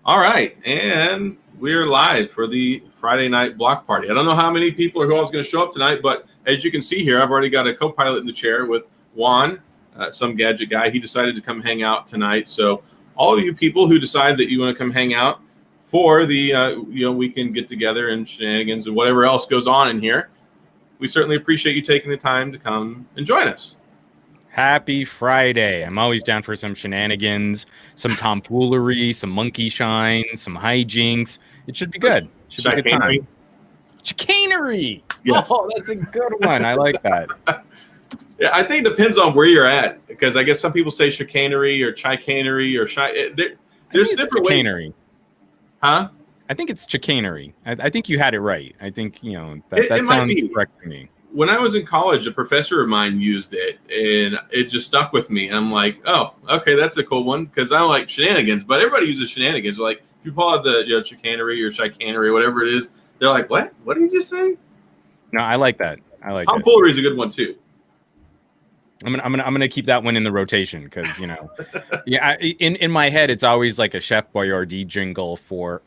All right, and we're live for the Friday night block party. I don't know how many people are who else going to show up tonight, but as you can see here, I've already got a co-pilot in the chair with Juan, some gadget guy. He decided to come hang out tonight. So all of you people who decide that you want to come hang out for the weekend get together and shenanigans and whatever else goes on in here, we certainly appreciate you taking the time to come and join us. Happy Friday. I'm always down for some shenanigans, some tomfoolery, some monkey shine, some hijinks. It should be good. Should be a good time. Chicanery. Yes. Oh, that's a good one. I like that. Yeah, I think it depends on where you're at, because I guess some people say chicanery or chicanery or there's different ways. Huh? I think it's chicanery. I think you had it right. I think, that sounds correct to me. When I was in college, a professor of mine used it, and it just stuck with me. And I'm like, oh, okay, that's a cool one, because I don't like shenanigans, but everybody uses shenanigans. Like, if you pull out the chicanery or chicanery or whatever it is, they're like, what? What did you just say? No, I like that. I like tomfoolery is a good one too. I'm gonna keep that one in the rotation because in my head it's always like a Chef Boyardee jingle for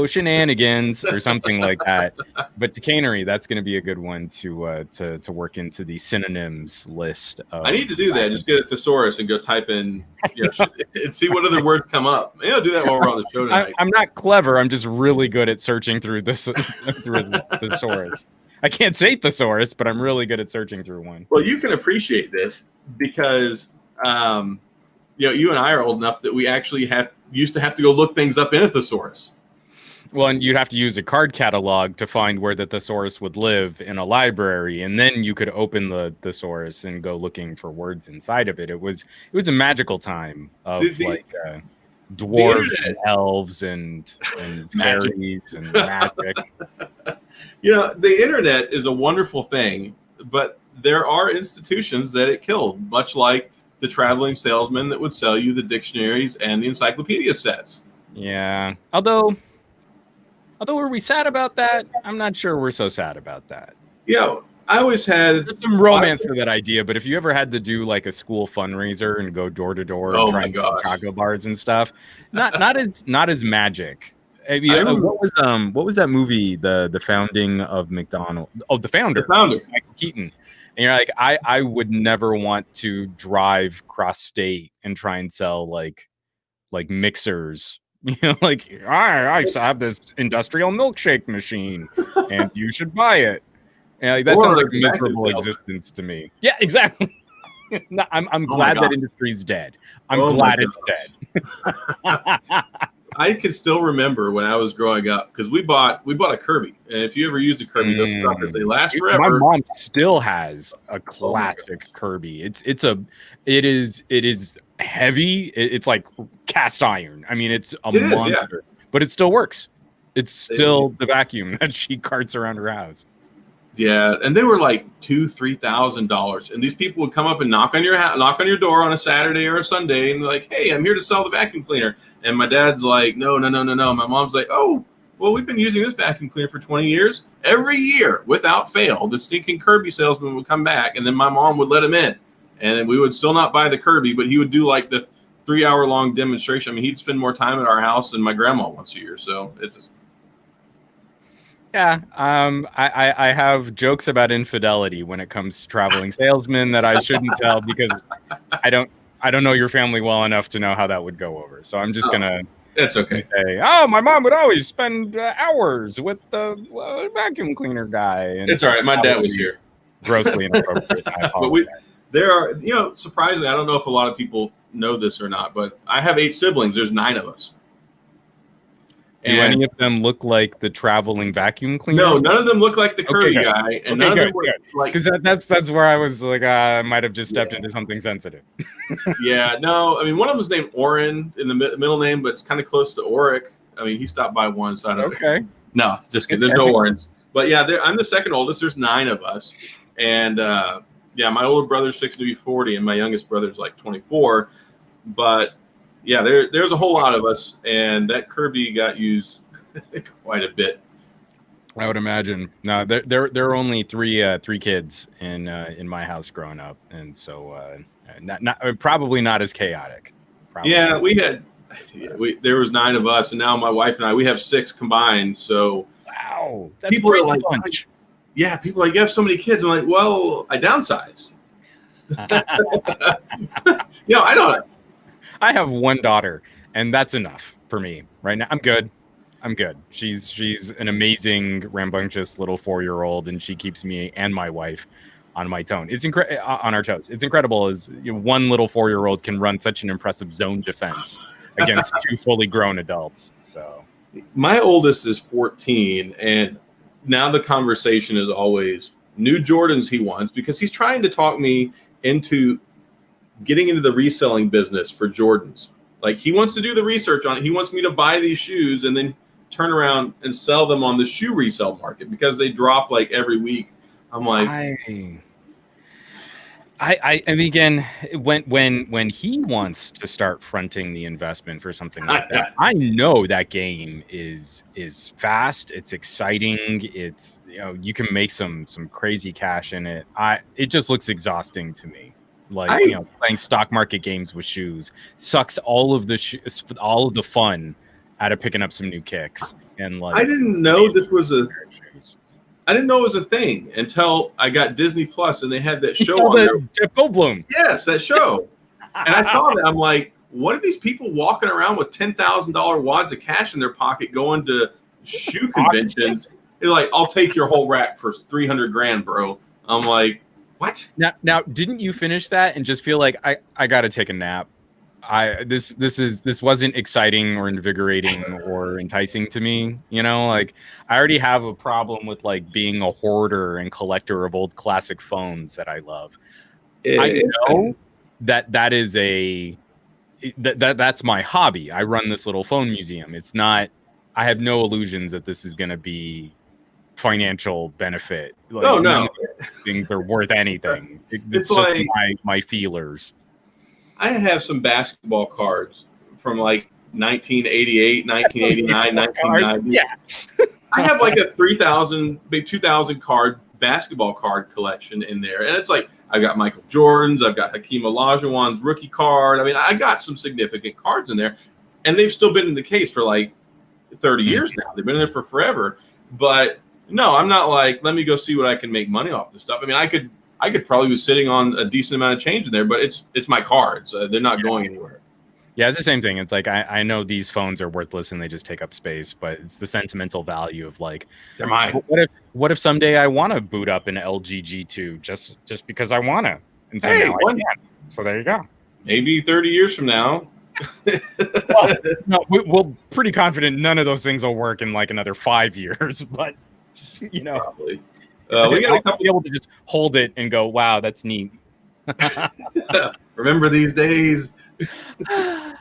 shenanigans or something like that. But chicanery, that's gonna be a good one to work into the synonyms list. I need to do that. Just get a thesaurus and go type in and see what other words come up. Maybe I'll do that while we're on the show tonight. I'm not clever. I'm just really good at searching through this through the thesaurus. I can't say thesaurus, but I'm really good at searching through one. Well, you can appreciate this because, you and I are old enough that we actually used to have to go look things up in a thesaurus. Well, and you'd have to use a card catalog to find where the thesaurus would live in a library, and then you could open the thesaurus and go looking for words inside of it. It was a magical time of dwarves and elves and fairies and magic. The internet is a wonderful thing, but there are institutions that it killed, much like the traveling salesman that would sell you the dictionaries and the encyclopedia sets. Yeah. Although are we sad about that? I'm not sure we're so sad about that. Yeah. I always had some romance to that idea, but if you ever had to do like a school fundraiser and go door to door and try and get chocolate bars and stuff, not as magic. I mean, what was that movie? The founding of McDonald's. Oh, the founder, Michael Keaton. And you're like, I would never want to drive cross state and try and sell like mixers. Like I have this industrial milkshake machine, and you should buy it. Yeah, that sounds like a miserable existence to me. Yeah, exactly. No, I'm glad that industry's dead. I'm glad it's dead. I can still remember when I was growing up because we bought a Kirby, and if you ever use a Kirby, those suckers, they last forever. My mom still has a classic Kirby. It is heavy. It's like cast iron. I mean, it's a monster, but it still works. It's still the vacuum that she carts around her house. Yeah, and they were like $2,000-$3,000, and these people would come up and knock on your door on a Saturday or a Sunday, and they're like, "Hey, I'm here to sell the vacuum cleaner." And my dad's like, "No." My mom's like, "Oh, well, we've been using this vacuum cleaner for 20 years. Every year, without fail, the stinking Kirby salesman would come back, and then my mom would let him in, and then we would still not buy the Kirby, but he would do like the 3-hour-long demonstration. I mean, he'd spend more time at our house than my grandma once a year, so it's." Yeah, I have jokes about infidelity when it comes to traveling salesmen that I shouldn't tell because I don't know your family well enough to know how that would go over. So I'm just gonna. It's okay. Say, my mom would always spend hours with the vacuum cleaner guy. And it's all right. My dad was here. Grossly inappropriate. But there are, surprisingly, I don't know if a lot of people know this or not, but I have 8 siblings. There's 9 of us. Do any of them look like the traveling vacuum cleaner? No, none of them look like the Kirby guy, and none of them were like. Because that's where I was like, I might have just stepped into something sensitive. Yeah, no, I mean one of them is named Oren in the middle name, but it's kind of close to Oric. I mean, he stopped by one side of it. Okay. No, just kidding. There's no Orens, but yeah, I'm the second oldest. There's 9 of us, and my older brother's fixing to be 40, and my youngest brother's like 24, but. Yeah, there's a whole lot of us, and that Kirby got used quite a bit. I would imagine. No, there are only three kids in my house growing up, and so probably not as chaotic. Probably. Yeah, we had there was 9 of us, and now my wife and I, we have 6 combined. So wow, that's people are like, bunch. Yeah, people are like, you have so many kids. I'm like, well, I downsized. I don't. I have 1 daughter, and that's enough for me right now. I'm good. She's an amazing, rambunctious little 4-year-old, and she keeps me and my wife on my tone. It's on our toes. It's incredible as one little 4-year-old can run such an impressive zone defense against 2 fully grown adults. So my oldest is 14, and now the conversation is always new Jordans he wants, because he's trying to talk me into getting into the reselling business for Jordans. Like, he wants to do the research on it. He wants me to buy these shoes and then turn around and sell them on the shoe resale market because they drop like every week. I'm like, I mean, again, when he wants to start fronting the investment for something like that, I know that game is fast. It's exciting. It's, you can make some crazy cash in it. It just looks exhausting to me. Like, playing stock market games with shoes sucks all of the fun out of picking up some new kicks. And like, I didn't know it was a thing until I got Disney Plus and they had that show on there. Jeff Goldblum. Yes, that show. And I saw that. I'm like, what are these people walking around with $10,000 wads of cash in their pocket going to shoe conventions? They're like, I'll take your whole rack for $300,000, bro. I'm like, what? Now, didn't you finish that and just feel like I got to take a nap? This wasn't exciting or invigorating or enticing to me. Like, I already have a problem with like being a hoarder and collector of old classic phones that I love. I know that is that's my hobby. I run this little phone museum. It's not. I have no illusions that this is going to be financial benefit. Like, oh no, things are worth anything. It's just like my feelers. I have some basketball cards from like 1988, 1989, 1990. Yeah. I have like a 2,000 card basketball card collection in there. And it's like, I've got Michael Jordan's, I've got Hakeem Olajuwon's rookie card. I mean, I got some significant cards in there, and they've still been in the case for like 30 years now. They've been in there for forever. But no, I'm not like, let me go see what I can make money off this stuff. I mean, I could probably be sitting on a decent amount of change in there, but it's my cards. They're not going anywhere. Yeah, it's the same thing. It's like, I know these phones are worthless and they just take up space, but it's the sentimental value of like, they're mine. What if someday I want to boot up an LG G2 just because I want to? And so hey, so there you go. Maybe 30 years from now. Well, no, we're pretty confident none of those things will work in like another 5 years, but probably. We got to be able to just hold it and go, wow, that's neat. Remember these days. We do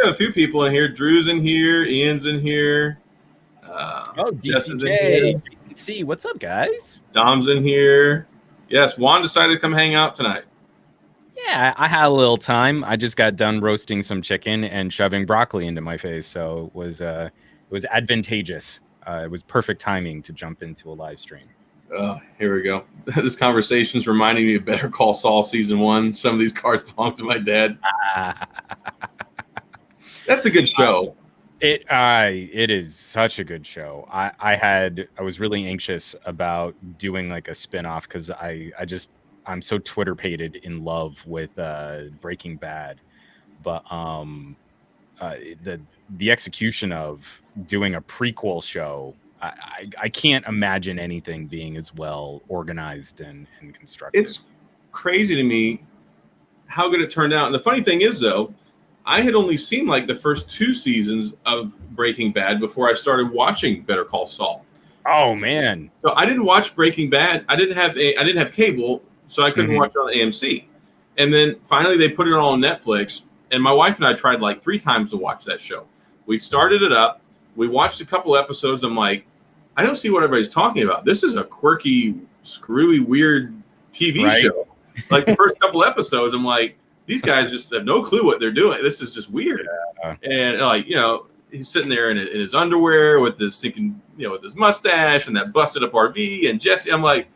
have a few people in here. Drew's in here. Ian's in here. DCJ. DCC. What's up, guys? Dom's in here. Yes, Juan decided to come hang out tonight. Yeah, I had a little time. I just got done roasting some chicken and shoving broccoli into my face, so it was advantageous. It was perfect timing to jump into a live stream. Oh, here we go. This conversation's reminding me of Better Call Saul season 1. Some of these cards belong to my dad. That's a good show. It is such a good show. I was really anxious about doing like a spinoff because I'm so Twitter pated in love with Breaking Bad, but the execution of doing a prequel show, I can't imagine anything being as well organized and constructed. It's crazy to me how good it turned out. And the funny thing is, though, I had only seen like the first 2 seasons of Breaking Bad before I started watching Better Call Saul. Oh man! So I didn't watch Breaking Bad. I didn't have cable, so I couldn't watch it on AMC. And then finally they put it on Netflix, and my wife and I tried like 3 times to watch that show. We started it up. We watched a couple episodes. I'm like, I don't see what everybody's talking about. This is a quirky, screwy, weird TV show. Like the first couple episodes, I'm like, these guys just have no clue what they're doing. This is just weird. Yeah. And like, he's sitting there in his underwear with this thinking, with his mustache and that busted up RV and Jesse. I'm like,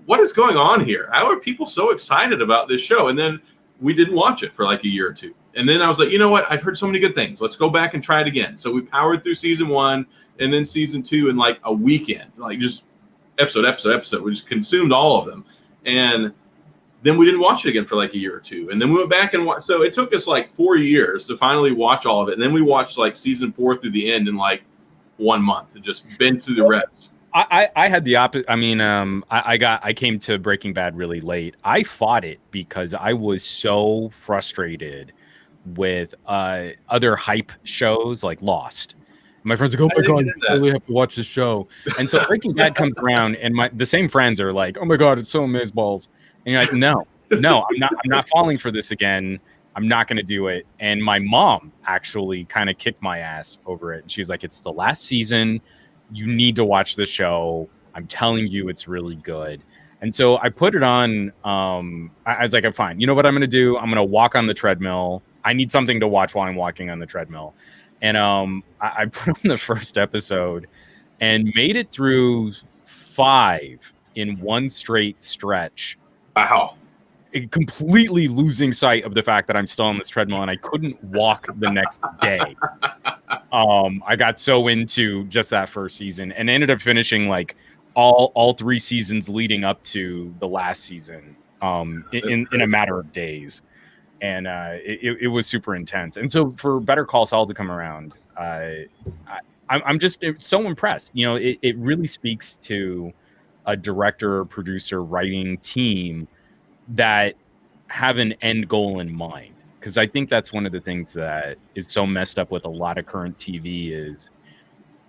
what is going on here? How are people so excited about this show? And then we didn't watch it for like a year or 2. And then I was like, you know what? I've heard so many good things. Let's go back and try it again. So we powered through season 1 and then season 2 in like a weekend, like just episode. We just consumed all of them. And then we didn't watch it again for like a year or two. And then we went back and watched. So it took us like 4 years to finally watch all of it. And then we watched like season 4 through the end in like 1 month and just been through the rest. I had the opposite. I mean, I came to Breaking Bad really late. I fought it because I was so frustrated with other hype shows like Lost. My friends are like, oh my God, I really have to watch this show. And so Breaking Bad comes around and the same friends are like, oh my God, it's so amazeballs. And you're like, no, I'm not falling for this again. I'm not going to do it. And my mom actually kind of kicked my ass over it. And she was like, it's the last season. You need to watch the show. I'm telling you, it's really good. And so I put it on. I was like, I'm fine. You know what I'm going to do? I'm going to walk on the treadmill. I need something to watch while I'm walking on the treadmill. And I put on the first episode and made it through 5 in one straight stretch. Wow. Completely losing sight of the fact that I'm still on this treadmill and I couldn't walk the next day. I got so into just that first season and ended up finishing like all 3 seasons leading up to the last season in a matter of days. And it was super intense. And so for Better Call Saul to come around, I'm just so impressed. You know, it really speaks to a director, producer, writing team that have an end goal in mind. Because I think that's one of the things that is so messed up with a lot of current TV is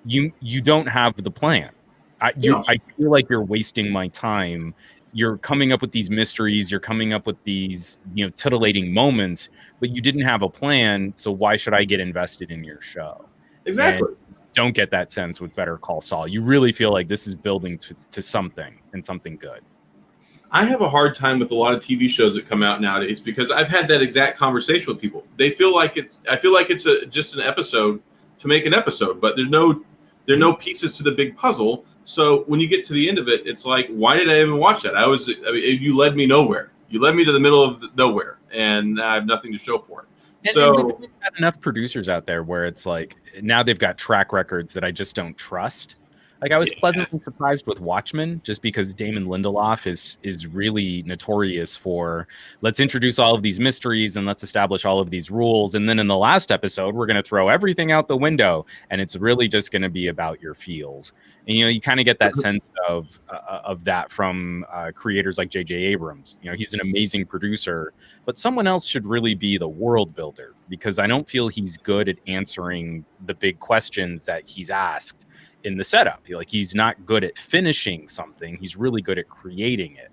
you don't have the plan. I feel like you're wasting my time. You're coming up with these mysteries. You're coming up with these, titillating moments, but you didn't have a plan. So why should I get invested in your show? Exactly. And don't get that sense with Better Call Saul. You really feel like this is building to something and something good. I have a hard time with a lot of TV shows that come out nowadays because I've had that exact conversation with people. They feel like I feel like it's just an episode to make an episode, but there are no pieces to the big puzzle. So when you get to the end of it, it's like, why did I even watch that? You led me nowhere. You led me to the middle of nowhere, and I have nothing to show for it. And we've got enough producers out there where it's like now they've got track records that I just don't trust. Like I was pleasantly surprised with Watchmen just because Damon Lindelof is really notorious for let's introduce all of these mysteries and let's establish all of these rules. And then in the last episode, we're going to throw everything out the window and it's really just going to be about your feels. And, you kind of get that sense of that from creators like J.J. Abrams. He's an amazing producer, but someone else should really be the world builder because I don't feel he's good at answering the big questions that he's asked in the setup. He's not good at finishing something. He's really good at creating it.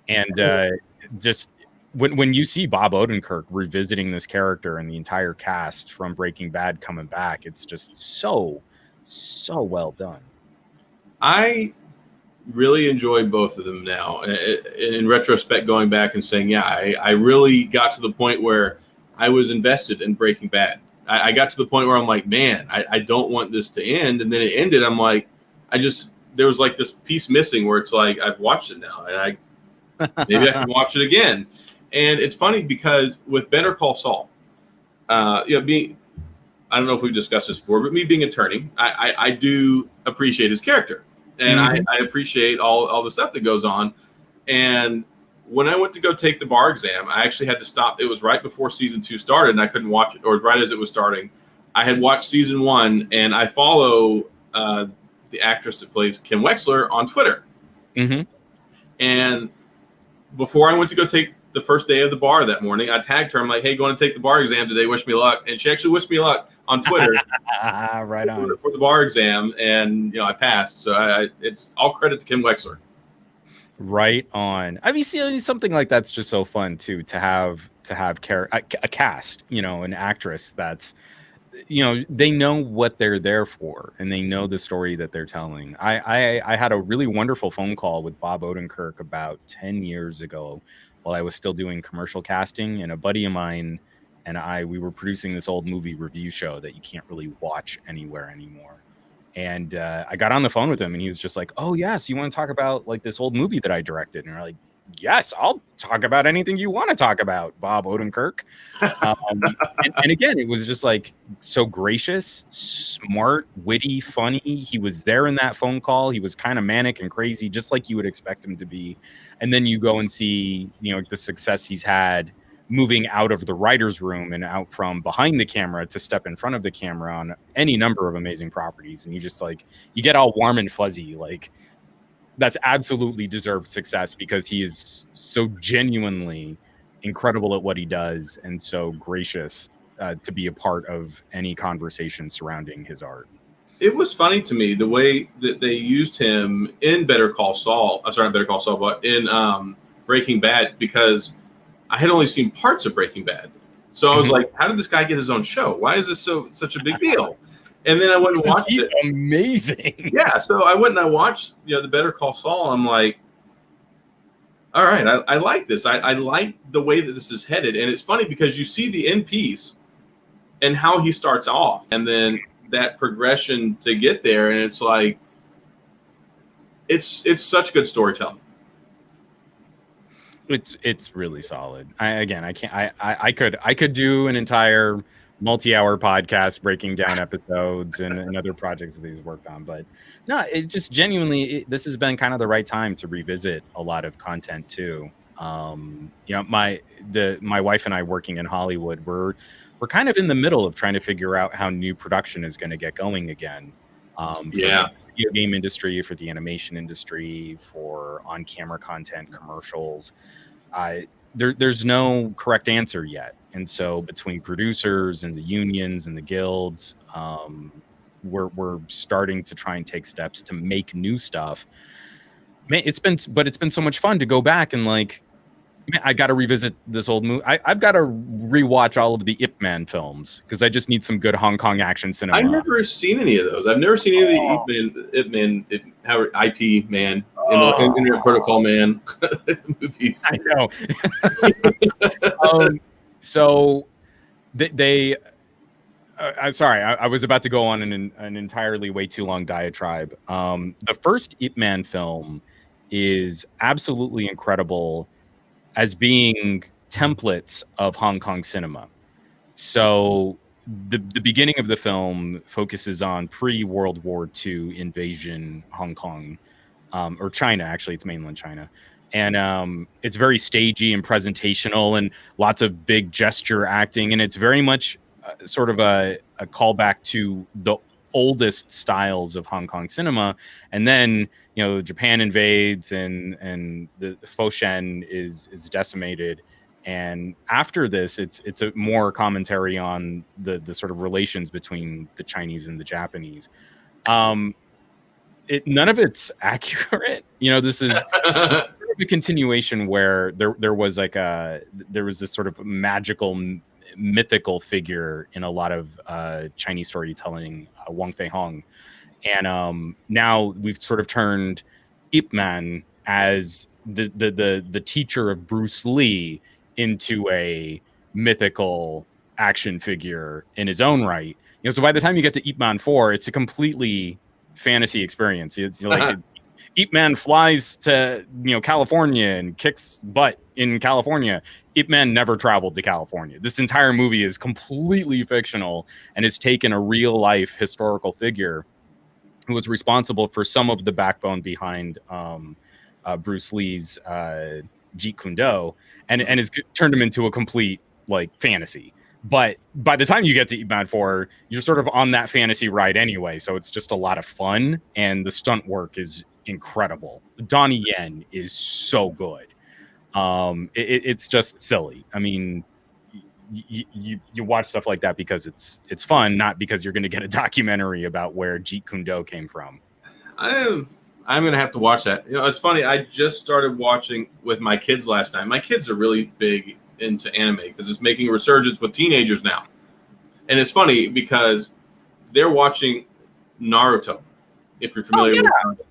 And just when you see Bob Odenkirk revisiting this character and the entire cast from Breaking Bad coming back, it's just so well done. I really enjoy both of them now. In retrospect, going back and saying, I really got to the point where I was invested in Breaking Bad. I got to the point where I'm like, man, I don't want this to end. And then it ended. I'm like, there was like this piece missing where it's like, I've watched it now and maybe I can watch it again. And it's funny because with Better Call Saul, I don't know if we've discussed this before, but me being an attorney, I do appreciate his character and I appreciate all the stuff that goes on. And when I went to go take the bar exam, I actually had to stop. It was right before season 2 started and I couldn't watch it, or right as it was starting. I had watched season 1 and I follow the actress that plays Kim Wexler on Twitter. Mm-hmm. And before I went to go take the first day of the bar that morning, I tagged her. I'm like, hey, going to take the bar exam today. Wish me luck. And she actually wished me luck on Twitter. Right on. For the bar exam. And, I passed. So it's all credit to Kim Wexler. Right on. I mean, see, something like that's just so fun too, to have a cast, an actress that's, they know what they're there for and they know the story that they're telling. I had a really wonderful phone call with Bob Odenkirk about 10 years ago while I was still doing commercial casting, and a buddy of mine and we were producing this old movie review show that you can't really watch anywhere anymore. And I got on the phone with him and he was just like, oh, yes, you want to talk about like this old movie that I directed? And we're like, yes, I'll talk about anything you want to talk about, Bob Odenkirk. And again, it was just like so gracious, smart, witty, funny. He was there in that phone call. He was kind of manic and crazy, just like you would expect him to be. And then you go and see, the success he's had moving out of the writer's room and out from behind the camera to step in front of the camera on any number of amazing properties. And you just you get all warm and fuzzy. That's absolutely deserved success because he is so genuinely incredible at what he does and so gracious to be a part of any conversation surrounding his art. It was funny to me the way that they used him in Better Call Saul. Sorry, not Better Call Saul, but in Breaking Bad, because I had only seen parts of Breaking Bad. So I was like, how did this guy get his own show? Why is this such a big deal? And then I went and watched it. Amazing. Yeah, so I went and I watched the Better Call Saul. I'm like, all right, I like this. I like the way that this is headed. And it's funny because you see the end piece and how he starts off and then that progression to get there. And it's like, it's such good storytelling. It's really solid. I could do an entire multi-hour podcast breaking down episodes and other projects that he's worked on, but no, it just genuinely this has been kind of the right time to revisit a lot of content too. My wife and I working in Hollywood, we're kind of in the middle of trying to figure out how new production is going to get going again. For the video game industry, for the animation industry, for on-camera content, commercials. There's no correct answer yet. And so between producers and the unions and the guilds, we're starting to try and take steps to make new stuff. Man, it's been so much fun to go back and I got to revisit this old movie. I've got to rewatch all of the Ip Man films because I just need some good Hong Kong action cinema. I've never seen any of those. I've never seen any of the Ip Man, IP Man, Internet Protocol Man movies. I know. So they I'm sorry, I was about to go on an entirely way too long diatribe. The first Ip Man film is absolutely incredible as being templates of Hong Kong cinema. So the beginning of the film focuses on pre-World War II invasion Hong Kong, or China, actually, it's mainland China. And it's very stagey and presentational and lots of big gesture acting. And it's very much sort of a callback to the oldest styles of Hong Kong cinema. And then, Japan invades and the Foshan is decimated. And after this, it's a more commentary on the sort of relations between the Chinese and the Japanese. None of it's accurate. This is a continuation where there was this sort of magical, mythical figure in a lot of Chinese storytelling, Wang Fei Hong. And now we've sort of turned Ip Man as the teacher of Bruce Lee into a mythical action figure in his own right. So by the time you get to Ip Man 4, it's a completely fantasy experience. It's like Ip Man flies to California and kicks butt in California. Ip Man never traveled to California. This entire movie is completely fictional and has taken a real life historical figure who was responsible for some of the backbone behind Bruce Lee's Jeet Kune Do and has turned him into a complete fantasy. But by the time you get to Ip Man 4, you're sort of on that fantasy ride anyway. So it's just a lot of fun. And the stunt work is incredible. Donnie Yen is so good. It's just silly. I mean, you watch stuff like that because it's fun, not because you're going to get a documentary about where Jeet Kune Do came from. I'm going to have to watch that. It's funny. I just started watching with my kids last night. My kids are really big into anime because it's making a resurgence with teenagers now. And it's funny because they're watching Naruto, if you're familiar with Naruto.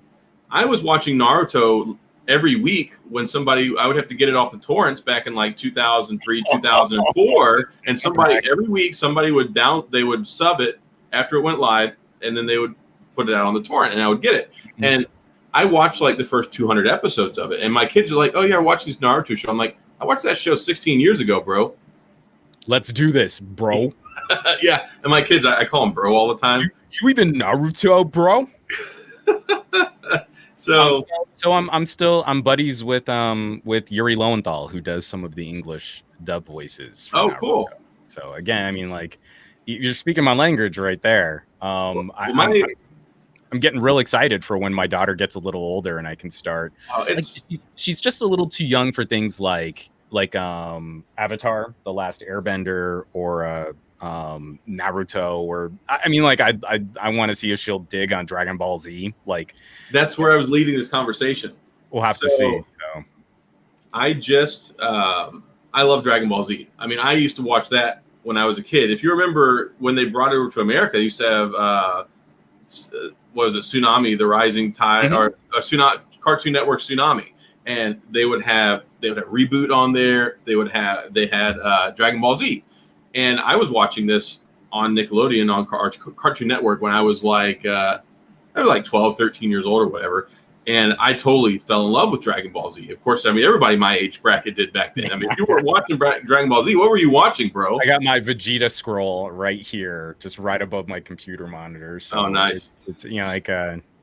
I was watching Naruto every week when I would have to get it off the torrents back in 2003, 2004. And every week they would sub it after it went live, and then they would put it out on the torrent and I would get it. And I watched like the first 200 episodes of it, and my kids are like, "Oh yeah, I watched this Naruto show." I'm like, "I watched that show 16 years ago, bro." Let's do this, bro. Yeah, and my kids, I call them bro all the time. You even Naruto, bro? So I'm buddies with Yuri Lowenthal, who does some of the English dub voices. Oh, Naruto. cool. So again, I mean, like, you're speaking my language right there. I'm getting real excited for when my daughter gets a little older and I can start. She's just a little too young for things like Avatar, The Last Airbender, or Naruto, or I mean, like, I want to see if she'll dig on Dragon Ball Z. Like, that's where I was leading this conversation. We'll have to see. So. I love Dragon Ball Z. I mean, I used to watch that when I was a kid. If you remember when they brought it over to America, they used to have what was it, Tsunami, the Rising Tide, or Cartoon Network Tsunami, and they would have Reboot on there. They had Dragon Ball Z. And I was watching this on Nickelodeon on Cartoon Network when I was like 12, 13 years old or whatever. And I totally fell in love with Dragon Ball Z. Of course, I mean, everybody my age bracket did back then. I mean, if you were watching Dragon Ball Z, what were you watching, bro? I got my Vegeta scroll right here, just right above my computer monitor. So nice. It's you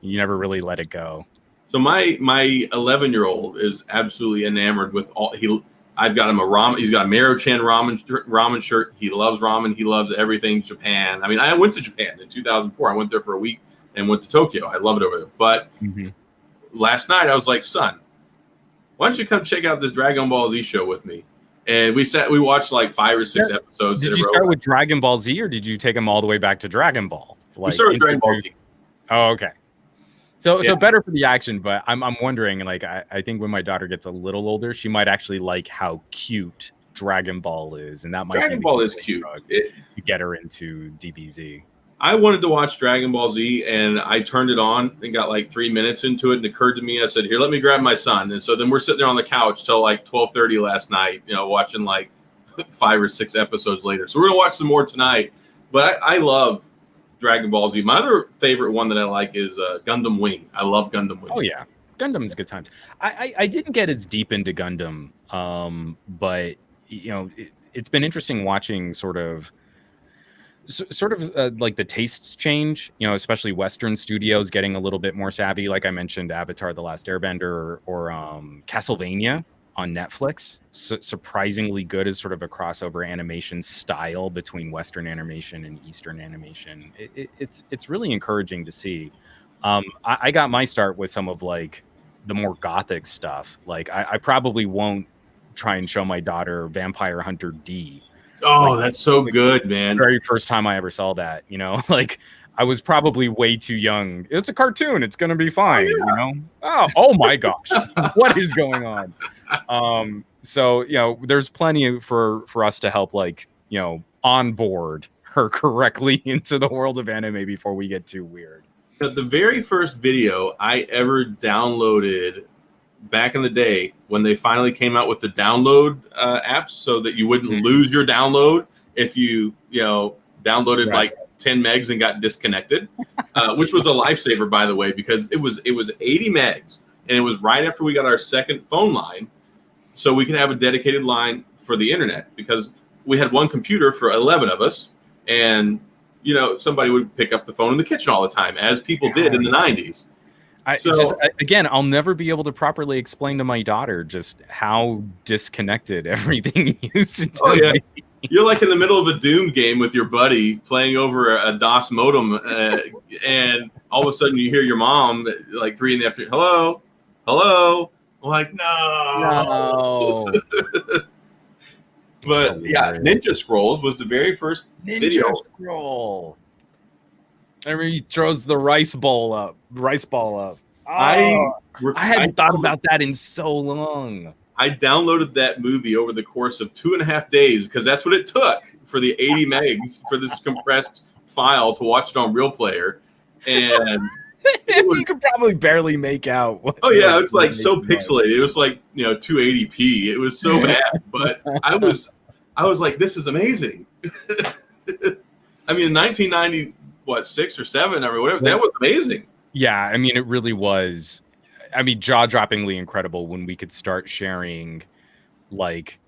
never really let it go. So my 11-year-old is absolutely enamored with all I've got him a ramen. He's got a Maro-chan ramen shirt. He loves ramen. He loves everything Japan. I mean, I went to Japan in 2004. I went there for a week and went to Tokyo. I love it over there. But last night I was like, son, why don't you come check out this Dragon Ball Z show with me? And we watched like 5 or 6 episodes. Did you start with Dragon Ball Z, or did you take them all the way back to Dragon Ball? We started with Dragon Ball Z. Oh, okay. So better for the action, but I'm wondering, like, I think when my daughter gets a little older, she might actually like how cute Dragon Ball is, and that might Dragon Ball is cute to get her into DBZ. I wanted to watch Dragon Ball Z, and I turned it on and got like 3 minutes into it, and it occurred to me, I said, here, let me grab my son. And so then we're sitting there on the couch till like 12:30 last night, watching like 5 or 6 episodes later. So we're gonna watch some more tonight. But I love Dragon Ball Z. My other favorite one that I like is Gundam Wing. I love Gundam Wing. Oh yeah, Gundam's good times. I didn't get as deep into Gundam, but it's been interesting watching sort of like the tastes change. Especially Western studios getting a little bit more savvy. Like I mentioned, Avatar: The Last Airbender, or Castlevania on Netflix. Surprisingly good as sort of a crossover animation style between Western animation and Eastern animation. It's really encouraging to see. I got my start with some of like the more gothic stuff. Like I probably won't try and show my daughter Vampire Hunter D. Oh, like, that's so good, man. The very first time I ever saw that, like I was probably way too young. It's a cartoon. It's going to be fine, Oh my gosh. What is going on? So, there's plenty for us to help, like, onboard her correctly into the world of anime before we get too weird. The very first video I ever downloaded back in the day when they finally came out with the download apps so that you wouldn't lose your download if you, downloaded like 10 megs and got disconnected, which was a lifesaver, by the way, because it was 80 megs, and it was right after we got our second phone line, so we could have a dedicated line for the internet, because we had one computer for 11 of us, and somebody would pick up the phone in the kitchen all the time, as people did in the 90s. Again, I'll never be able to properly explain to my daughter just how disconnected everything used to be. You're like in the middle of a Doom game with your buddy playing over a DOS modem, and all of a sudden you hear your mom like 3 in the afternoon. Hello. I'm like, no. But Ninja Scrolls was the very first video. Scroll. I mean, he throws the rice ball up. Oh, I hadn't thought about that in so long. I downloaded that movie over the course of 2.5 days, because that's what it took for the 80 megs for this compressed file to watch it on Real Player. And you could probably barely make out. It's like so pixelated. It was like 280p. It was so bad, but I was like, this is amazing. I mean, in 1990, 6 or 7, I mean, whatever, that was amazing. Yeah, I mean, it really was. I mean, jaw-droppingly incredible when we could start sharing like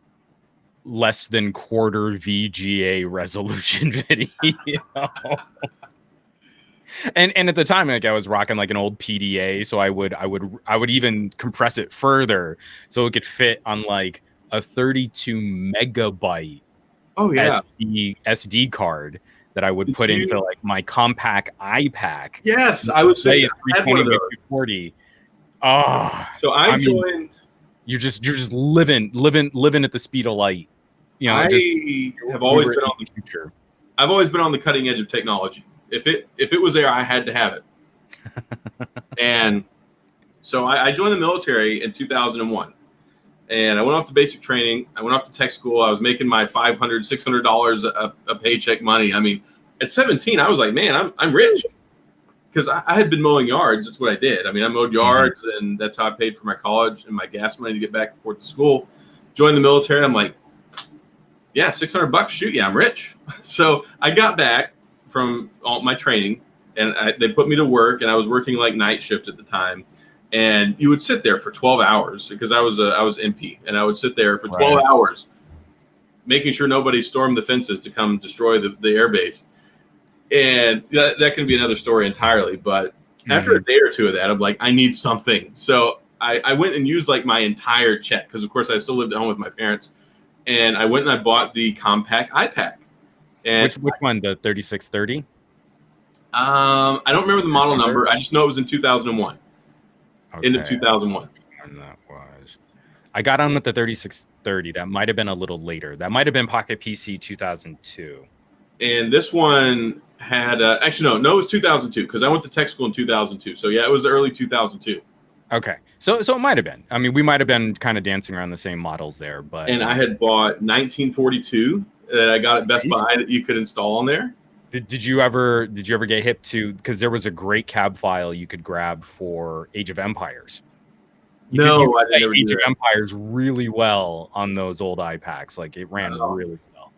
less than quarter VGA resolution video. And at the time, like I was rocking like an old PDA, so I would even compress it further so it could fit on like a 32 megabyte SD card that I would put into like my compact iPack. Yes, I would say 320 by 240. Oh, so I joined. You're just living at the speed of light. You know, I have always been on the future. I've always been on the cutting edge of technology. If it was there, I had to have it. And so I joined the military in 2001. And I went off to basic training. I went off to tech school. I was making my $500, $600 a paycheck money. I mean, at 17, I was like, man, I'm rich. Because I had been mowing yards. That's what I did. I mean, I mowed yards, and that's how I paid for my college and my gas money to get back and forth to school. Joined the military. I'm like, yeah, $600. Shoot, yeah, I'm rich. So I got back from all my training, and they put me to work, and I was working like night shift at the time. And you would sit there for 12 hours because I was MP, and I would sit there for 12 hours, making sure nobody stormed the fences to come destroy the airbase. And that can be another story entirely. But after a day or two of that, I'm like, I need something. So I went and used like my entire check because, of course, I still lived at home with my parents. And I went and I bought the compact iPad. And which one? The 3630? I don't remember the model number. I just know it was in 2001. Okay. End of 2001. And that was. I got on with the 3630. That might have been a little later. That might have been Pocket PC 2002. And this one had actually no, it was 2002 because I went to tech school in 2002. So yeah, it was early 2002. Okay, so it might have been. I mean, we might have been kind of dancing around the same models there, but. And I had bought 1942 that I got at Best Buy that you could install on there. Did you ever get hip to, because there was a great cab file you could grab for Age of Empires? I never Age of Empires really well on those old iPads. Like it ran really well.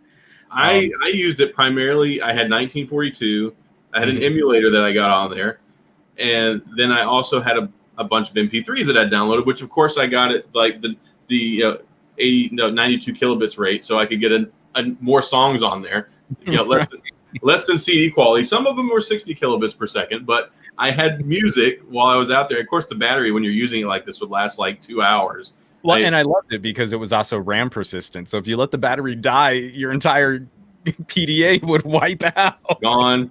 I used it primarily. I had 1942. I had an emulator that I got on there, and then I also had a bunch of MP3s that I downloaded, which of course I got at like the 92 kilobits rate, so I could get more songs on there. You know, less than CD quality. Some of them were 60 kilobits per second, but I had music while I was out there. Of course, the battery, when you're using it like this, would last like 2 hours. Well, and I loved it because it was also RAM persistent. So if you let the battery die, your entire PDA would wipe out. Gone.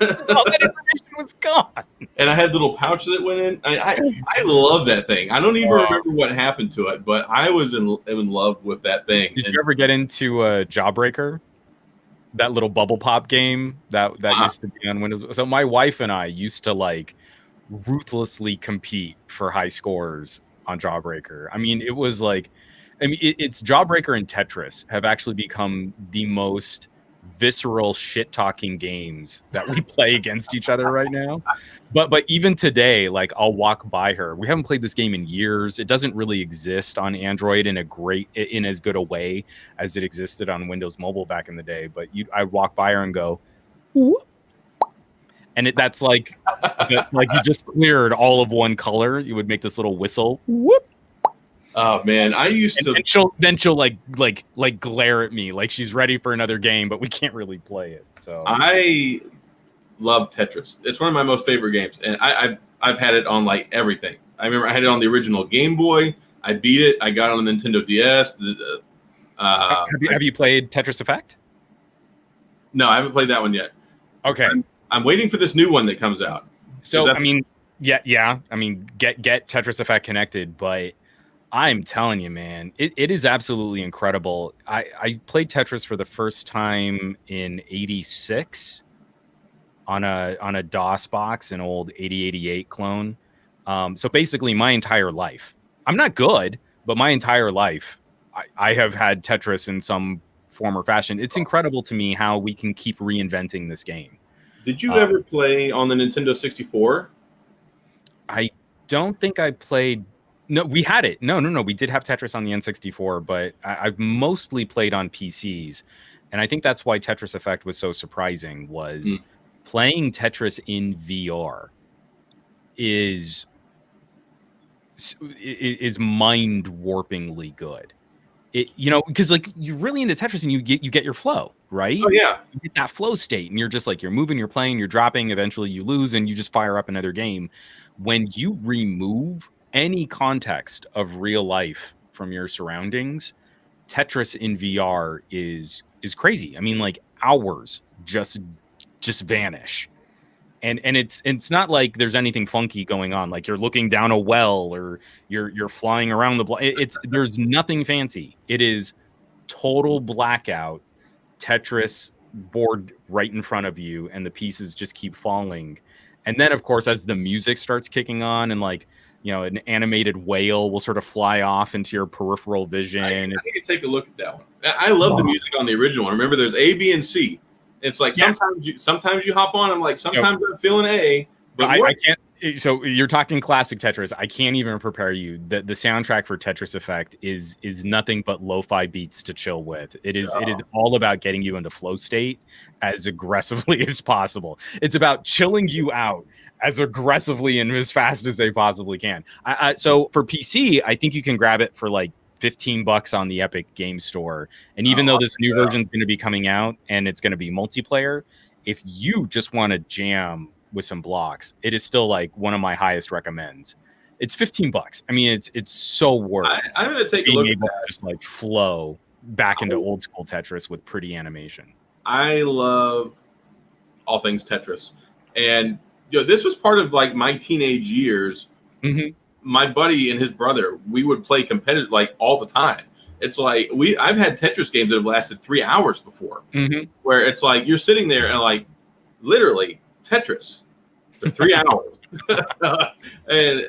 All that information was gone. And I had a little pouch that went in. I love that thing. I don't even remember what happened to it, but I was in love with that thing. Did you ever get into Jawbreaker? That little bubble pop game that used to be on Windows. So my wife and I used to like ruthlessly compete for high scores on Jawbreaker. I mean, it was like, it's Jawbreaker and Tetris have actually become the most visceral shit talking games that we play against each other right now. But even today, like I'll walk by her. We haven't played this game in years. It doesn't really exist on Android in as good a way as it existed on Windows Mobile back in the day. But I'd walk by her and go, whoop. And that's like you just cleared all of one color. You would make this little whistle. Whoop. Oh man, I used to. And she'll like glare at me like she's ready for another game, but we can't really play it. So I love Tetris. It's one of my most favorite games, and I've had it on like everything. I remember I had it on the original Game Boy. I beat it. I got it on the Nintendo DS. Have you played Tetris Effect? No, I haven't played that one yet. Okay, I'm waiting for this new one that comes out. So I mean, yeah. I mean, get Tetris Effect connected, but I'm telling you, man, it is absolutely incredible. I played Tetris for the first time in '86 on a DOS box, an old 8088 clone. So basically, my entire life, I'm not good, but my entire life, I have had Tetris in some form or fashion. It's incredible to me how we can keep reinventing this game. Did you ever play on the Nintendo 64? I don't think I played. No, we had it. No. We did have Tetris on the N64, but I've mostly played on PCs. And I think that's why Tetris Effect was so surprising, was playing Tetris in VR is is mind-warpingly good. Because like you're really into Tetris and you get your flow, right? Oh yeah, you get that flow state, and you're just like you're moving, you're playing, you're dropping. Eventually, you lose, and you just fire up another game. When you remove any context of real life from your surroundings, Tetris in VR is crazy. I mean, like hours just vanish. And it's not like there's anything funky going on, like you're looking down a well or you're flying around the block. There's nothing fancy. It is total blackout Tetris board right in front of you, and the pieces just keep falling. And then, of course, as the music starts kicking on, and like an animated whale will sort of fly off into your peripheral vision. I need to take a look at that one. I love the music on the original one. Remember, there's A, B, and C. It's like sometimes you hop on. I'm like, sometimes I'm feeling A, but I can't. So you're talking classic Tetris. I can't even prepare you. The soundtrack for Tetris Effect is nothing but lo-fi beats to chill with. It is all about getting you into flow state as aggressively as possible. It's about chilling you out as aggressively and as fast as they possibly can. So for PC, I think you can grab it for like $15 on the Epic Game Store. And even though this new version is going to be coming out and it's going to be multiplayer, if you just want to jam with some blocks, it is still like one of my highest recommends. It's $15. I mean, it's so worth I'm going to take a look at that. Just like flow back into old school Tetris with pretty animation. I love all things Tetris. And this was part of like my teenage years. Mm-hmm. My buddy and his brother, we would play competitive like all the time. It's like I've had Tetris games that have lasted 3 hours before, where it's like you're sitting there and like literally Tetris for 3 hours, and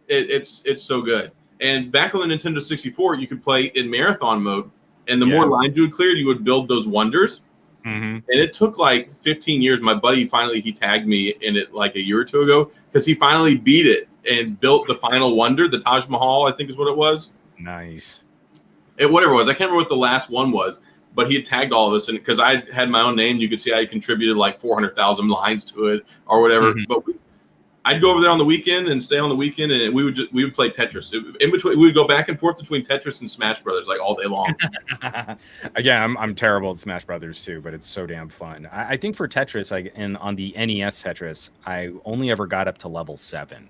it's so good. And back on the Nintendo 64, you could play in marathon mode, and the more lines you would clear, you would build those wonders. And it took like 15 years. My buddy finally he tagged me in it like a year or two ago because he finally beat it and built the final wonder, the Taj Mahal, I think is what it was. Nice. Whatever it was. I can't remember what the last one was, but he had tagged all of us. And because I had my own name, you could see I contributed like 400,000 lines to it or whatever. But I'd go over there on the weekend and stay on the weekend, and we would play Tetris. In between, we would go back and forth between Tetris and Smash Brothers like all day long. Again, I'm terrible at Smash Brothers too, but it's so damn fun. I think for Tetris, and on the NES Tetris, I only ever got up to level 7.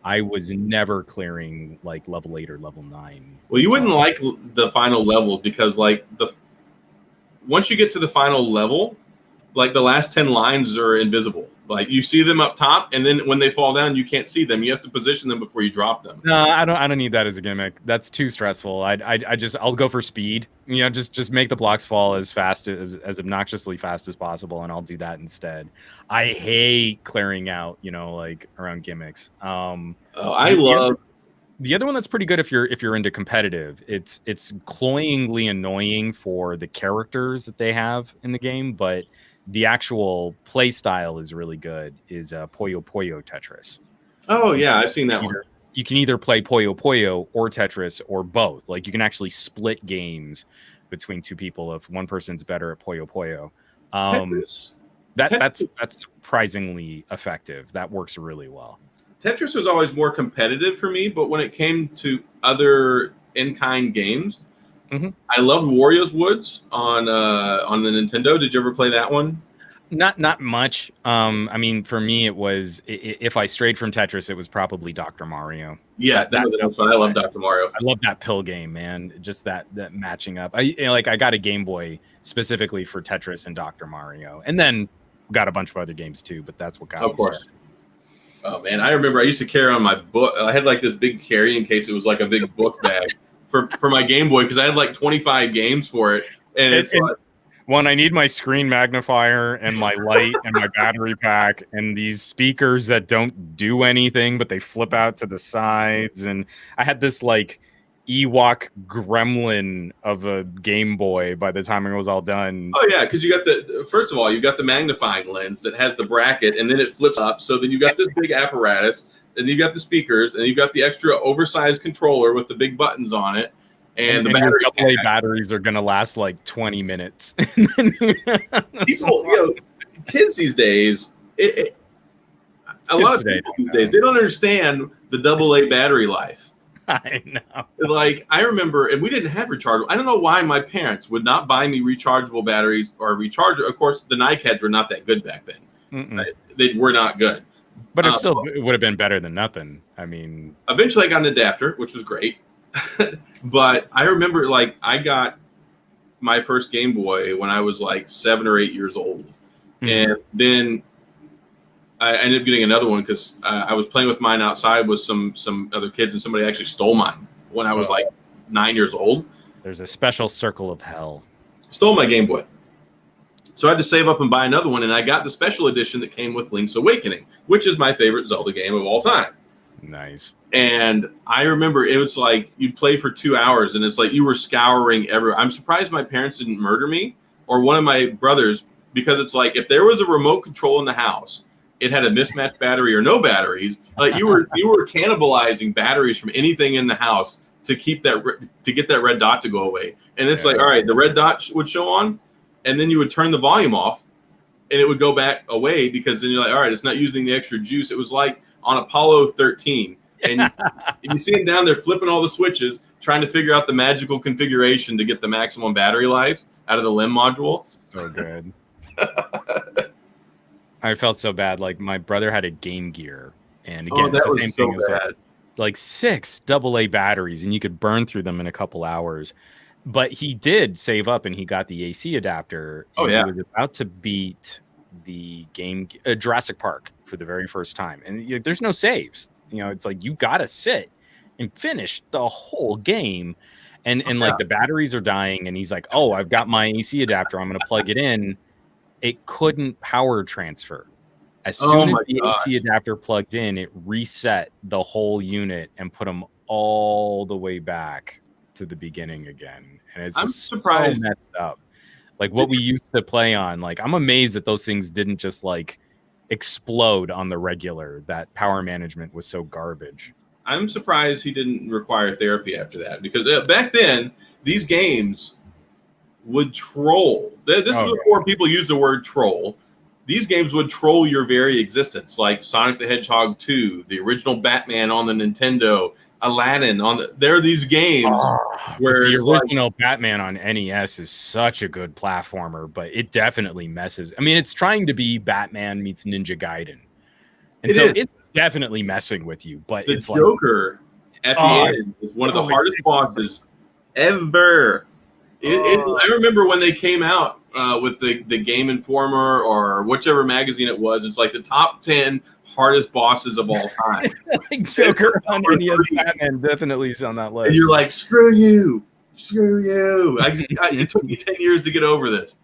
I was never clearing like level 8 or level 9. Well, you wouldn't like the final level because like once you get to the final level, like the last 10 lines are invisible. Like you see them up top, and then when they fall down, you can't see them. You have to position them before you drop them. No, I don't need that as a gimmick. That's too stressful. I'll go for speed. Just make the blocks fall as fast as obnoxiously fast as possible, and I'll do that instead. I hate clearing out, like around gimmicks. The other one that's pretty good if you're into competitive. It's cloyingly annoying for the characters that they have in the game, but the actual play style is really good. Is Puyo Puyo Tetris. Oh yeah, I've seen that one. You can either play Puyo Puyo or Tetris or both. Like you can actually split games between two people if one person's better at Puyo Puyo. That's surprisingly effective. That works really well. Tetris was always more competitive for me, but when it came to other in-kind games, I loved Wario's Woods on the Nintendo. Did you ever play that one? Not much. I mean, for me, it was if I strayed from Tetris, it was probably Dr. Mario. Yeah, that was fun. I love Dr. Mario. I love that pill game, man. Just that matching up. I got a Game Boy specifically for Tetris and Dr. Mario, and then got a bunch of other games too. But that's what got me started. Oh man, I remember I used to carry on my book. I had like this big carrying case. It was like a big book bag for my Game Boy because I had like 25 games for it. And it's like, I need my screen magnifier and my light and my battery pack and these speakers that don't do anything, but they flip out to the sides. And I had this like Ewok gremlin of a Game Boy by the time it was all done. Oh yeah, because you got first of all, you got the magnifying lens that has the bracket, and then it flips up. So then you got this big apparatus, and you got the speakers, and you got the extra oversized controller with the big buttons on it, and the battery. Your AA batteries are gonna last like 20 minutes. People, kids these days, a lot of people these days, they don't understand the AA battery life. I know. Like, I remember, and we didn't have rechargeable. I don't know why my parents would not buy me rechargeable batteries or a recharger. Of course, the NiCads were not that good back then. Right? They were not good. But it would have been better than nothing. I mean, eventually I got an adapter, which was great. But I remember, like, I got my first Game Boy when I was like 7 or 8 years old. And then I ended up getting another one because I was playing with mine outside with some other kids, and somebody actually stole mine when I was like 9 years old. There's a special circle of hell. Stole my Game Boy. So I had to save up and buy another one, and I got the special edition that came with Link's Awakening, which is my favorite Zelda game of all time. Nice. And I remember it was like you'd play for 2 hours, and it's like you were scouring everywhere. I'm surprised my parents didn't murder me or one of my brothers, because it's like if there was a remote control in the house, it had a mismatched battery or no batteries. Like you were cannibalizing batteries from anything in the house to keep to get that red dot to go away. And it's like, all right, the red dot would show on, and then you would turn the volume off, and it would go back away, because then you're like, all right, it's not using the extra juice. It was like on Apollo 13, and you see him down there flipping all the switches, trying to figure out the magical configuration to get the maximum battery life out of the LEM module. So good. I felt so bad. Like, my brother had a Game Gear, and again, that it's the was same so thing. It was bad. like 6 AA batteries, and you could burn through them in a couple hours. But he did save up, and he got the AC adapter. Oh, and yeah. He was about to beat the game Jurassic Park for the very first time, and there's no saves. It's like you gotta sit and finish the whole game, and like the batteries are dying, and he's like, "Oh, I've got my AC adapter. I'm gonna plug it in." It couldn't power transfer. As soon as the AC adapter plugged in, it reset the whole unit and put them all the way back to the beginning again. And it's just surprised. So messed up. Like what we used to play on. Like, I'm amazed that those things didn't just like explode on the regular. That power management was so garbage. I'm surprised he didn't require therapy after that, because back then these games would troll. This is before people used the word troll. These games would troll your very existence, like Sonic the Hedgehog 2, the original Batman on the Nintendo, Aladdin on the. There are these games where the original Batman on NES is such a good platformer, but it definitely messes. I mean, it's trying to be Batman meets Ninja Gaiden, and it's definitely messing with you. But the it's Joker at the end is one of the hardest bosses ever. I remember when they came out with the Game Informer or whichever magazine it was. It's like the top 10 hardest bosses of all time. Like Joker on NES Batman definitely is on that list. And you're like, screw you. It took me 10 years to get over this.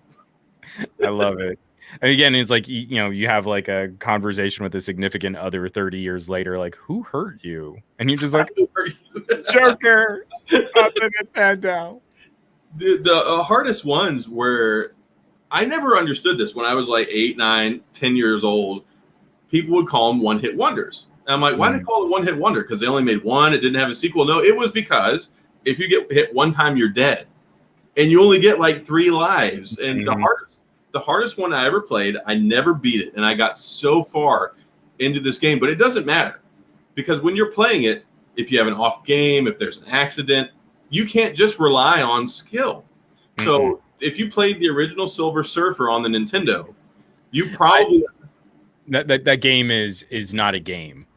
I love it. And again, it's like, you have like a conversation with a significant other 30 years later, like, who hurt you? And you're just like, Joker, up in it and down. The hardest ones were, I never understood this when I was like 8, 9, 10 years old. People would call them one-hit wonders. And I'm like, why do they call it a one-hit wonder? Because they only made one. It didn't have a sequel. No, it was because if you get hit one time, you're dead. And you only get like 3 lives. And the hardest one I ever played, I never beat it. And I got so far into this game. But it doesn't matter. Because when you're playing it, if you have an off game, if there's an accident, you can't just rely on skill. So if you played the original Silver Surfer on the Nintendo, you probably that game is not a game.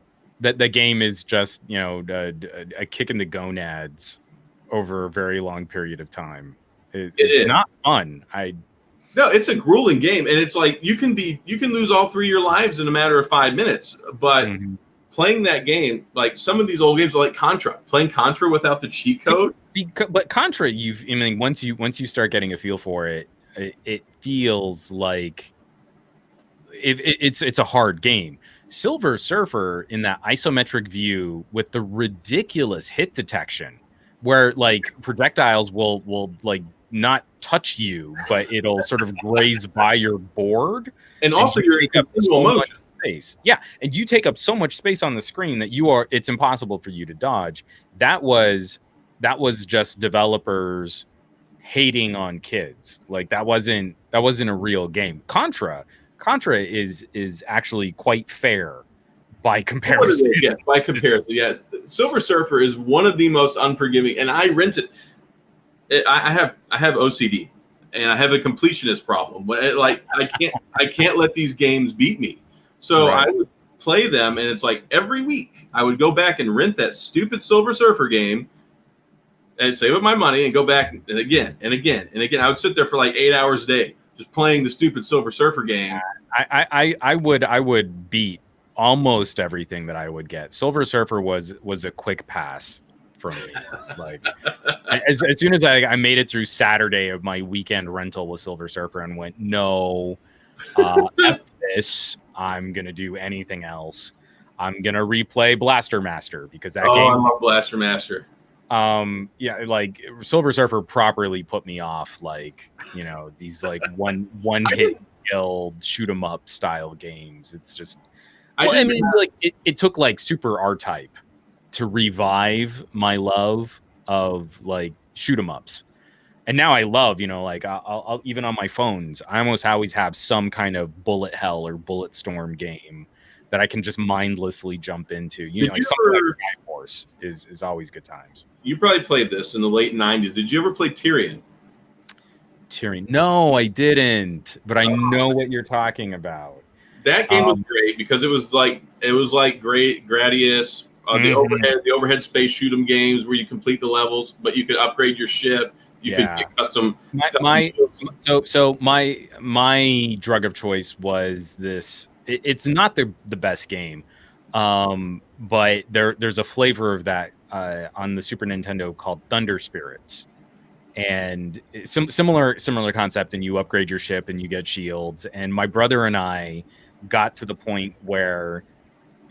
That game is just a kick in the gonads over a very long period of time. It's not fun. No, it's a grueling game, and it's like you can lose all 3 of your lives in a matter of 5 minutes, but. Playing that game, like some of these old games are like Contra. Playing Contra without the cheat code. But Contra, once you start getting a feel for it, it feels like it's a hard game. Silver Surfer, in that isometric view with the ridiculous hit detection, where like projectiles will like not touch you, but it'll sort of graze by your board, and also you're in continual motion. Space. Yeah, and you take up so much space on the screen that it's impossible for you to dodge. That was just developers hating on kids. Like that wasn't a real game. Contra is actually quite fair, by comparison. Yeah, by comparison, yeah. Silver Surfer is one of the most unforgiving, and I rent it. I have OCD, and I have a completionist problem. I can't let these games beat me. So right. I would play them, and it's like every week I would go back and rent that stupid Silver Surfer game, and save up my money and go back and again and again and again. I would sit there for like 8 hours a day just playing the stupid Silver Surfer game. I would beat almost everything that I would get. Silver Surfer was a quick pass for me. Like as soon as I made it through Saturday of my weekend rental with Silver Surfer and went, no, F this. I'm gonna do anything else. I'm gonna replay Blaster Master because that game. I love Blaster Master. Yeah, like Silver Surfer properly put me off. Like, you know, these like one hit kill shoot 'em up style games. It's just. Like it took like Super R-Type to revive my love of like shoot 'em ups, and now I love, you know, like I'll even on my phones, I almost always have some kind of bullet hell or bullet storm game that I can just mindlessly jump into. You know, like something like Skyforce is always good times. You probably played this in the late 90s. Did you ever play Tyrion? Tyrion? No, I didn't, but I know what you're talking about. That game was great because it was like great Gradius, the overhead space shoot 'em games where you complete the levels, but you could upgrade your ship. You could get custom. My drug of choice was this. It's not the best game, but there's a flavor of that on the Super Nintendo called Thunder Spirits. And similar concept, and you upgrade your ship and you get shields. And my brother and I got to the point where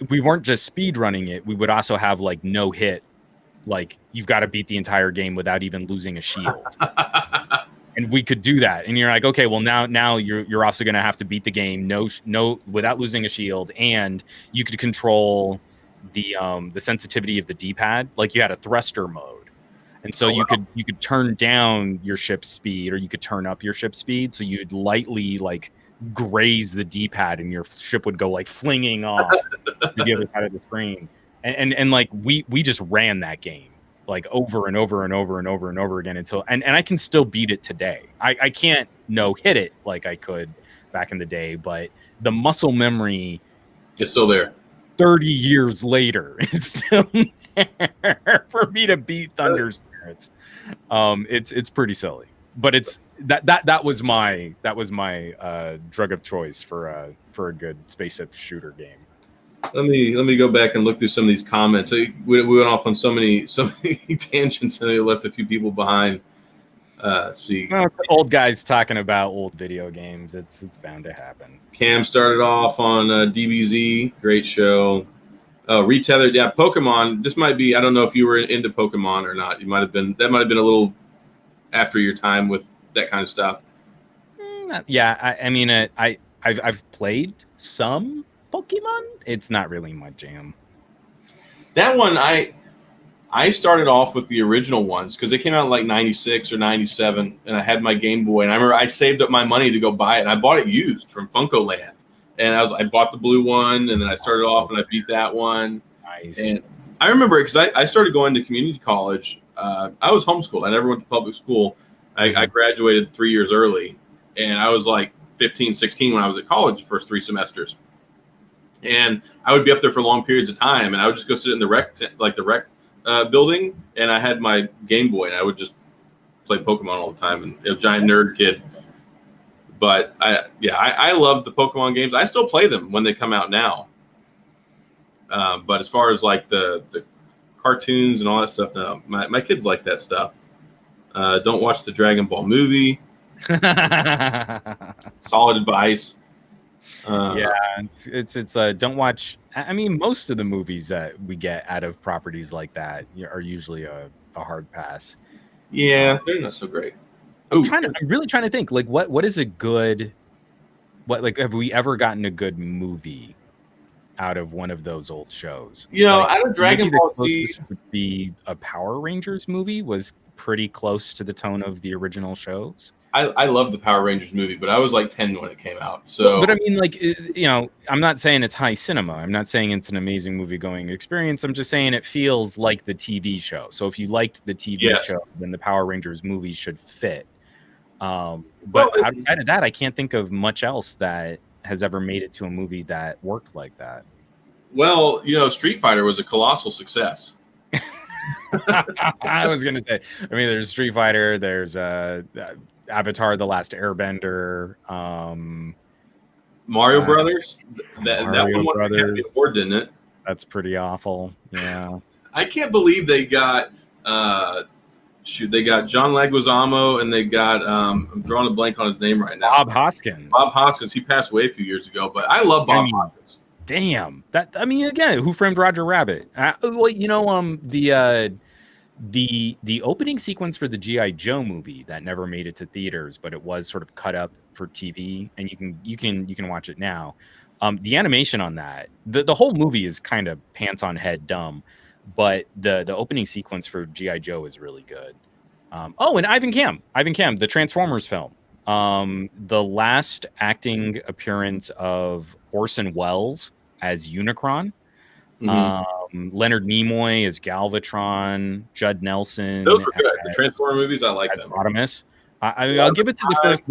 we weren't just speed running it, we would also have like no hit, like you've got to beat the entire game without even losing a shield. And we could do that, and you're like, okay, well now you're also going to have to beat the game no without losing a shield, and you could control the sensitivity of the D-pad, like you had a thruster mode. And so you could turn down your ship's speed, or you could turn up your ship's speed, so you'd lightly like graze the D-pad and your ship would go like flinging off to the other side of the screen. And like we just ran that game like over and over and over and over and over again until and I can still beat it today. I can't hit it like I could back in the day, but the muscle memory is still there. 30 years later is still there for me to beat Thunder Spirits. It's pretty silly. But it's that was my drug of choice for a good spaceship shooter game. Let me go back and look through some of these comments. We went off on so many tangents, and they left a few people behind. See, old guys talking about old video games. It's bound to happen. Cam started off on DBZ, great show. Retethered, yeah, Pokemon. This might be. I don't know if you were into Pokemon or not. You might have been. That might have been a little after your time with that kind of stuff. Yeah, I mean, I've played some Pokemon. It's not really my jam. That one, I started off with the original ones because they came out in like 96 or 97, and I had my Game Boy, and I remember I saved up my money to go buy it, and I bought it used from Funko Land, and I bought the blue one, and then I started off and I beat that one. Nice. And I remember because I started going to community college. I was homeschooled. I never went to public school. I graduated 3 years early, and I was like 15, 16 when I was at college the first 3 semesters. And I would be up there for long periods of time, and I would just go sit in the rec building, and I had my Game Boy, and I would just play Pokemon all the time, and a giant nerd kid. But I love the Pokemon games. I still play them when they come out now. But as far as like the cartoons and all that stuff, no, my kids like that stuff. Don't watch the Dragon Ball movie. Solid advice. It's don't watch. I mean, most of the movies that we get out of properties like that are usually a hard pass. Yeah, they're not so great. I'm really trying to think. Like, what is a good? Have we ever gotten a good movie out of one of those old shows? Out of Dragon Ball Z, be a Power Rangers movie was pretty close to the tone of the original shows. I love the Power Rangers movie, but I was like 10 when it came out. So, but I mean, like, I'm not saying it's high cinema. I'm not saying it's an amazing movie going experience. I'm just saying it feels like the TV show. So if you liked the TV show, then the Power Rangers movie should fit. But outside of that, I can't think of much else that has ever made it to a movie that worked like that. Well, Street Fighter was a colossal success. I was gonna say, I mean, there's Street Fighter, there's Avatar: The Last Airbender, Mario Brothers. That one won the Academy Award, didn't it? That's pretty awful. Yeah, I can't believe they got they got John Leguizamo and they got I'm drawing a blank on his name right now. Bob Hoskins. Bob Hoskins. He passed away a few years ago, but I love Bob Hoskins. Damn. Again, Who Framed Roger Rabbit? The opening sequence for the G.I. Joe movie that never made it to theaters, but it was sort of cut up for TV, and you can watch it now. The animation on that, the whole movie is kind of pants on head dumb, but the opening sequence for G.I. Joe is really good. And Ivan Kam, the Transformers film. The last acting appearance of Orson Welles as Unicron. Leonard Nimoy as Galvatron, Judd Nelson. Those were good. The Transformer movies, I like them. Optimus. I'll give it to the first.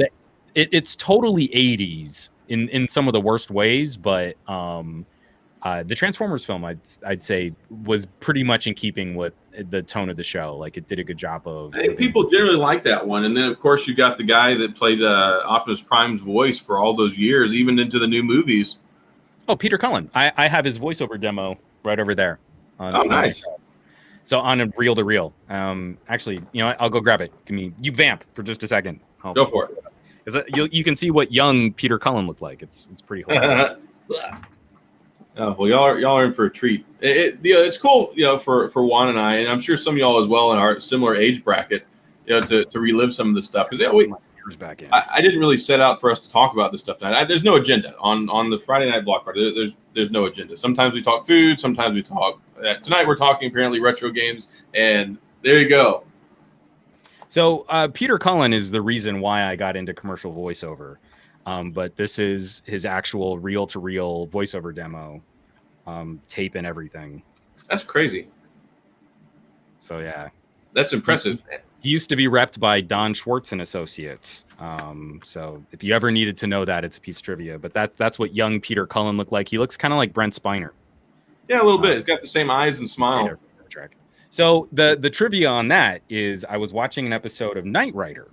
It's totally 80s in some of the worst ways, but the Transformers film, I'd say, was pretty much in keeping with the tone of the show. Like, it did a good job of. I think people generally like that one, and then of course you got the guy that played Optimus Prime's voice for all those years, even into the new movies. Oh, Peter Cullen. I have his voiceover demo right over there. Nice. So on a reel to reel. Actually, I'll go grab it. You vamp for just a second. Go for it. You can see what young Peter Cullen looked like. It's pretty hilarious. Oh, well, y'all are in for a treat. It's cool, for Juan and I, and I'm sure some of y'all as well in our similar age bracket, to relive some of the stuff. Because back in. I didn't really set out for us to talk about this stuff tonight. There's no agenda on the Friday Night Block Party. There's no agenda. Sometimes we talk food. Sometimes we talk. Tonight we're talking apparently retro games, and there you go. So Peter Cullen is the reason why I got into commercial voiceover, but this is his actual reel-to-reel voiceover demo, tape and everything. That's crazy. So yeah, that's impressive. He used to be repped by Don Schwartz and Associates. So if you ever needed to know that, it's a piece of trivia. But that's what young Peter Cullen looked like. He looks kind of like Brent Spiner. Yeah, a little bit. He's got the same eyes and smile. So the trivia on that is I was watching an episode of Knight Rider.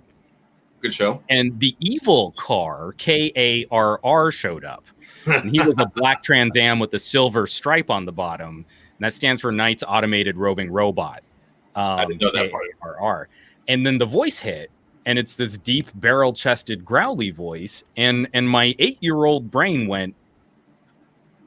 Good show. And the evil car, KARR, showed up. And he was a black Trans Am with a silver stripe on the bottom. And that stands for Knight's Automated Roving Robot. I didn't know that part. KARR. And then the voice hit, and it's this deep, barrel-chested, growly voice. And my 8-year-old brain went,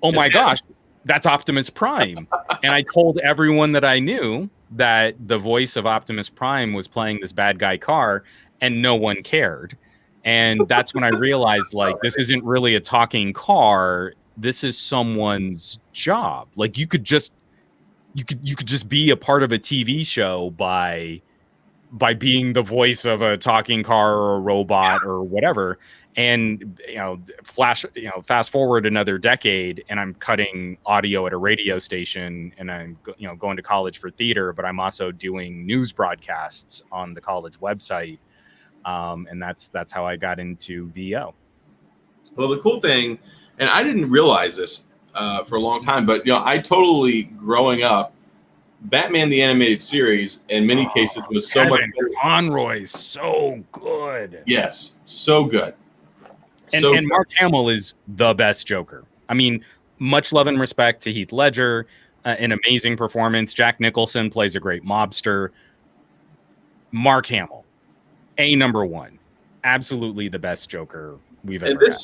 oh my gosh, that's Optimus Prime. And I told everyone that I knew that the voice of Optimus Prime was playing this bad guy car, and no one cared. And that's when I realized, like, this isn't really a talking car. This is someone's job. Like, you could just be a part of a TV show by being the voice of a talking car or a robot or whatever. And fast forward another decade, and I'm cutting audio at a radio station, and I'm going to college for theater, but I'm also doing news broadcasts on the college website, and that's how I got into VO. Well, the cool thing, and I didn't realize this for a long time, but I totally, growing up, Batman the Animated Series in many cases was so much better. Conroy's so good. Yes, so good. And Mark Hamill is the best Joker. I mean, much love and respect to Heath Ledger, an amazing performance. Jack Nicholson plays a great mobster. Mark Hamill, number one, absolutely the best Joker we've ever had.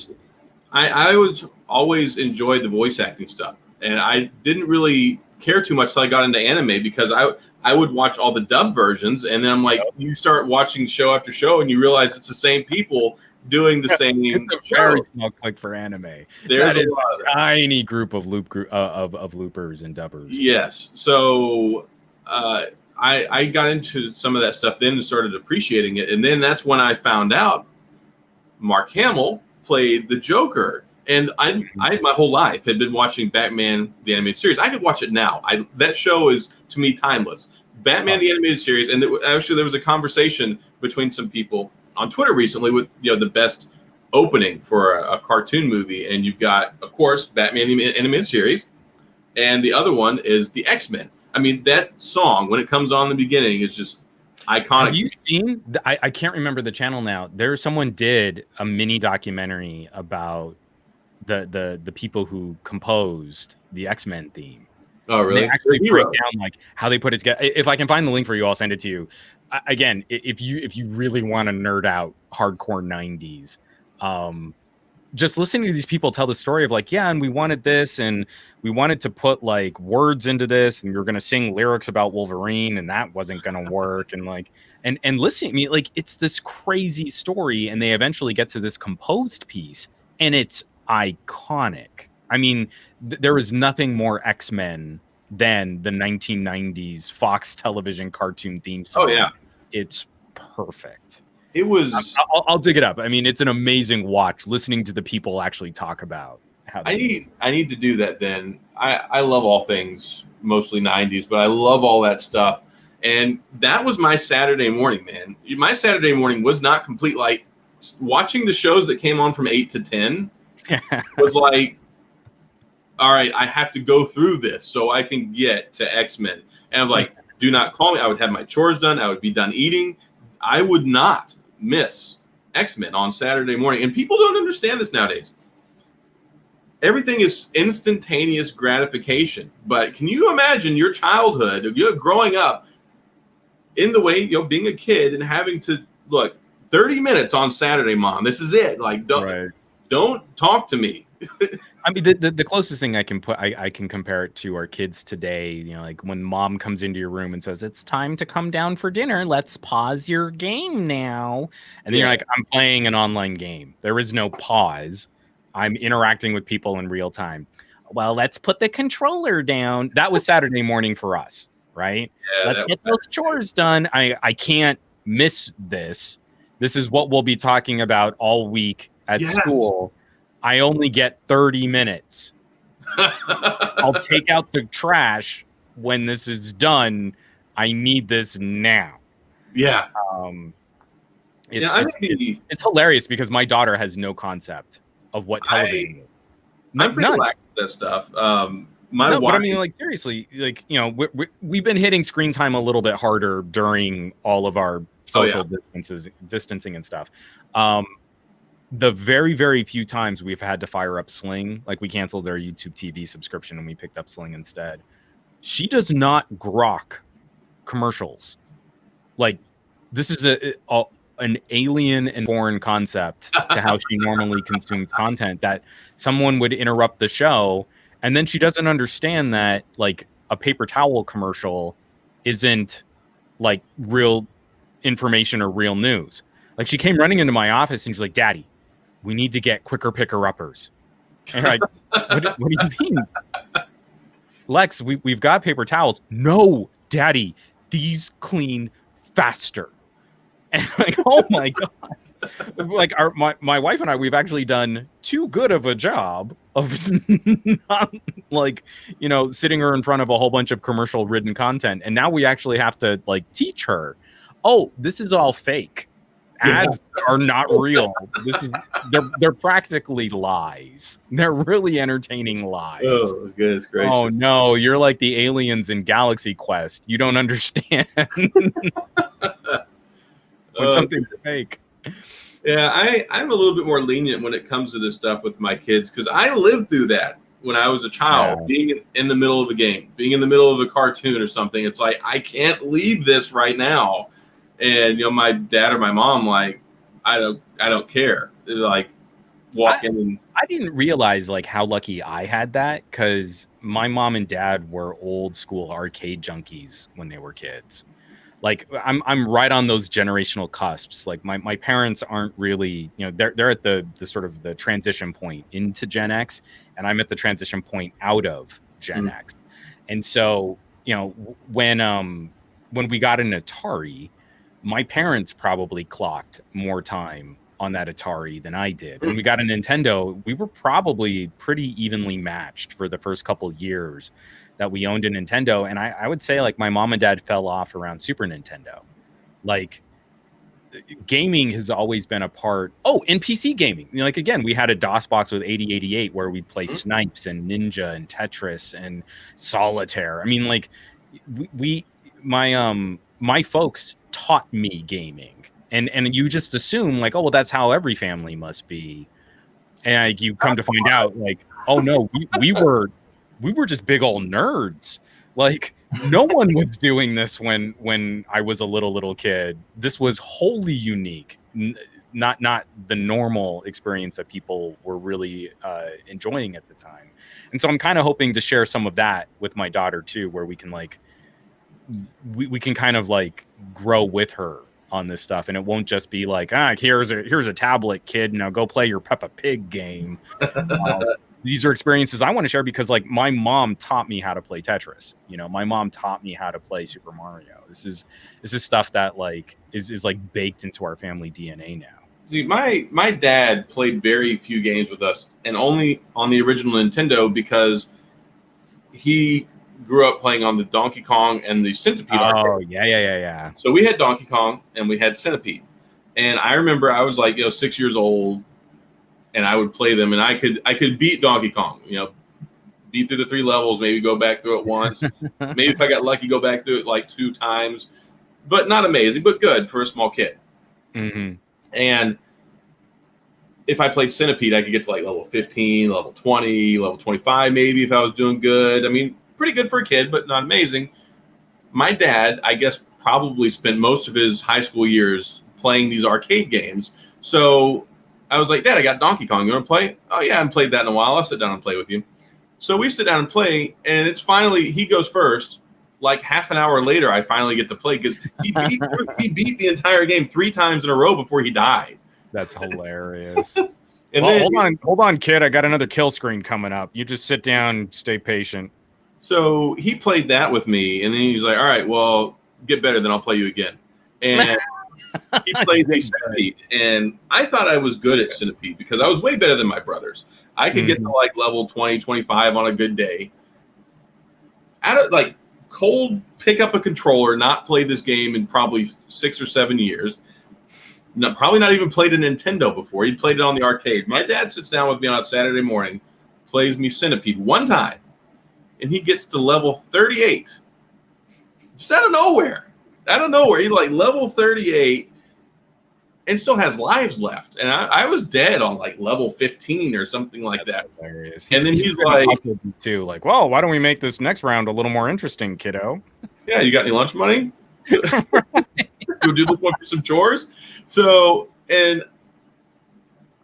I was always enjoyed the voice acting stuff, and I didn't really care too much till I got into anime, because I would watch all the dub versions, and then I'm like, you start watching show after show, and you realize it's the same people doing the same it's a very small click for anime. There's a tiny group of loopers and dubbers. Yes. So I I got into some of that stuff then and started appreciating it. And then that's when I found out Mark Hamill played the Joker. And I my whole life had been watching Batman the animated series. I could watch it now. That show is to me timeless. Batman the animated series, and actually there was a conversation between some people on Twitter recently with the best opening for a cartoon movie, and you've got, of course, Batman the animated series, and the other one is the X-Men. I mean, that song when it comes on in the beginning is just iconic. Have you seen? I can't remember the channel now. Someone did a mini documentary about the people who composed the X-Men theme. Oh, really? They actually break down like how they put it together. If I can find the link for you, I'll send it to you. Again, if you really want to nerd out hardcore 90s, just listening to these people tell the story of like, yeah, and we wanted this, and we wanted to put like words into this, and we were going to sing lyrics about Wolverine, and that wasn't going to work. And like, and listening to me, like, it's this crazy story, and they eventually get to this composed piece, and it's iconic. I mean, there was nothing more X-Men than the 1990s Fox television cartoon theme song. Oh, yeah. It's perfect. It was... I'll dig it up. I mean, it's an amazing watch listening to the people actually talk about how they... I need to do that then. I love all things, mostly 90s, but I love all that stuff. And that was my Saturday morning, man. My Saturday morning was not complete. Like, watching the shows that came on from 8 to 10 was like, all right, I have to go through this so I can get to X-Men. And I was like, do not call me. I would have my chores done. I would be done eating. I would not miss X-Men on Saturday morning. And people don't understand this nowadays. Everything is instantaneous gratification. But can you imagine your childhood, you're growing up in the way, being a kid and having to, look, 30 minutes on Saturday, Mom. This is it. Like, don't talk to me. I mean, the closest thing I can compare it to our kids today, like when mom comes into your room and says, it's time to come down for dinner. Let's pause your game now. And then you're like, I'm playing an online game. There is no pause. I'm interacting with people in real time. Well, let's put the controller down. That was Saturday morning for us, right? Yeah, let's get those chores done. I can't miss this. This is what we'll be talking about all week at school. I only get 30 minutes. I'll take out the trash when this is done. I need this now. Yeah. It's hilarious because my daughter has no concept of what television is. I'm pretty relaxed with that stuff. But I mean, like, seriously, like, we've been hitting screen time a little bit harder during all of our social distancing and stuff. The very, very few times we've had to fire up Sling, like we canceled our YouTube TV subscription and we picked up Sling instead. She does not grok commercials. Like, this is an alien and foreign concept to how she normally consumes content, that someone would interrupt the show and then she doesn't understand that, like, a paper towel commercial isn't like real information or real news. Like, she came running into my office and she's like, Daddy, we need to get quicker picker-uppers. And I'm like, what do you mean? Lex, we've got paper towels. No, Daddy, these clean faster. And I'm like, oh my God. Like, my wife and I, we've actually done too good of a job of not, like, sitting her in front of a whole bunch of commercial-ridden content. And now we actually have to, like, teach her, oh, this is all fake. Ads are not real. They're practically lies. They're really entertaining lies. Oh, goodness gracious. Oh no, you're like the aliens in Galaxy Quest. You don't understand when something's fake. Yeah, I'm a little bit more lenient when it comes to this stuff with my kids because I lived through that when I was a child, being in the middle of a game, being in the middle of a cartoon or something. It's like, I can't leave this right now. And my dad or my mom, like, I don't care. They're like, walk in. And I didn't realize like how lucky I had that, because my mom and dad were old school arcade junkies when they were kids. Like, I'm right on those generational cusps. Like, my parents aren't really, they're at the sort of the transition point into Gen X, and I'm at the transition point out of Gen X. And so, when when we got an Atari, my parents probably clocked more time on that Atari than I did. When we got a Nintendo, we were probably pretty evenly matched for the first couple years that we owned a Nintendo. And I would say like my mom and dad fell off around Super Nintendo. Like gaming has always been a part. Oh, and PC gaming. You know, like again, we had a DOS box with 8088 where we'd play Snipes and Ninja and Tetris and Solitaire. I mean, like my folks taught me gaming. And you just assume like, oh, well, that's how every family must be. And like, you come to find out like, oh no, we were just big old nerds. Like no one was doing this when I was a little kid. This was wholly unique, not the normal experience that people were really enjoying at the time. And so I'm kind of hoping to share some of that with my daughter too, where we can like we can kind of like grow with her on this stuff, and it won't just be like, here's a tablet, kid, now go play your Peppa Pig game. These are experiences I want to share because like my mom taught me how to play Tetris. You know, my mom taught me how to play Super Mario. This is stuff that like is like baked into our family DNA now. See, my dad played very few games with us, and only on the original Nintendo because he grew up playing on the Donkey Kong and the Centipede arcade. Yeah. So we had Donkey Kong and we had Centipede. And I remember I was like, 6 years old, and I would play them, and I could beat Donkey Kong, beat through the 3 levels, maybe go back through it once. Maybe if I got lucky, go back through it like 2 times. But not amazing, but good for a small kid. Mm-hmm. And if I played Centipede, I could get to like level 15, level 20, level 25 maybe if I was doing good. I mean, pretty good for a kid, but not amazing. My dad, I guess, probably spent most of his high school years playing these arcade games. So I was like, Dad, I got Donkey Kong. You want to play? Oh, yeah, I haven't played that in a while. I'll sit down and play with you. So we sit down and play, and it's finally, he goes first. Like half an hour later, I finally get to play because he beat the entire game 3 times in a row before he died. That's hilarious. And then, hold on, kid. I got another kill screen coming up. You just sit down, stay patient. So he played that with me, and then he's like, all right, well, get better, then I'll play you again. And he played the Centipede, and I thought I was good at Centipede because I was way better than my brothers. I could get to like level 20, 25 on a good day. I don't like cold pick up a controller, not play this game in probably 6 or 7 years. Probably not even played a Nintendo before. He played it on the arcade. My dad sits down with me on a Saturday morning, plays me Centipede one time, and he gets to level 38. Just out of nowhere. He's like level 38 and still has lives left. And I was dead on like level 15 or something like that. Hilarious. And then he's like, too, like, well, why don't we make this next round a little more interesting, kiddo? Yeah, you got any lunch money? Go do this one for some chores. So, and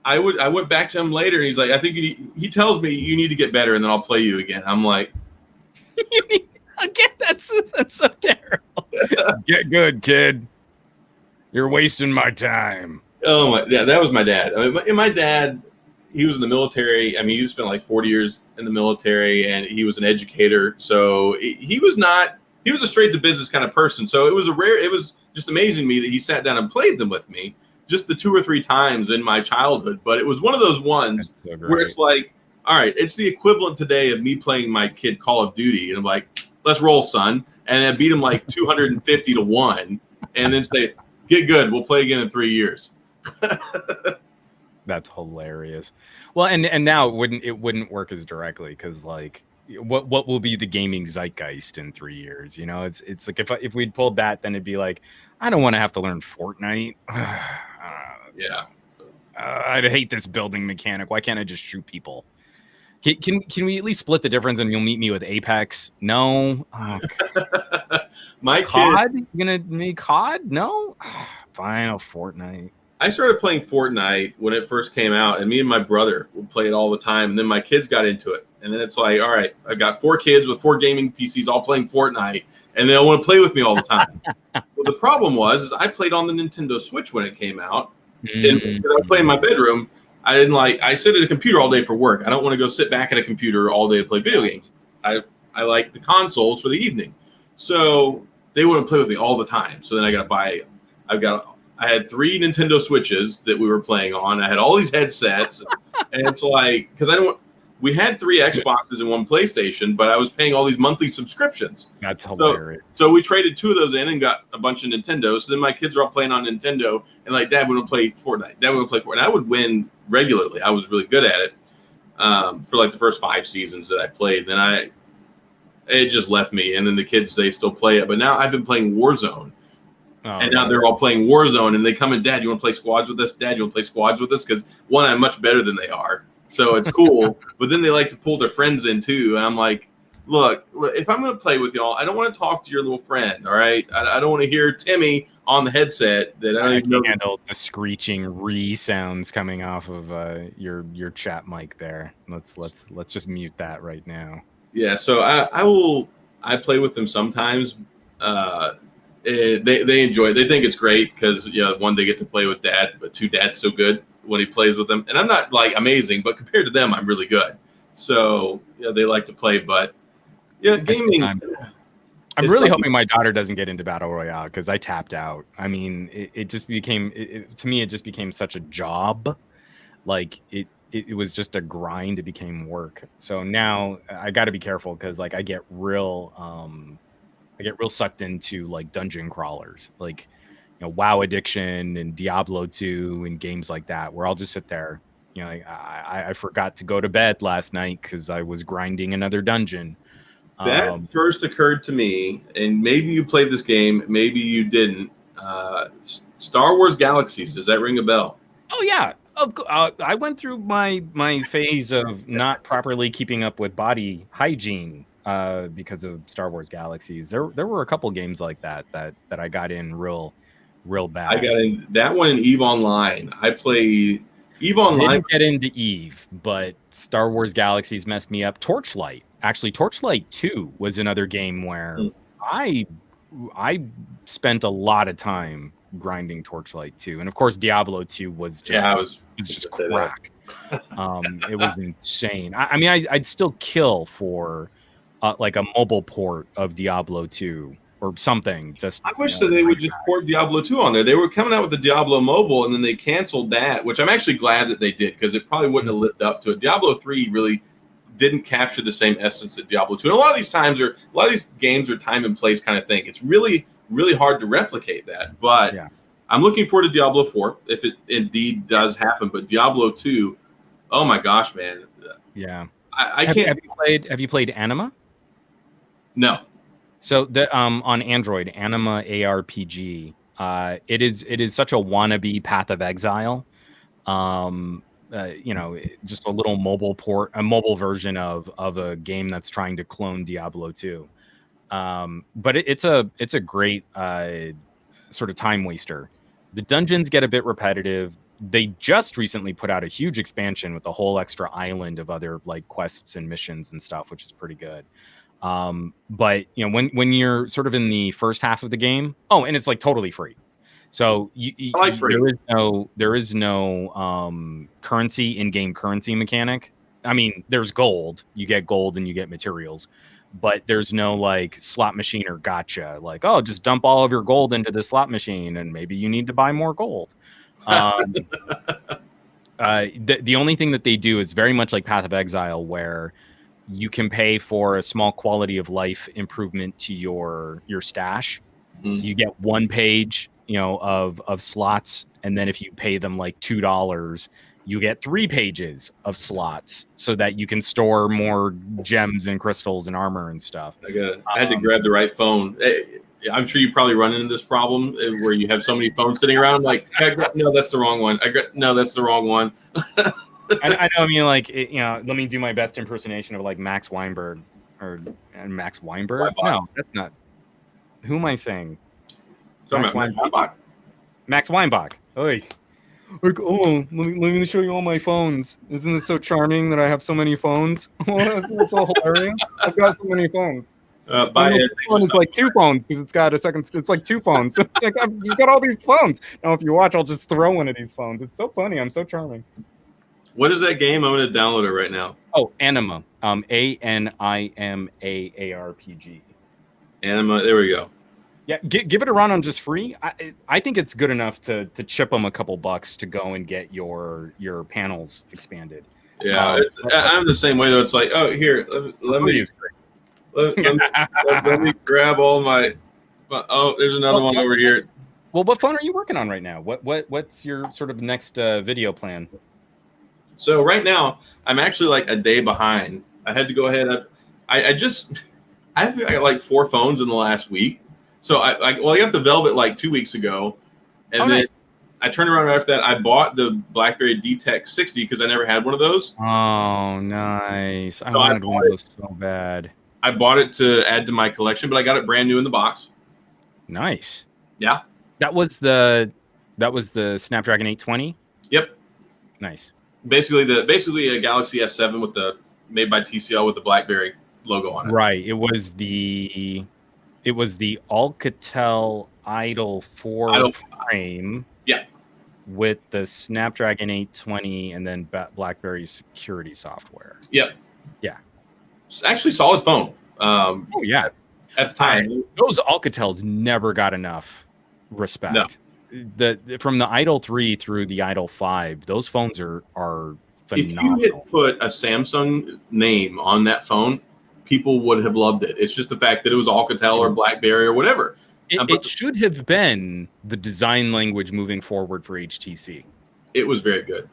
I went back to him later, and he's like, I think he tells me you need to get better, and then I'll play you again. I'm like, again, that's so terrible. Get good, kid. You're wasting my time. Oh my, yeah, that was my dad. I mean, my dad, he was in the military. I mean, he spent like 40 years in the military, and he was an educator. So he was a straight to business kind of person. So it was just amazing to me that he sat down and played them with me just the 2 or 3 times in my childhood. But it was one of those ones where it's like, all right, it's the equivalent today of me playing my kid Call of Duty. And I'm like, let's roll, son. And I beat him like 250 to 1 and then say, get good. We'll play again in 3 years. That's hilarious. Well, and now it wouldn't work as directly because like what will be the gaming zeitgeist in 3 years? It's like if we'd pulled that, then it'd be like, I don't want to have to learn Fortnite. Yeah. I'd hate this building mechanic. Why can't I just shoot people? Can we at least split the difference and you'll meet me with Apex? No. Oh, my COD? You gonna make COD? No. Fine, Fortnite. I started playing Fortnite when it first came out, and me and my brother would play it all the time. And then my kids got into it, and then it's like, all right, I've got 4 kids with 4 gaming PCs all playing Fortnite, and they'll want to play with me all the time. Well, the problem was I played on the Nintendo Switch when it came out, and I was playing in my bedroom. I sit at a computer all day for work. I don't want to go sit back at a computer all day to play video games. I like the consoles for the evening. So they wouldn't play with me all the time. So then I had 3 Nintendo Switches that we were playing on. I had all these headsets, and it's like, because we had 3 Xboxes and 1 PlayStation, but I was paying all these monthly subscriptions. That's hilarious. So we traded 2 of those in and got a bunch of Nintendo. So then my kids are all playing on Nintendo, and like, Dad, we want to play Fortnite. Dad, we want to play Fortnite. And I would win regularly. I was really good at it for like the first 5 seasons that I played. Then it just left me, and then the kids, they still play it. But now I've been playing Warzone. And now they're all playing Warzone, and they come in, Dad, you want to play squads with us? Dad, you want to play squads with us? Because, one, I'm much better than they are. So it's cool. But then they like to pull their friends in, too. And I'm like, look, if I'm going to play with y'all, I don't want to talk to your little friend, all right? I don't want to hear Timmy on the headset that I don't even know. Handle the screeching sounds coming off of your chat mic there. Let's just mute that right now. Yeah, so I play with them sometimes. They enjoy it. They think it's great because, one, they get to play with Dad, but 2, Dad's so good when he plays with them. And I'm not like amazing, but compared to them, I'm really good. So they like to play. But gaming. I'm really hoping my daughter doesn't get into Battle Royale because I tapped out. I mean, it just became to me. It just became such a job. Like it was just a grind. It became work. So now I got to be careful because like I get real sucked into like dungeon crawlers, like WoW Addiction and Diablo 2 and games like that, where I'll just sit there. I forgot to go to bed last night because I was grinding another dungeon. That first occurred to me, and maybe you played this game, maybe you didn't. Star Wars Galaxies, does that ring a bell? Oh yeah, I went through my phase of not properly keeping up with body hygiene. Because of Star Wars Galaxies, there were a couple games like that I got in real bad. I got in that one in EVE Online. I played EVE Online. Didn't get into EVE, but Star Wars Galaxies messed me up. Torchlight, actually, Torchlight 2 was another game where I spent a lot of time grinding Torchlight 2, and of course Diablo 2 was just just crack. It was insane. I mean, I'd still kill for. Like a mobile port of Diablo 2 or something. I wish that they would just port Diablo 2 on there. They were coming out with the Diablo mobile, and then they canceled that, which I'm actually glad that they did because it probably wouldn't have lived up to it. Diablo 3 really didn't capture the same essence that Diablo 2. And a lot of these games are time and place kind of thing. It's really, really hard to replicate that. But I'm looking forward to Diablo 4 if it indeed does happen. But Diablo 2, oh my gosh, man. Yeah. I can't. Have you played Anima? No. So on Android, Anima ARPG, it is such a wannabe Path of Exile. Just a little a mobile version of a game that's trying to clone Diablo 2. But it's a great sort of time waster. The dungeons get a bit repetitive. They just recently put out a huge expansion with a whole extra island of other like quests and missions and stuff, which is pretty good. But when you're sort of in the first half of the game, and it's like totally free. So there is no currency, in-game currency mechanic. I mean, there's gold. You get gold and you get materials, but there's no like slot machine or gotcha. Like, just dump all of your gold into the slot machine, and maybe you need to buy more gold. The only thing that they do is very much like Path of Exile, where you can pay for a small quality of life improvement to your stash. Mm-hmm. So you get 1 page, of slots, and then if you pay them like $2, you get 3 pages of slots, so that you can store more gems and crystals and armor and stuff. I had to grab the right phone. I'm sure you probably run into this problem where you have so many phones sitting around. Like, no, that's the wrong one. No, that's the wrong one. I know. I mean, like, let me do my best impersonation of like Max Weinberg Max Weinberg. No, that's not. Who am I saying? Max Weinbach. Max Weinbach. Oy. Like, let me show you all my phones. Isn't it so charming that I have so many phones? It's so hilarious. I've got so many phones. One is like 2 phones because it's got a second. It's like 2 phones. It's like I've just got all these phones. Now, if you watch, I'll just throw one of these phones. It's so funny. I'm so charming. What is that game? I'm going to download it right now. Oh, Anima. ANIMA ARPG. Anima. There we go. Yeah, give it a run on just free. I think it's good enough to chip them a couple bucks to go and get your panels expanded. Yeah, I'm the same way though. It's like, oh, here, let me grab all my. Oh, there's another one over here. Well, what phone are you working on right now? What's your sort of next video plan? So right now, I'm actually like a day behind. I had to go ahead. I think I got like 4 phones in the last week. So I got the Velvet like 2 weeks ago, and then I turned around after that. I bought the BlackBerry DTech 60 because I never had one of those. Oh, nice! I wanted one of those so bad. I bought it to add to my collection, but I got it brand new in the box. Nice. Yeah. That was the Snapdragon 820. Yep. Nice. Basically a Galaxy S7 made by TCL with the BlackBerry logo on it. Right. It was the Alcatel Idol 4 frame. Yeah. With the Snapdragon 820 and then BlackBerry security software. Yep. Yeah. It's actually solid phone. Oh yeah. At the time, those Alcatels never got enough respect. No. From the Idol 3 through the Idol 5, those phones are phenomenal. If you had put a Samsung name on that phone, people would have loved it. It's just the fact that it was Alcatel or BlackBerry or whatever. It should have been the design language moving forward for HTC. It was very good.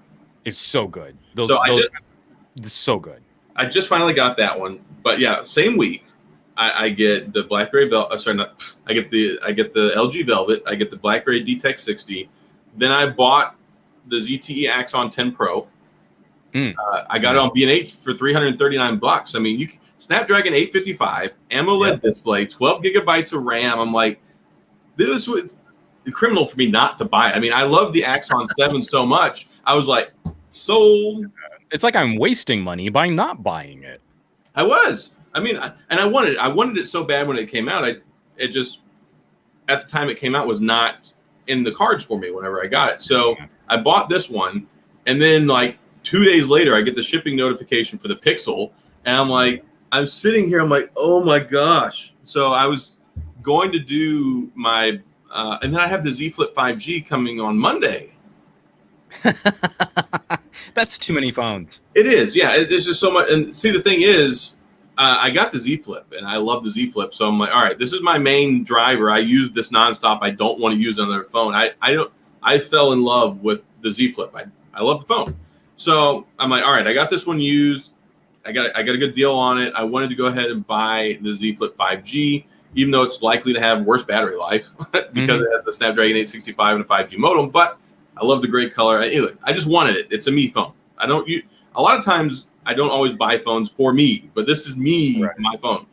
It's so good. So good. I just finally got that one, but yeah, same week. I get the BlackBerry Velvet. I get the LG Velvet. I get the BlackBerry DTech 60. Then I bought the Zte Axon 10 Pro. I got it on B&H for $339. I mean, Snapdragon 855, AMOLED display, 12 gigabytes of RAM. I'm like, this was criminal for me not to buy it. I mean, I love the Axon 7 so much. I was like, sold. It's like I'm wasting money by not buying it. I was. I mean, I wanted it so bad when it came out. It just, at the time it came out, was not in the cards for me whenever I got it. So I bought this one, and then like 2 days later, I get the shipping notification for the Pixel, and I'm like, I'm sitting here, I'm like, oh my gosh. So I was going to do my, and then I have the Z Flip 5G coming on Monday. That's too many phones. It is, yeah. It's just so much. And see, the thing is, I got the Z Flip, and I love the Z Flip. So I'm like, all right, this is my main driver. I use this nonstop. I don't want to use another phone. I fell in love with the Z Flip. I love the phone. So I'm like, all right, I got this one used. I got a good deal on it. I wanted to go ahead and buy the Z Flip 5G, even though it's likely to have worse battery life because it has a Snapdragon 865 and a 5G modem. But I love the gray color. I just wanted it. It's a me phone. A lot of times I don't always buy phones for me, but this is me, my phone.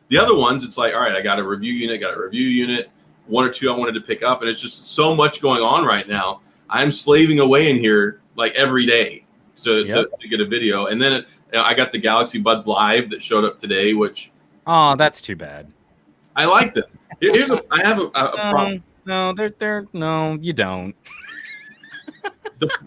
The other ones, it's like, all right, I got a review unit, one or two I wanted to pick up, and it's just so much going on right now. I'm slaving away in here like every day to get a video. And then I got the Galaxy Buds Live that showed up today, which... Oh, that's too bad. I like them. I have a problem. No, you don't.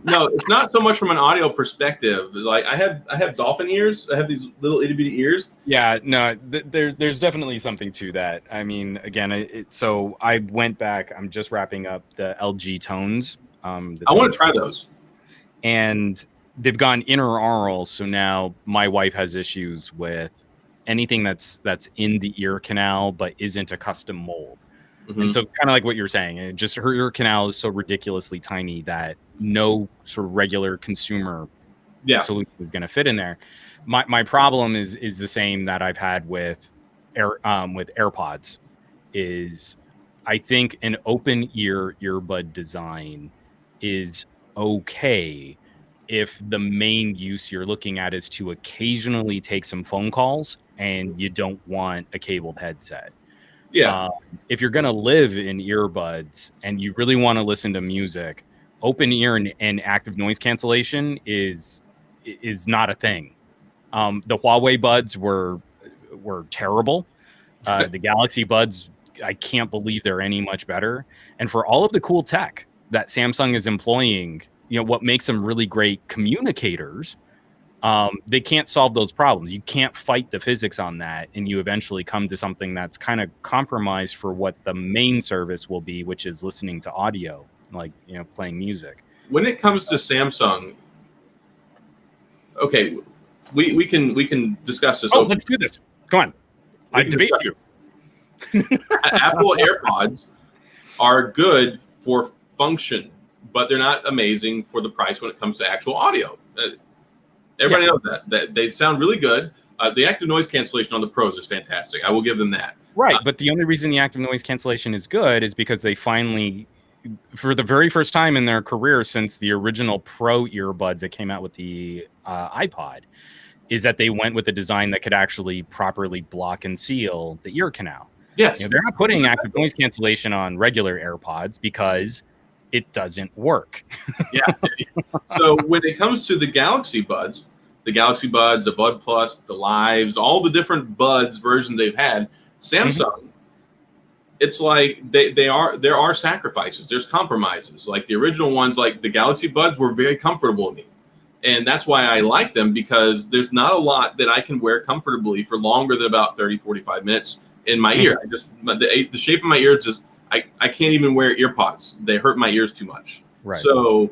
No, it's not so much from an audio perspective. Like I have dolphin ears. I have these little itty bitty ears. Yeah, no, there's definitely something to that. I mean, again, so I went back. I'm just wrapping up the LG Tones. I want to try those. And they've gone intraoral, so now my wife has issues with anything that's in the ear canal but isn't a custom mold. And so kind of like what you're saying, her ear canal is so ridiculously tiny that no sort of regular consumer solution is going to fit in there. My problem is the same that I've had with AirPods. Is I think an open ear earbud design is okay if the main use you're looking at is to occasionally take some phone calls and you don't want a cabled headset. Yeah. If you're going to live in earbuds and you really want to listen to music, open ear and active noise cancellation is not a thing. The Huawei Buds were terrible. The Galaxy Buds, I can't believe they're any much better. And for all of the cool tech that Samsung is employing, what makes them really great communicators, They can't solve those problems. You can't fight the physics on that, and you eventually come to something that's kind of compromised for what the main service will be, which is listening to audio, like, you know, playing music. When it comes to Samsung, okay, we can discuss this. Oh, let's do this. Come on, I debate you. Apple AirPods are good for function, but they're not amazing for the price when it comes to actual audio. Everybody knows that they sound really good. The active noise cancellation on the Pros is fantastic. I will give them that. Right, but the only reason the active noise cancellation is good is because they finally, for the very first time in their career since the original Pro earbuds that came out with the iPod, is that they went with a design that could actually properly block and seal the ear canal. Yes. You know, they're not putting active noise cancellation on regular AirPods because it doesn't work. Yeah. So when it comes to the Galaxy Buds, the Bud Plus, the Lives, all the different Buds versions they've had, Samsung, it's like there are sacrifices. There's compromises. Like the original ones, like the Galaxy Buds, were very comfortable to me. And that's why I like them, because there's not a lot that I can wear comfortably for longer than about 30, 45 minutes in my ear. I just the shape of my ear is just I can't even wear earpods. They hurt my ears too much. Right. So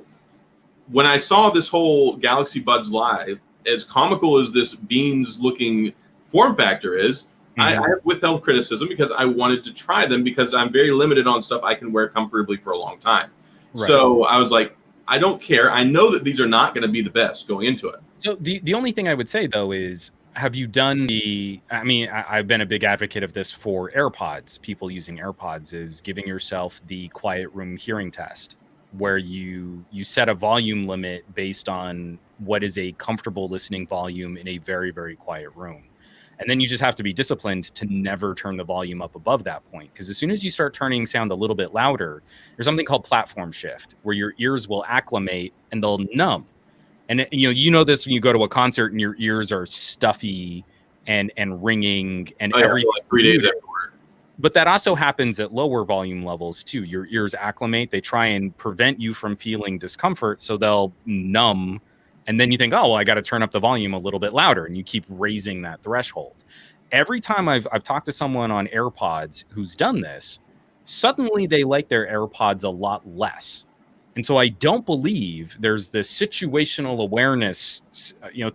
when I saw this whole Galaxy Buds Live, as comical as this beans looking form factor is, I have withheld criticism because I wanted to try them, because I'm very limited on stuff I can wear comfortably for a long time. Right. So I was like, I don't care. I know that these are not going to be the best going into it. So the only thing I would say, though, is, have you done I've been a big advocate of this for AirPods. People using AirPods is giving yourself the quiet room hearing test, where you set a volume limit based on what is a comfortable listening volume in a very, very quiet room. And then you just have to be disciplined to never turn the volume up above that point. Because as soon as you start turning sound a little bit louder, there's something called platform shift, where your ears will acclimate and they'll numb. And you know this when you go to a concert and your ears are stuffy and ringing and everything. Like 3 days afterward. But that also happens at lower volume levels too. Your ears acclimate. They try and prevent you from feeling discomfort, so they'll numb. And then you think, oh, well, I got to turn up the volume a little bit louder, and you keep raising that threshold. Every time I've talked to someone on AirPods who's done this, suddenly they like their AirPods a lot less. And so I don't believe there's this situational awareness,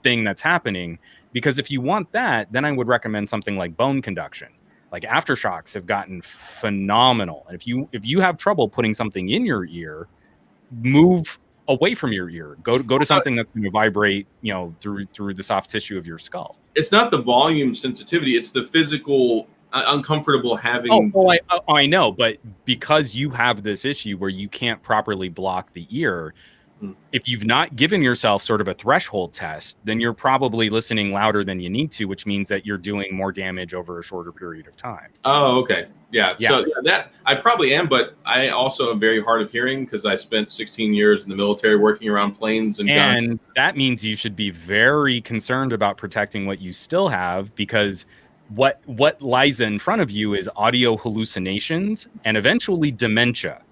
thing that's happening, because if you want that, then I would recommend something like bone conduction. Like Aftershocks have gotten phenomenal. And if you have trouble putting something in your ear, move away from your ear. Go to something that's going to vibrate, through the soft tissue of your skull. It's not the volume sensitivity; it's the physical uncomfortable having. I know, but because you have this issue where you can't properly block the ear, if you've not given yourself sort of a threshold test, then you're probably listening louder than you need to, which means that you're doing more damage over a shorter period of time. Oh, okay. Yeah. So that I probably am, but I also am very hard of hearing because I spent 16 years in the military working around planes and guns. And that means you should be very concerned about protecting what you still have, because what lies in front of you is audio hallucinations and eventually dementia.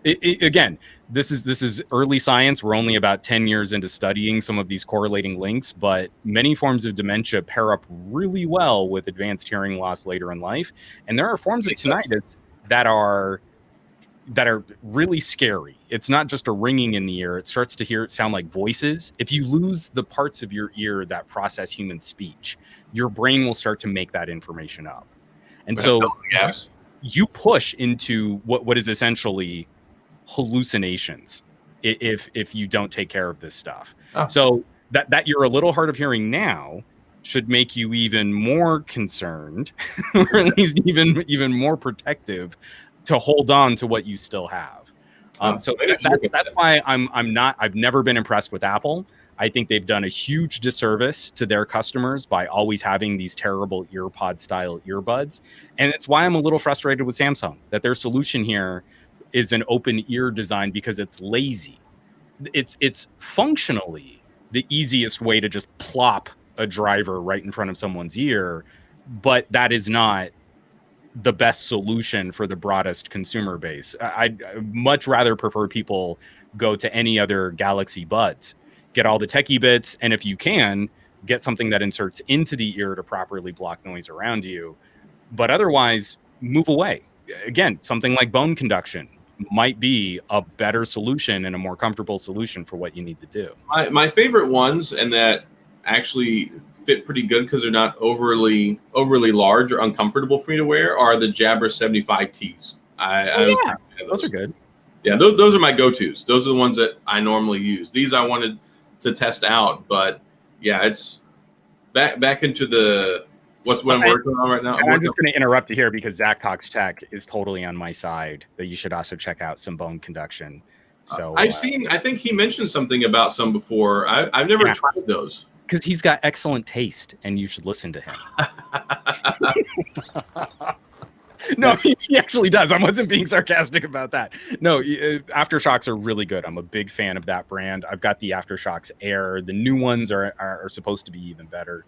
Again, this is early science. We're only about 10 years into studying some of these correlating links, but many forms of dementia pair up really well with advanced hearing loss later in life. And there are forms of tinnitus that are really scary. It's not just a ringing in the ear. It starts to sound like voices. If you lose the parts of your ear that process human speech, your brain will start to make that information up. And so you push into what is essentially hallucinations if you don't take care of this stuff. So that you're a little hard of hearing now should make you even more concerned, or at least even more protective, to hold on to what you still have. So that's why I've never been impressed with Apple. I think they've done a huge disservice to their customers by always having these terrible earpod style earbuds. And it's why I'm a little frustrated with Samsung, that their solution here is an open ear design, because it's lazy. It's functionally the easiest way to just plop a driver right in front of someone's ear, but that is not the best solution for the broadest consumer base. I'd much rather prefer people go to any other Galaxy Buds, get all the techie bits, and if you can, get something that inserts into the ear to properly block noise around you. But otherwise, move away. Again, something like bone conduction might be a better solution and a more comfortable solution for what you need to do. My favorite ones, and that actually fit pretty good because they're not overly large or uncomfortable for me to wear, are the Jabra 75Ts. Those are good. Yeah, those are my go-tos. Those are the ones that I normally use. These I wanted to test out, but yeah, it's back into the what I'm working on right now. I'm just going to interrupt you here because Zach Talks Tech is totally on my side that you should also check out some bone conduction. So I think he mentioned something about some before. I've never tried those. Because he's got excellent taste, and you should listen to him. No, he actually does. I wasn't being sarcastic about that. No, Aftershocks are really good. I'm a big fan of that brand. I've got the Aftershocks Air. The new ones are supposed to be even better.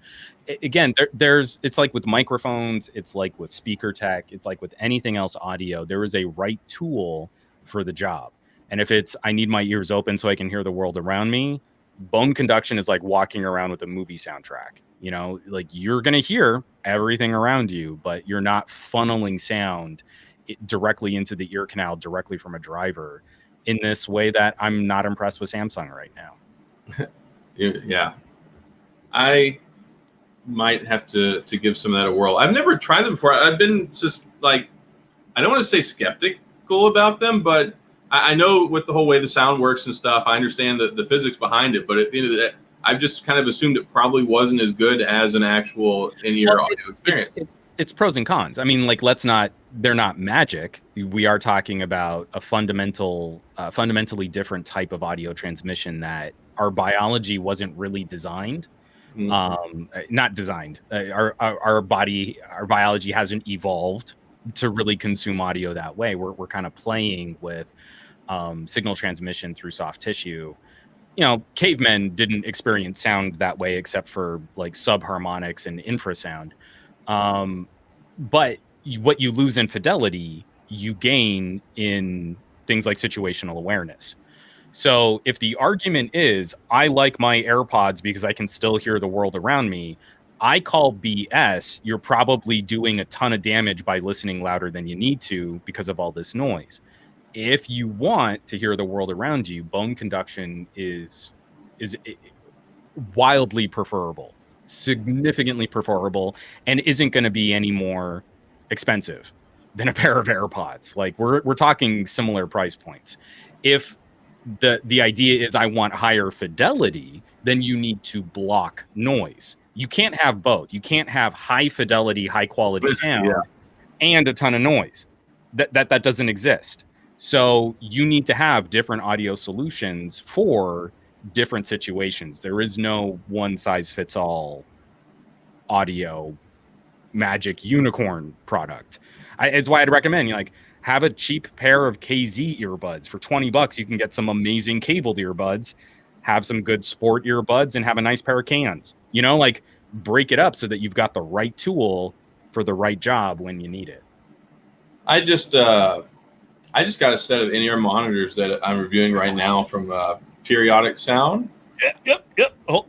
Again, it's like with microphones. It's like with speaker tech. It's like with anything else audio. There is a right tool for the job. And if it's, I need my ears open so I can hear the world around me, bone conduction is like walking around with a movie soundtrack. You know, like you're going to hear everything around you, but you're not funneling sound directly into the ear canal directly from a driver in this way that I'm not impressed with Samsung right now. Yeah. I might have to give some of that a whirl. I've never tried them before. I've been just like, I don't want to say skeptical about them, but I know with the whole way the sound works and stuff, I understand the physics behind it, but at the end of the day, I've just kind of assumed it probably wasn't as good as an actual in-ear audio experience. It's pros and cons. I mean, like, they're not magic. We are talking about a fundamentally different type of audio transmission that our biology wasn't really designed. Not designed. Our biology hasn't evolved to really consume audio that way. We're kind of playing with signal transmission through soft tissue. You know, cavemen didn't experience sound that way except for like subharmonics and infrasound. But what you lose in fidelity, you gain in things like situational awareness. So if the argument is, I like my AirPods because I can still hear the world around me, I call BS. You're probably doing a ton of damage by listening louder than you need to because of all this noise. If you want to hear the world around you, bone conduction is wildly preferable, significantly preferable, and isn't going to be any more expensive than a pair of AirPods. Like we're talking similar price points. If the idea is I want higher fidelity, then you need to block noise. You can't have both. You can't have high fidelity, high quality sound and a ton of noise. That doesn't exist. So you need to have different audio solutions for different situations. There is no one size fits all audio magic unicorn product. It's why I'd recommend have a cheap pair of KZ earbuds for $20. You can get some amazing cabled earbuds, have some good sport earbuds, and have a nice pair of cans. You know, like break it up so that you've got the right tool for the right job when you need it. I just got a set of in-ear monitors that I'm reviewing right now from Periodic Sound. Yep. Oh,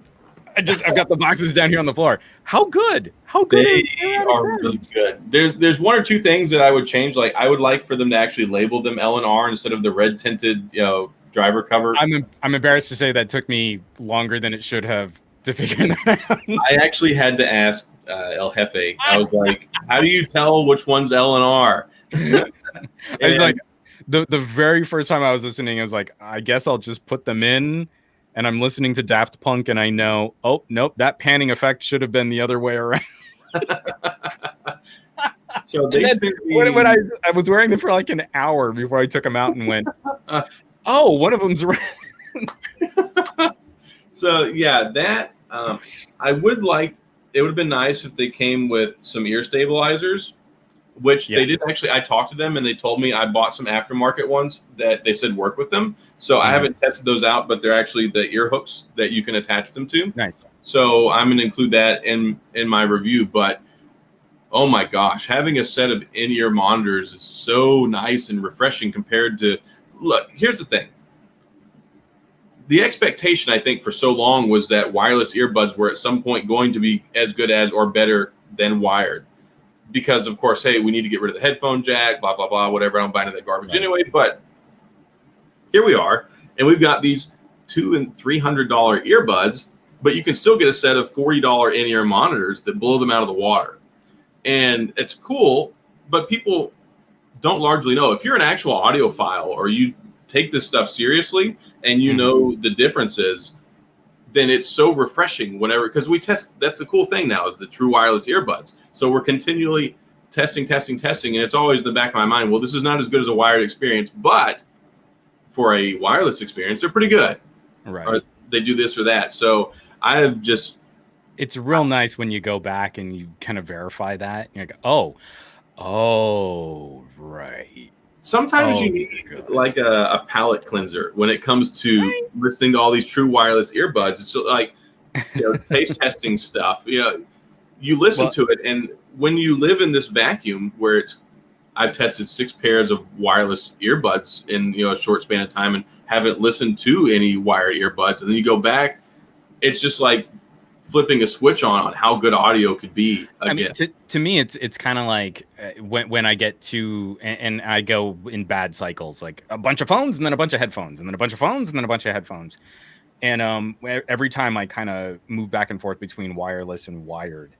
I've got the boxes down here on the floor. How good? They are really good. There's one or two things that I would change. Like I would like for them to actually label them L&R instead of the red tinted, driver cover. I'm embarrassed to say that took me longer than it should have to figure that out. I actually had to ask El Jefe. I was like, how do you tell which one's L&R? I was like, the very first time I was listening, I was like, I guess I'll just put them in, and I'm listening to Daft Punk, and I know, oh nope, that panning effect should have been the other way around. So they when I was wearing them for like an hour before I took them out and went, oh, one of them's red. So yeah, that I would like. It would have been nice if they came with some ear stabilizers. Which they did actually. I talked to them and they told me I bought some aftermarket ones that they said work with them. So I haven't tested those out, but they're actually the ear hooks that you can attach them to. Nice. So I'm going to include that in my review. But oh my gosh, having a set of in-ear monitors is so nice and refreshing compared to. Look, here's the thing. the expectation, I think, for so long was that wireless earbuds were at some point going to be as good as or better than wired. Because, of course, hey, we need to get rid of the headphone jack, blah, blah, blah, whatever. I don't buy into that garbage anyway. But here we are. And we've got these $200 and $300 earbuds, but you can still get a set of $40 in-ear monitors that blow them out of the water. And it's cool, but people don't largely know. If you're an actual audiophile or you take this stuff seriously and you know the differences, then it's so refreshing whenever, because we test. That's the cool thing now is the true wireless earbuds. So we're continually testing, and it's always in the back of my mind, well, this is not as good as a wired experience, but for a wireless experience, they're pretty good. Right. Or they do this or that. So I have just... It's real nice when you go back and you kind of verify that. You're like, oh, right. Sometimes you need like a palate cleanser when it comes to listening to all these true wireless earbuds. It's like, taste testing stuff. You listen to it, and when you live in this vacuum where I've tested 6 pairs of wireless earbuds in a short span of time and haven't listened to any wired earbuds, and then you go back, it's just like flipping a switch on how good audio could be again. I mean, to me, it's kind of like when I get to, and I go in bad cycles, like a bunch of phones and then a bunch of headphones and then a bunch of phones and then a bunch of headphones. And every time I kind of move back and forth between wireless and wired.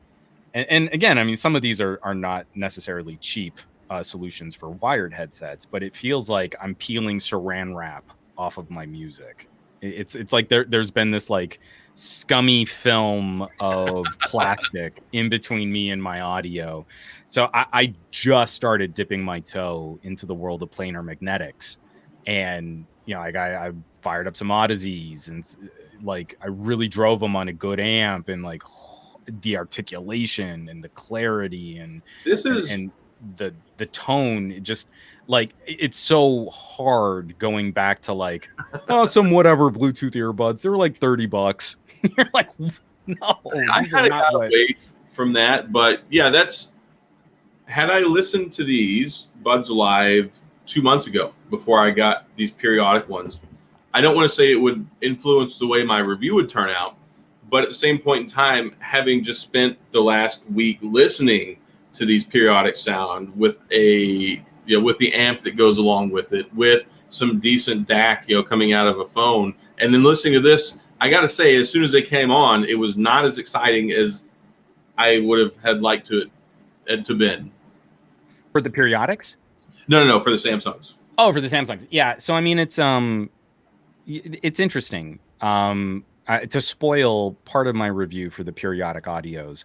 And again, I mean, some of these are not necessarily cheap solutions for wired headsets, but it feels like I'm peeling saran wrap off of my music. It's like there's been this like scummy film of plastic in between me and my audio. So I just started dipping my toe into the world of planar magnetics, and I fired up some Odysseys, and like I really drove them on a good amp, and like the articulation and the clarity and the tone, just like it's so hard going back to like some whatever Bluetooth earbuds. They were like $30. You're like, no. I kind of got away from that, but yeah, had I listened to these Buds Live 2 months ago before I got these periodic ones, I don't want to say it would influence the way my review would turn out, but at the same point in time, having just spent the last week listening to these periodic sound with with the amp that goes along with it, with some decent DAC, coming out of a phone, and then listening to this, I got to say, as soon as they came on, it was not as exciting as I would have had liked to been. For the periodics? No, for the Samsungs. Oh, for the Samsungs. Yeah. So, I mean, it's interesting. To spoil part of my review for the periodic audios,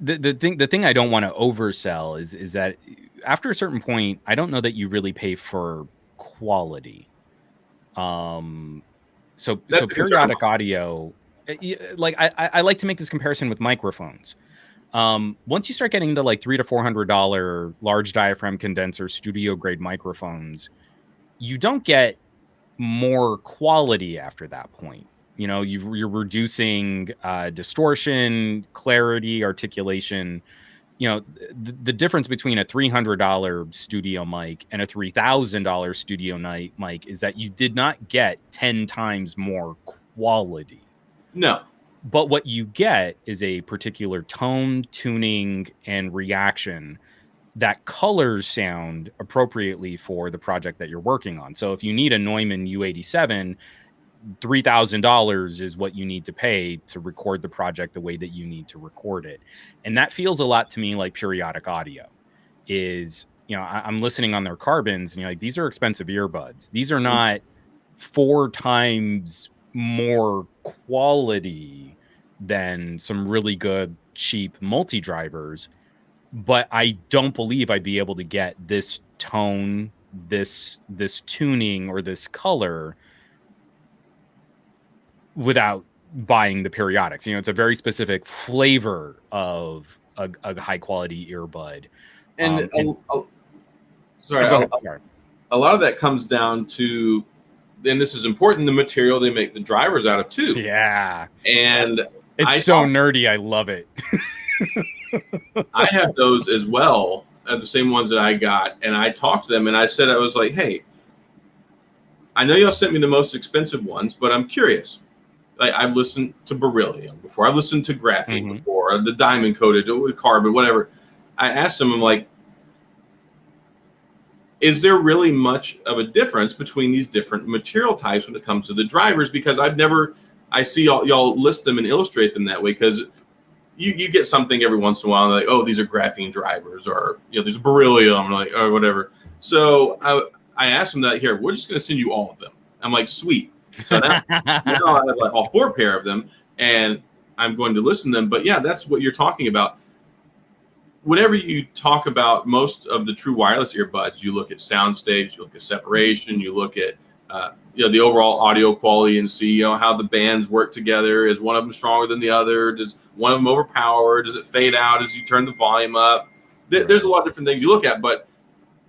the thing I don't want to oversell is that after a certain point, I don't know that you really pay for quality. So periodic audio, like I like to make this comparison with microphones. Once you start getting into like $300 to $400 large diaphragm condenser studio grade microphones, you don't get more quality after that point. You're reducing distortion, clarity, articulation. The difference between a $300 studio mic and a $3,000 studio mic is that you did not get 10 times more quality. No. But what you get is a particular tone, tuning, and reaction that colors sound appropriately for the project that you're working on. So if you need a Neumann U87, $3,000 is what you need to pay to record the project the way that you need to record it. And that feels a lot to me like periodic audio is, I'm listening on their Carbons, and like, these are expensive earbuds. These are not 4 times more quality than some really good cheap multi-drivers, but I don't believe I'd be able to get this tone, this tuning, or this color without buying the periodics. It's a very specific flavor of a high quality earbud. And a lot of that comes down to, and this is important, the material they make the drivers out of too. Yeah. And it's so nerdy. I love it. I have those as well, the same ones that I got. And I talked to them and I said, I was like, hey, I know y'all sent me the most expensive ones, but I'm curious. Like, I've listened to beryllium before. I've listened to graphene before, the diamond coated with carbon, whatever. I asked them, I'm like, is there really much of a difference between these different material types when it comes to the drivers? Because I see y'all list them and illustrate them that way, because you get something every once in a while, and like, oh, these are graphene drivers, or there's beryllium, like, or whatever. So I asked them that, here, we're just going to send you all of them. I'm like, sweet. So now I have like all 4 pair of them, and I'm going to listen to them. But yeah, that's what you're talking about. Whenever you talk about most of the true wireless earbuds, you look at soundstage, you look at separation, you look at the overall audio quality, and see how the bands work together. Is one of them stronger than the other? Does one of them overpower? Does it fade out as you turn the volume up? There's a lot of different things you look at, but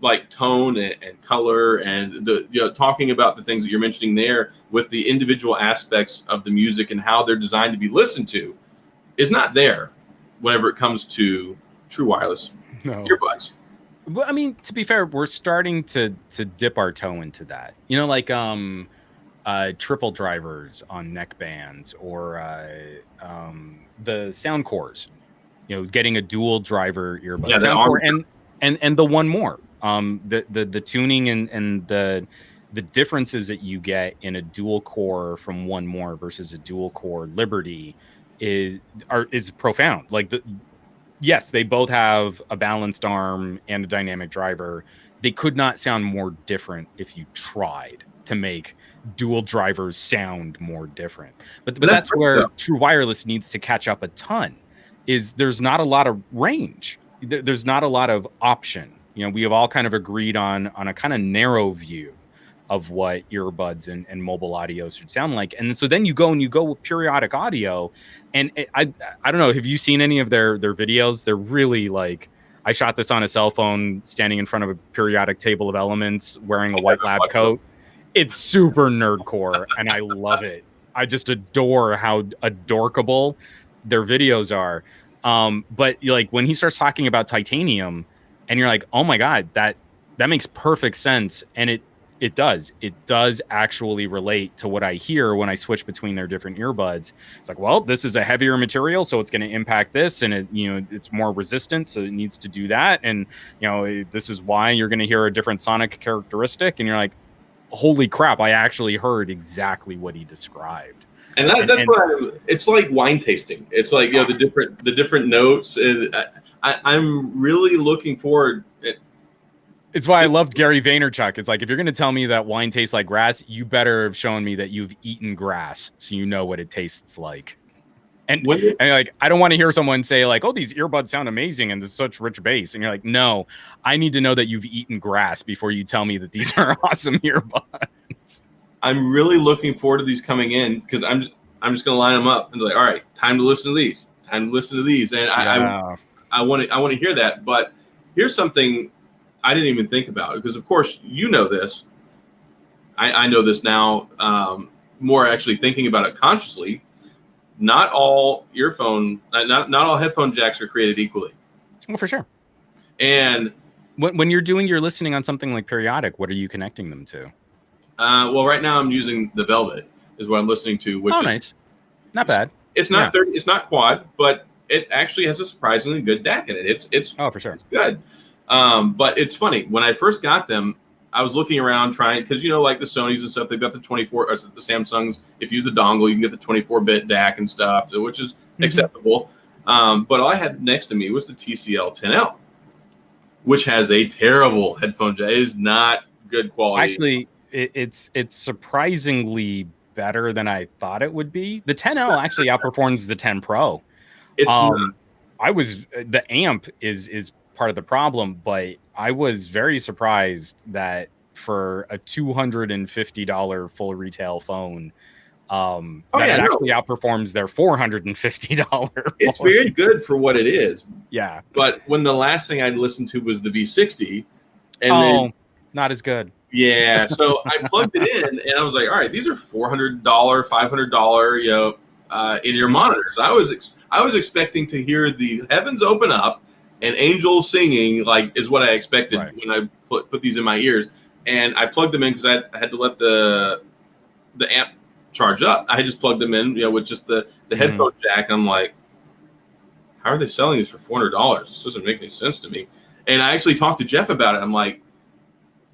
like tone and color, and talking about the things that you're mentioning there with the individual aspects of the music and how they're designed to be listened to is not there whenever it comes to true wireless earbuds. Well, I mean, to be fair, we're starting to dip our toe into that. Triple drivers on neck bands, or the sound cores. Getting a dual driver earbud. Yeah, sound core and the one more. The tuning and the differences that you get in a dual core from one more versus a dual core Liberty is profound. Like yes, they both have a balanced arm and a dynamic driver. They could not sound more different if you tried to make dual drivers sound more different. But that's where true wireless needs to catch up a ton. Is there's not a lot of range. There's not a lot of option. We have all kind of agreed on a kind of narrow view of what earbuds and mobile audio should sound like. And so then you go with periodic audio. And I don't know, have you seen any of their videos? They're really like, I shot this on a cell phone standing in front of a periodic table of elements wearing a white lab coat. It's super nerdcore, and I love it. I just adore how adorkable their videos are. But like when he starts talking about titanium, and you're like, oh my God, that makes perfect sense. And it does actually relate to what I hear when I switch between their different earbuds. It's like, well, this is a heavier material, so it's going to impact this, and it's more resistant, so it needs to do that. And this is why you're going to hear a different sonic characteristic. And you're like, holy crap, I actually heard exactly what he described. And that's what it's like wine tasting. It's like the different notes. And I'm really looking forward. It's why I loved Gary Vaynerchuk. It's like, if you're going to tell me that wine tastes like grass, you better have shown me that you've eaten grass, so you know what it tastes like. And like, I don't want to hear someone say like, oh, these earbuds sound amazing and there's such rich bass. And you're like, no, I need to know that you've eaten grass before you tell me that these are awesome earbuds. I'm really looking forward to these coming in, because I'm just going to line them up and be like, all right, time to listen to these. Time to listen to these. And I want to hear that. But here's something I didn't even think about, because of course you know this. I know this now, more actually thinking about it consciously. Not all not all headphone jacks are created equally. Well, for sure. And when you're doing your listening on something like periodic, what are you connecting them to? Well, right now I'm using the Velvet is what I'm listening to, which is nice. Not bad. It's not 30, it's not quad, but it actually has a surprisingly good DAC in it. It's for sure. It's good. But it's funny, when I first got them, I was looking around trying, because like the Sonys and stuff, they've got the 24, or the Samsungs. If you use the dongle, you can get the 24-bit DAC and stuff, which is acceptable. But all I had next to me was the TCL 10L, which has a terrible headphone jack. It is not good quality. Actually, it's surprisingly better than I thought it would be. The 10L actually outperforms the 10 Pro. It's the amp is part of the problem, but I was very surprised that for a $250 full retail phone, actually outperforms their $450. It's very good for what it is. Yeah. But when the last thing I listened to was the V60, and not as good. Yeah. So I plugged it in, and I was like, all right, these are $400, $500, in your monitors. I was expecting to hear the heavens open up and angels singing, like, is what I expected when I put these in my ears. and I plugged them in because I had to let the amp charge up. I just plugged them in, with just the headphone jack. And I'm like, how are they selling these for $400? This doesn't make any sense to me. And I actually talked to Jeff about it. I'm like,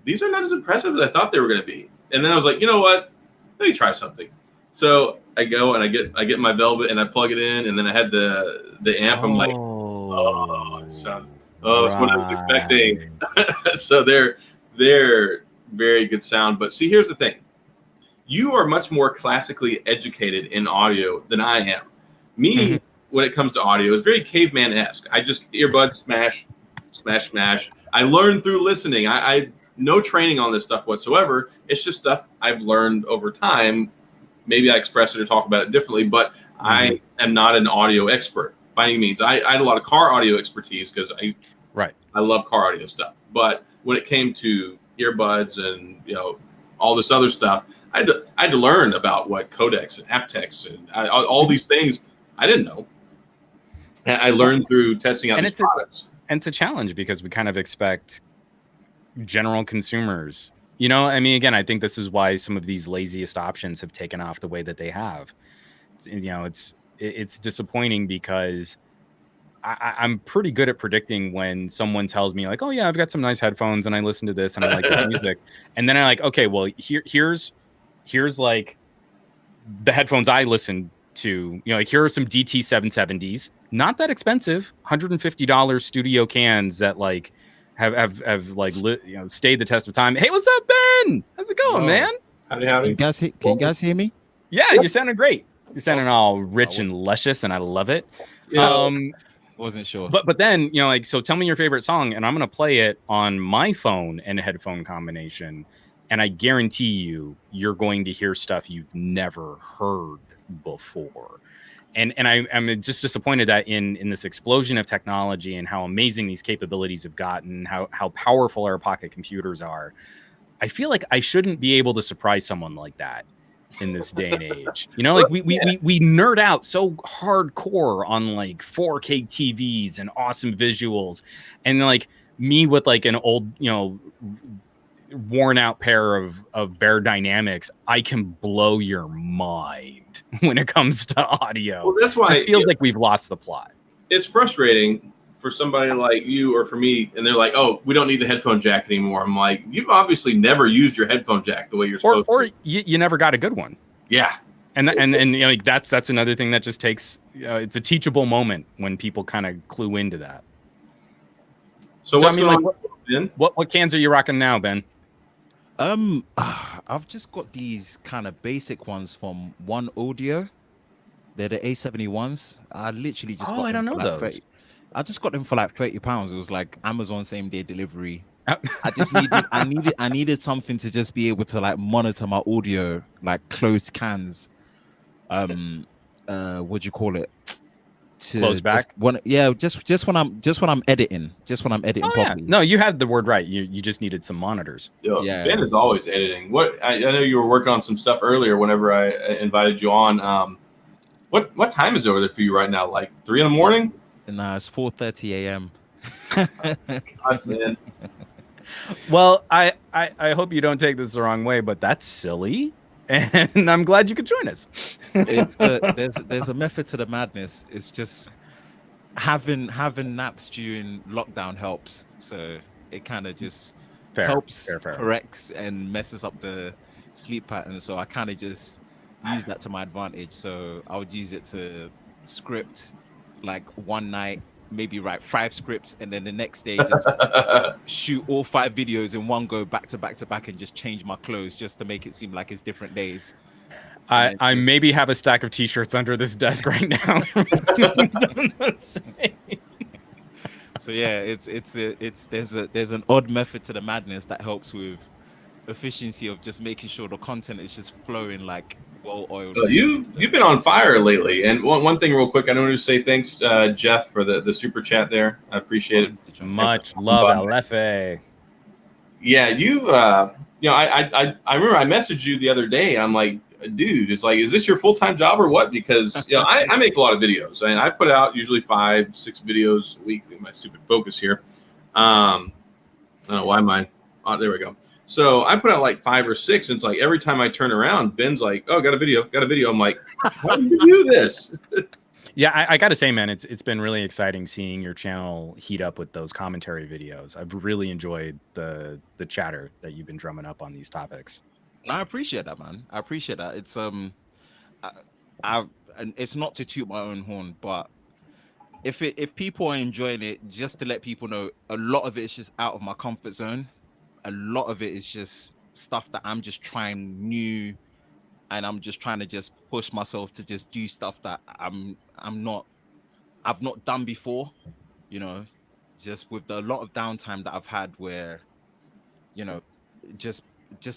these are not as impressive as I thought they were going to be. And then I was like, you know what? Let me try something. So I go and I get my Velvet and I plug it in, and then I had the amp. I'm like, it's what I was expecting. So they're very good sound. But see, here's the thing. You are much more classically educated in audio than I am. Me, when it comes to audio, is very caveman-esque. I just earbuds smash, smash, smash. I learned through listening. I no training on this stuff whatsoever. It's just stuff I've learned over time. Maybe I express it or talk about it differently, but I am not an audio expert by any means. I had a lot of car audio expertise because I love car audio stuff. But when it came to earbuds and all this other stuff, I had to learn about what codecs and aptX and all these things I didn't know. And I learned through testing out these products. And it's a challenge because we kind of expect general consumers. Again, I think this is why some of these laziest options have taken off the way that they have. It's disappointing because I'm pretty good at predicting when someone tells me like, oh yeah, I've got some nice headphones and I listen to this and I like this music. And then I'm like, okay, well here's like the headphones I listen to, here are some DT 770s, not that expensive, $150 studio cans that like have stayed the test of time. Hey, what's up, Ben? How's it going, man? Howdy. Can you guys hear me? Yeah, you're sounding great. You're sounding all rich and luscious, and I love it. Yeah. Wasn't sure. But then, so tell me your favorite song, and I'm going to play it on my phone and a headphone combination. And I guarantee you're going to hear stuff you've never heard before. And I'm just disappointed that in this explosion of technology and how amazing these capabilities have gotten, how powerful our pocket computers are, I feel like I shouldn't be able to surprise someone like that in this day and age. We nerd out so hardcore on like 4K TVs and awesome visuals, and like me with like an old, worn out pair of Bear Dynamics, I can blow your mind when it comes to audio. Well, that's why it feels like we've lost the plot. It's frustrating for somebody like you or for me, and they're like, oh, we don't need the headphone jack anymore. I'm like, you've obviously never used your headphone jack the way you're supposed to. Or you never got a good one. Yeah. And that's another thing that just takes it's a teachable moment when people kind of clue into that. So what's going on, Ben? What cans are you rocking now, Ben? I've just got these kind of basic ones from One Audio. They're the A71s. I literally just got them. I don't know those. 30. I just got them for like £30. It was like Amazon same day delivery. I just needed something to just be able to like monitor my audio, like closed cans. What do you call it? Close back. Just when I'm editing properly. Yeah. No, you had the word right. You just needed some monitors. Yeah. Ben is always editing. I know you were working on some stuff earlier whenever I invited you on. What time is it over there for you right now? Like 3 a.m? Nah, it's 4:30 a.m. God, man. Well, I hope you don't take this the wrong way, but that's silly. And I'm glad you could join us. There's a method to the madness. It's just having naps during lockdown helps. So it kind of just helps, corrects, and messes up the sleep pattern. So I kind of just use that to my advantage. So I would use it to script like one night, maybe write 5 scripts, and then the next day just shoot all 5 videos in one go, back to back, and just change my clothes just to make it seem like it's different days. I maybe have a stack of t-shirts under this desk right now. So yeah, there's an odd method to the madness that helps with efficiency of just making sure the content is just flowing like well-oiled. You've been on fire lately. And one thing real quick, I want to say thanks, Jeff, for the super chat there. I appreciate it. Much love, LFA. Yeah, you've I remember I messaged you the other day. I'm like, dude, it's like, is this your full-time job or what? Because I make a lot of videos, and I put out usually 5-6 videos a week. My stupid focus here. I don't know why mine. Oh, there we go. So I put out like 5 or 6, and it's like every time I turn around, Ben's like, "Oh, got a video." I'm like, "How did you do this?" Yeah, I got to say, man, it's been really exciting seeing your channel heat up with those commentary videos. I've really enjoyed the chatter that you've been drumming up on these topics. I appreciate that, man. I appreciate that. It's and it's not to toot my own horn, but if people are enjoying it, just to let people know, a lot of it is just out of my comfort zone. A lot of it is just stuff that I'm just trying new, and I'm just trying to just push myself to just do stuff that I've not done before, you know, just with a lot of downtime that I've had where, you know, just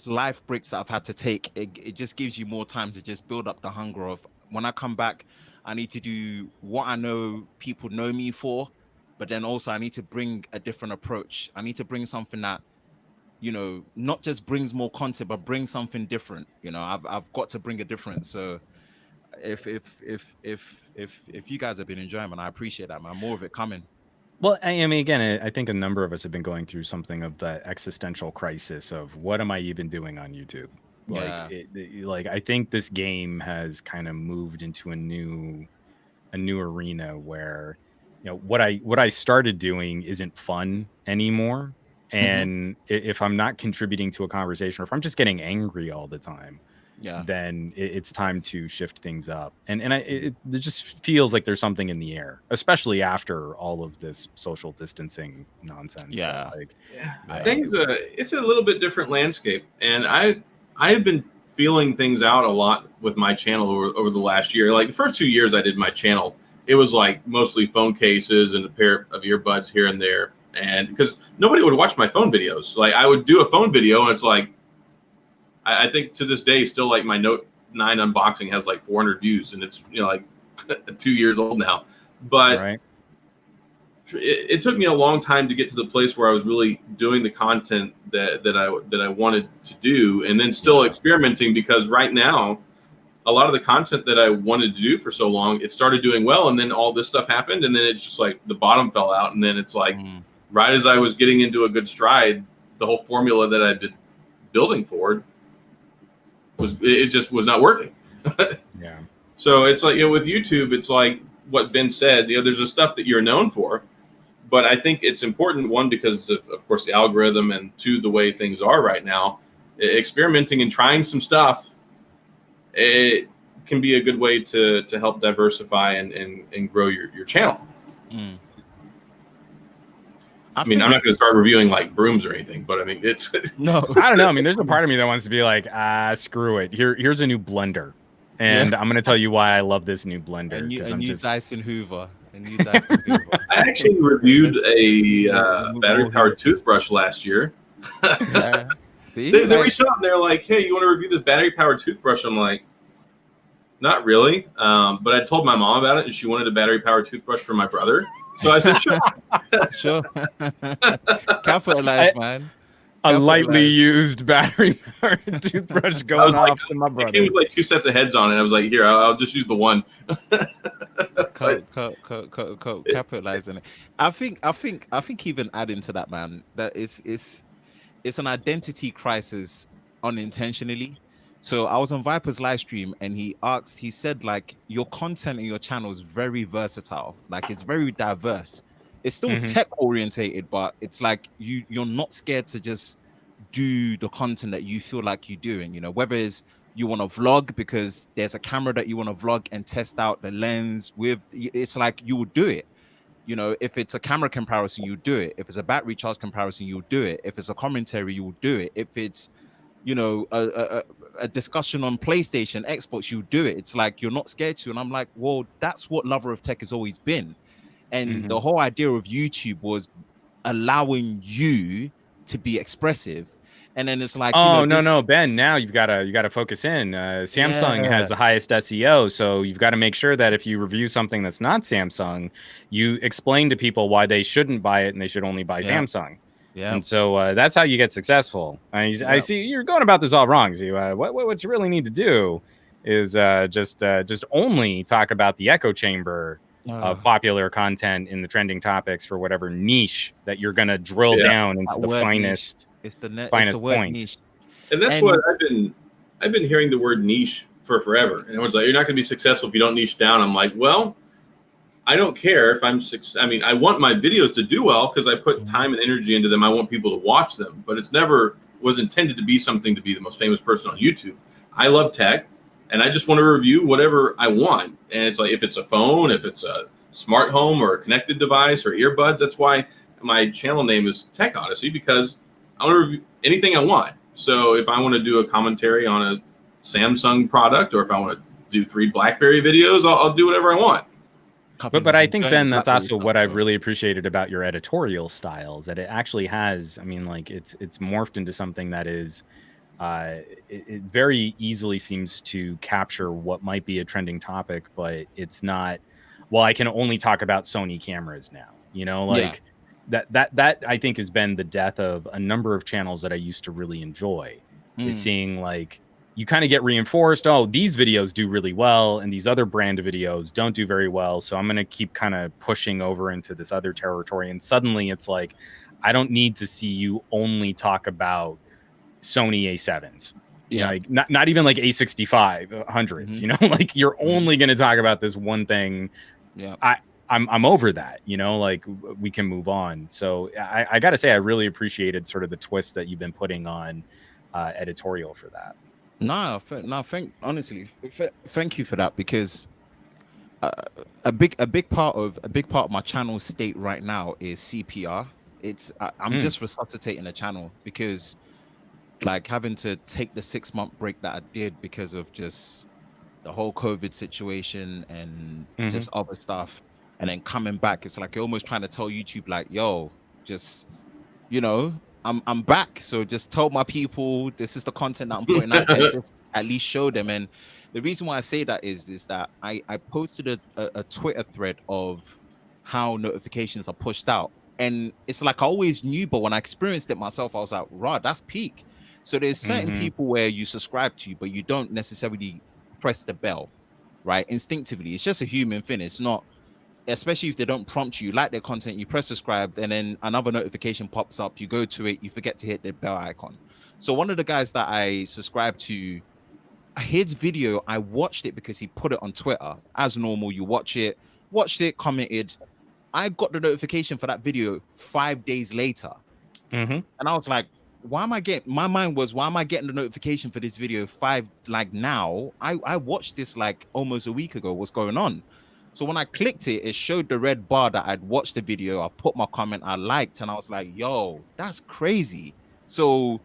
life breaks that I've had to take. It just gives you more time to just build up the hunger of, when I come back, I need to do what I know people know me for, but then also I need to bring a different approach. I need to bring something that, you know, not just brings more content, but brings something different. You know, I've got to bring a difference. So if you guys have been enjoying it, I appreciate that, man. More of it coming. Well, I mean, again, I think a number of us have been going through something of that existential crisis of what am I even doing on YouTube? Like, like I think this game has kind of moved into a new arena where, you know, what I started doing isn't fun anymore. And if I'm not contributing to a conversation, or if I'm just getting angry all the time, then it's time to shift things up. And it just feels like there's something in the air, especially after all of this social distancing nonsense. Things it's a little bit different landscape, and I have been feeling things out a lot with my channel over the last year. Like the first 2 years I did my channel, it was like mostly phone cases and a pair of earbuds here and there. And because nobody would watch my phone videos, like I would do a phone video and it's like, I think to this day, still like my Note 9 unboxing has like 400 views, and it's, you know, like 2 years old now. But it took me a long time to get to the place where I was really doing the content that I wanted to do, and then still experimenting, because right now, a lot of the content that I wanted to do for so long, it started doing well, and then all this stuff happened, and then it's just like the bottom fell out, and then it's like right as I was getting into a good stride, the whole formula that I'd been building for just was not working. So it's like, you know, with YouTube, it's like what Ben said, you know, there's the stuff that you're known for, but I think it's important, one, because of course the algorithm, and two, the way things are right now, experimenting and trying some stuff, it can be a good way to help diversify and grow your channel. I mean, I'm not going to start reviewing like brooms or anything, but I mean, it's no, I don't know. I mean, there's a part of me that wants to be like, screw it. Here's a new blender, and I'm going to tell you why I love this new blender. A new Dyson Hoover. I actually reviewed a battery-powered toothbrush last year. They reached out and they're like, "Hey, you want to review this battery-powered toothbrush?" I'm like, "Not really," but I told my mom about it, and she wanted a battery-powered toothbrush for my brother. So I said, "Sure, sure." Capitalize, man. A lightly used battery-powered toothbrush going off to my brother. It came with like 2 sets of heads on it. I was like, "Here, I'll just use the one." Capitalizing it. I think even adding to that, man, that it's an identity crisis unintentionally. So I was on Viper's live stream, and he said, like, your content in your channel is very versatile. Like, it's very diverse. It's still tech orientated, but it's like you're not scared to just do the content that you feel like you're doing, you know, whether it's you want to vlog because there's a camera that you want to vlog and test out the lens with, it's like you would do it. You know, if it's a camera comparison, you do it. If it's a battery charge comparison, you'll do it. If it's a commentary, you will do it. If it's, you know, a discussion on PlayStation, Xbox, you do it. It's like you're not scared to. And I'm like, well, that's what Lover of Tech has always been. And the whole idea of YouTube was allowing you to be expressive. And then it's like, no, Ben, now you've got to focus in. Samsung has the highest SEO, so you've got to make sure that if you review something that's not Samsung, you explain to people why they shouldn't buy it and they should only buy Samsung. Yeah. And so that's how you get successful. I see you're going about this all wrong. So what you really need to do is just only talk about the echo chamber of popular content in the trending topics for whatever niche that you're going to drill down into the finest It's the finest word point. niche. And that's what I've been hearing the word niche for forever. And everyone's like, you're not going to be successful if you don't niche down. I'm like, well, I don't care if I'm I mean, I want my videos to do well because I put time and energy into them. I want people to watch them, but it's never was intended to be something to be the most famous person on YouTube. I love tech, and I just want to review whatever I want. And it's like, if it's a phone, if it's a smart home or a connected device or earbuds, that's why my channel name is Tech Odyssey, because I want to review anything I want. So if I want to do a commentary on a Samsung product, or if I want to do 3 BlackBerry videos, I'll do whatever I want. But I think, Ben, that's also what I've really appreciated about your editorial styles, that it actually has, I mean, like it's morphed into something that is, it very easily seems to capture what might be a trending topic, but it's not, well, I can only talk about Sony cameras now, you know, like that I think has been the death of a number of channels that I used to really enjoy, is seeing like, you kind of get reinforced, oh, these videos do really well and these other brand of videos don't do very well, so I'm going to keep kind of pushing over into this other territory. And suddenly it's like, I don't need to see you only talk about Sony A7s. Yeah, like not even like A6500s, you know, like you're only going to talk about this one thing. Yeah. I'm over that, you know, like we can move on. So I got to say, I really appreciated sort of the twist that you've been putting on editorial for that. Honestly, thank you for that, because a big part of my channel state right now is CPR. I'm just resuscitating the channel, because like having to take the 6-month break that I did because of just the whole COVID situation and just other stuff, and then coming back, it's like you're almost trying to tell YouTube like, yo, just, you know, I'm back, so just tell my people this is the content that I'm putting out there. Just at least show them. And the reason why I say that is that I posted a Twitter thread of how notifications are pushed out, and it's like I always knew, but when I experienced it myself, I was like, "Rah, that's peak." So there's certain people where you subscribe to, but you don't necessarily press the bell, right? Instinctively, it's just a human thing. It's not. Especially if they don't prompt you, like their content, you press subscribe, and then another notification pops up, you go to it, you forget to hit the bell icon. So one of the guys that I subscribed to, his video, I watched it because he put it on Twitter. As normal, you watched it, commented. I got the notification for that video 5 days later. And I was like, why am I getting the notification for this video now? I watched this like almost a week ago. What's going on? So when I clicked it, it showed the red bar that I'd watched the video. I put my comment, I liked, and I was like, yo, that's crazy. So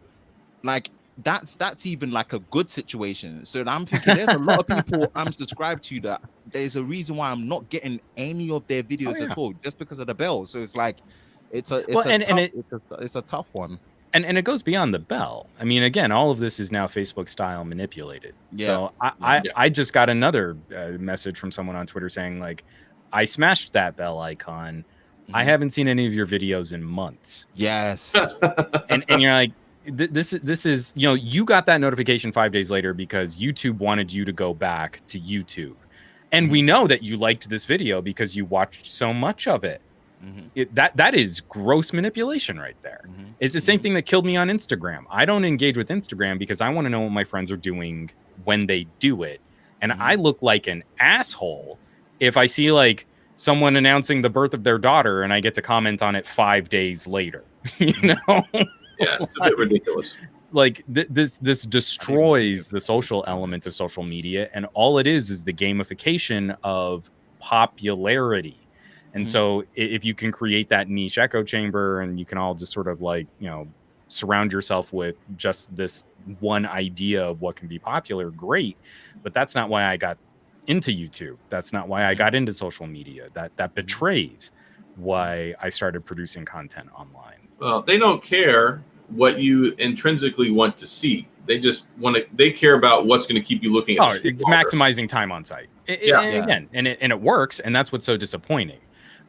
like that's even like a good situation. So I'm thinking there's a lot of people I'm subscribed to that there's a reason why I'm not getting any of their videos at all, just because of the bell. So it's like it's a tough one. And it goes beyond the bell. I mean, again, all of this is now Facebook style manipulated. Yeah. So I just got another message from someone on Twitter saying, like, I smashed that bell icon. I haven't seen any of your videos in months. Yes. and you're like, this is, you know, you got that notification 5 days later because YouTube wanted you to go back to YouTube. And we know that you liked this video because you watched so much of it. That is gross manipulation right there. It's the same thing that killed me on Instagram. I don't engage with Instagram because I want to know what my friends are doing when they do it. And I look like an asshole if I see like someone announcing the birth of their daughter and I get to comment on it 5 days later. You know? Yeah, it's a bit ridiculous. Like this destroys the social element of social media, and all it is the gamification of popularity. And so if you can create that niche echo chamber and you can all just sort of like, you know, surround yourself with just this one idea of what can be popular, great. But that's not why I got into YouTube. That's not why I got into social media. That betrays why I started producing content online. Well, they don't care what you intrinsically want to see. They just they care about what's going to keep you looking at it's maximizing time on site. Again, and it works, and that's what's so disappointing.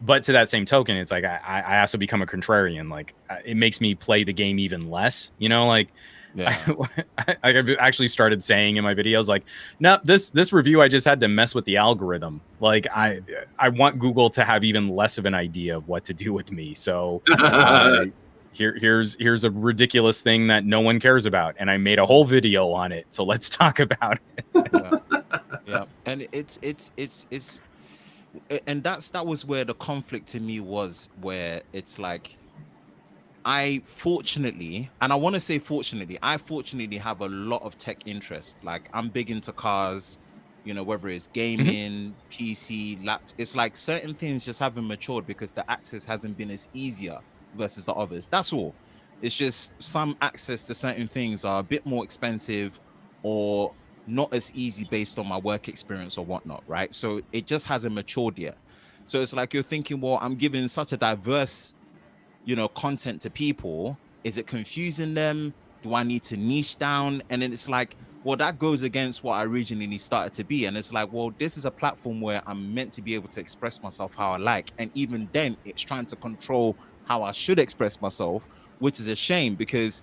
But to that same token, it's like I also become a contrarian. Like it makes me play the game even less. You know, like I've actually started saying in my videos, like, no, this review I just had to mess with the algorithm. Like I want Google to have even less of an idea of what to do with me. So here's a ridiculous thing that no one cares about, and I made a whole video on it, so let's talk about it. Yeah. And that was where the conflict to me was, where it's like, I fortunately have a lot of tech interest. Like, I'm big into cars, you know, whether it's gaming, PC, laptop. It's like certain things just haven't matured because the access hasn't been as easier versus the others. That's all. It's just some access to certain things are a bit more expensive or not as easy based on my work experience or whatnot, right? So it just hasn't matured yet. So it's like you're thinking, well, I'm giving such a diverse, you know, content to people. Is it confusing them? Do I need to niche down? And then it's like, well, that goes against what I originally started to be. And it's like, well, this is a platform where I'm meant to be able to express myself how I like. And even then, it's trying to control how I should express myself, which is a shame, because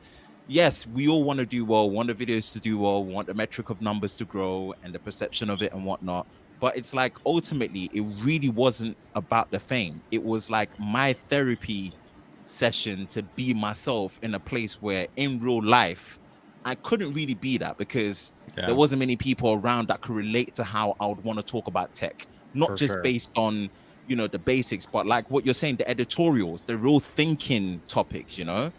yes, we all want to do well, want the videos to do well, want the metric of numbers to grow and the perception of it and whatnot. But it's like, ultimately, it really wasn't about the fame. It was like my therapy session to be myself in a place where in real life I couldn't really be that, because there wasn't many people around that could relate to how I would want to talk about tech, not just based on, you know, the basics, but like what you're saying, the editorials, the real thinking topics, you know,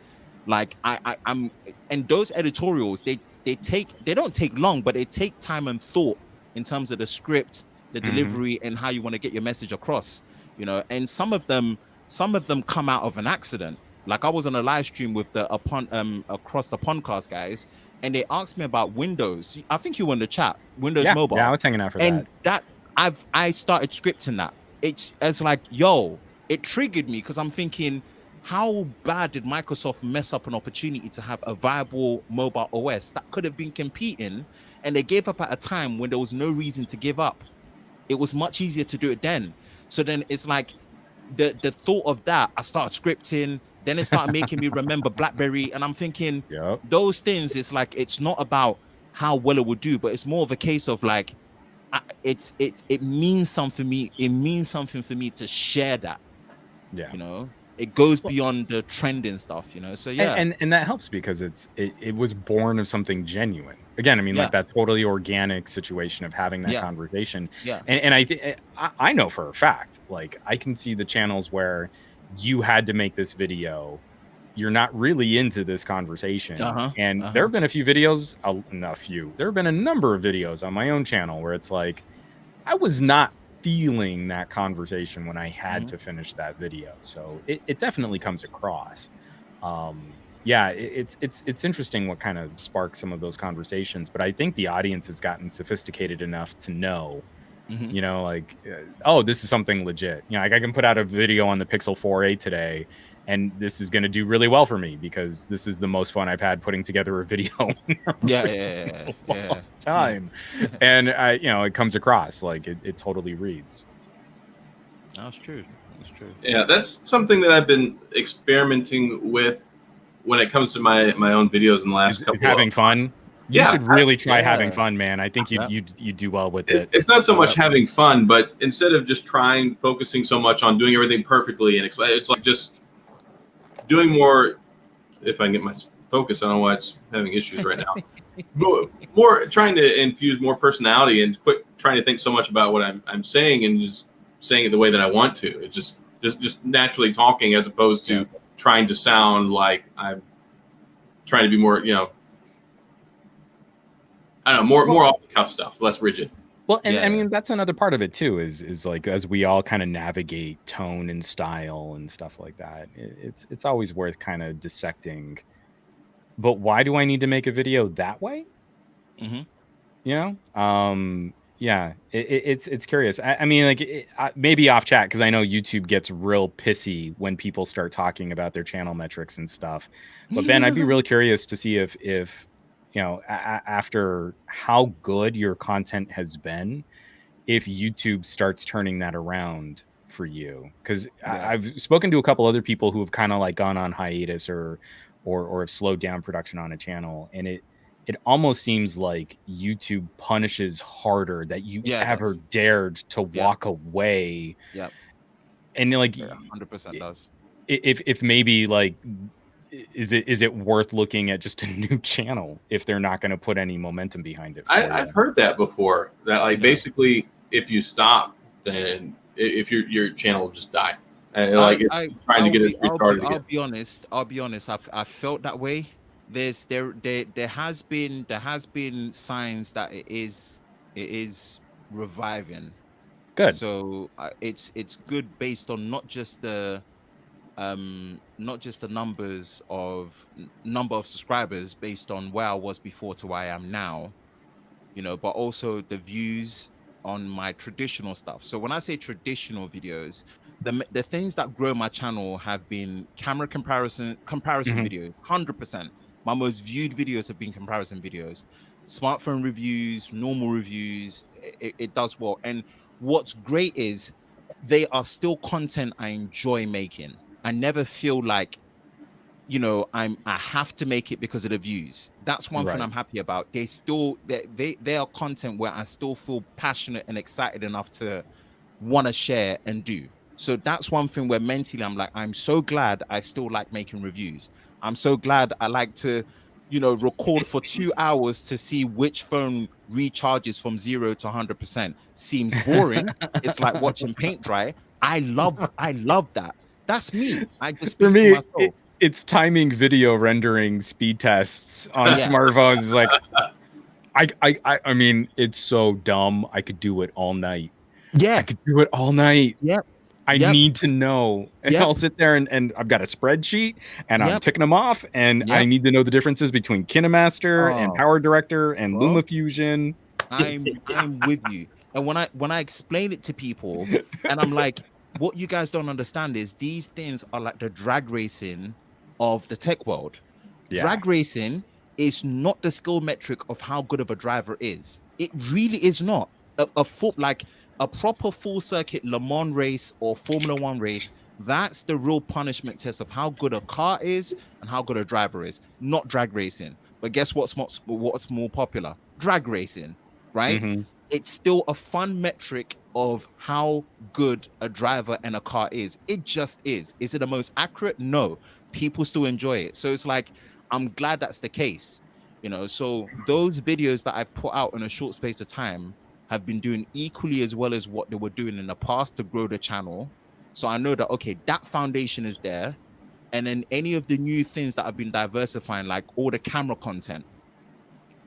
like I'm, and those editorials, they don't take long, but they take time and thought in terms of the script, the delivery, and how you want to get your message across, you know. And some of them come out of an accident. Like, I was on a live stream with the Across the Pondcast guys, and they asked me about Windows. I think you were in the chat, Windows Mobile. Yeah, I was hanging out for that. And I started scripting that. It's like, yo, it triggered me, because I'm thinking, how bad did Microsoft mess up an opportunity to have a viable mobile OS that could have been competing, and they gave up at a time when there was no reason to give up. It was much easier to do it then. So then it's like, the thought of that, I started scripting, then it started making me remember BlackBerry, and I'm thinking, those things, it's like, it's not about how well it would do, but it's more of a case of like, it means something for me. It means something for me to share that. Yeah, you know, it goes beyond the trending stuff, you know. So yeah, and that helps, because it was born of something genuine. Again, I mean, like that totally organic situation of having that conversation. Yeah, and I know for a fact, like, I can see the channels where you had to make this video, you're not really into this conversation. And there have been a few videos, there have been a number of videos on my own channel where it's like, I was not feeling that conversation when I had to finish that video. So it definitely comes across. Yeah, it's interesting what kind of sparks some of those conversations, but I think the audience has gotten sophisticated enough to know, you know, like, oh, this is something legit. You know, like, I can put out a video on the Pixel 4a today, and this is going to do really well for me, because this is the most fun I've had putting together a video in a long time. And you know, it comes across like it totally reads. That's true. That's true. Yeah, that's something that I've been experimenting with when it comes to my own videos in the last couple. Having fun. You should really try having fun, man. I think you do well with it. It's not so much having fun, but instead of just focusing so much on doing everything perfectly, and it's like just doing more. If I can get my focus, I don't know why it's having issues right now. More trying to infuse more personality, and quit trying to think so much about what I'm saying, and just saying it the way that I want to. It's just naturally talking, as opposed to trying to sound like I'm trying to be more, you know, I don't know, more off the cuff stuff, less rigid. Well, and I mean, that's another part of it too, is like, as we all kind of navigate tone and style and stuff like that, it's always worth kind of dissecting. But why do I need to make a video that way? You know, yeah, it's curious. I mean, like, maybe off chat, because I know YouTube gets real pissy when people start talking about their channel metrics and stuff. But Ben, I'd be really curious to see if you know, after how good your content has been, if YouTube starts turning that around for you. Because I've spoken to a couple other people who have kind of like gone on hiatus or have slowed down production on a channel, and it almost seems like YouTube punishes harder that you ever dared to walk away. And like, 100% does. If maybe like is it worth looking at just a new channel if they're not going to put any momentum behind it? I've heard that before. That like basically, if you stop, then if your channel will just die. And like trying to get it restarted again. I'll be honest. I felt that way. There has been signs that it is reviving. Good. So it's good based on not just the number of subscribers based on where I was before to where I am now, but also the views on my traditional stuff. So when I say traditional videos, the things that grow my channel have been camera comparison videos, 100%. My most viewed videos have been comparison videos, smartphone reviews, normal reviews. It does well. And what's great is they are still content I enjoy making. I never feel like, I have to make it because of the views. That's one thing I'm happy about. They are content where I still feel passionate and excited enough to want to share and do. So that's one thing where mentally I'm like, I'm so glad I still like making reviews. I'm so glad I like to, record for 2 hours to see which phone recharges from 0 to 100%. Seems boring. It's like watching paint dry. I love that. That's me. I just speak for myself. It's timing video rendering speed tests on smartphones. Like, I mean, it's so dumb. I could do it all night. Yeah, I could do it all night. Yep. I need to know. And I'll sit there and I've got a spreadsheet and I'm ticking them off. And I need to know the differences between KineMaster and Power Director and LumaFusion. I'm with you. And when I explain it to people, and I'm like, what you guys don't understand is these things are like the drag racing of the tech world. Yeah. Drag racing is not the skill metric of how good of a driver is. It really is not. A proper full circuit Le Mans race or Formula 1 race, that's the real punishment test of how good a car is and how good a driver is, not drag racing. But guess what's more popular? Drag racing, right? Mm-hmm. It's still a fun metric of how good a driver and a car is. It just is. Is it the most accurate? No. People still enjoy it. So it's like, I'm glad that's the case. So those videos that I've put out in a short space of time have been doing equally as well as what they were doing in the past to grow the channel. So I know that, okay, that foundation is there. And then any of the new things that I've been diversifying, like all the camera content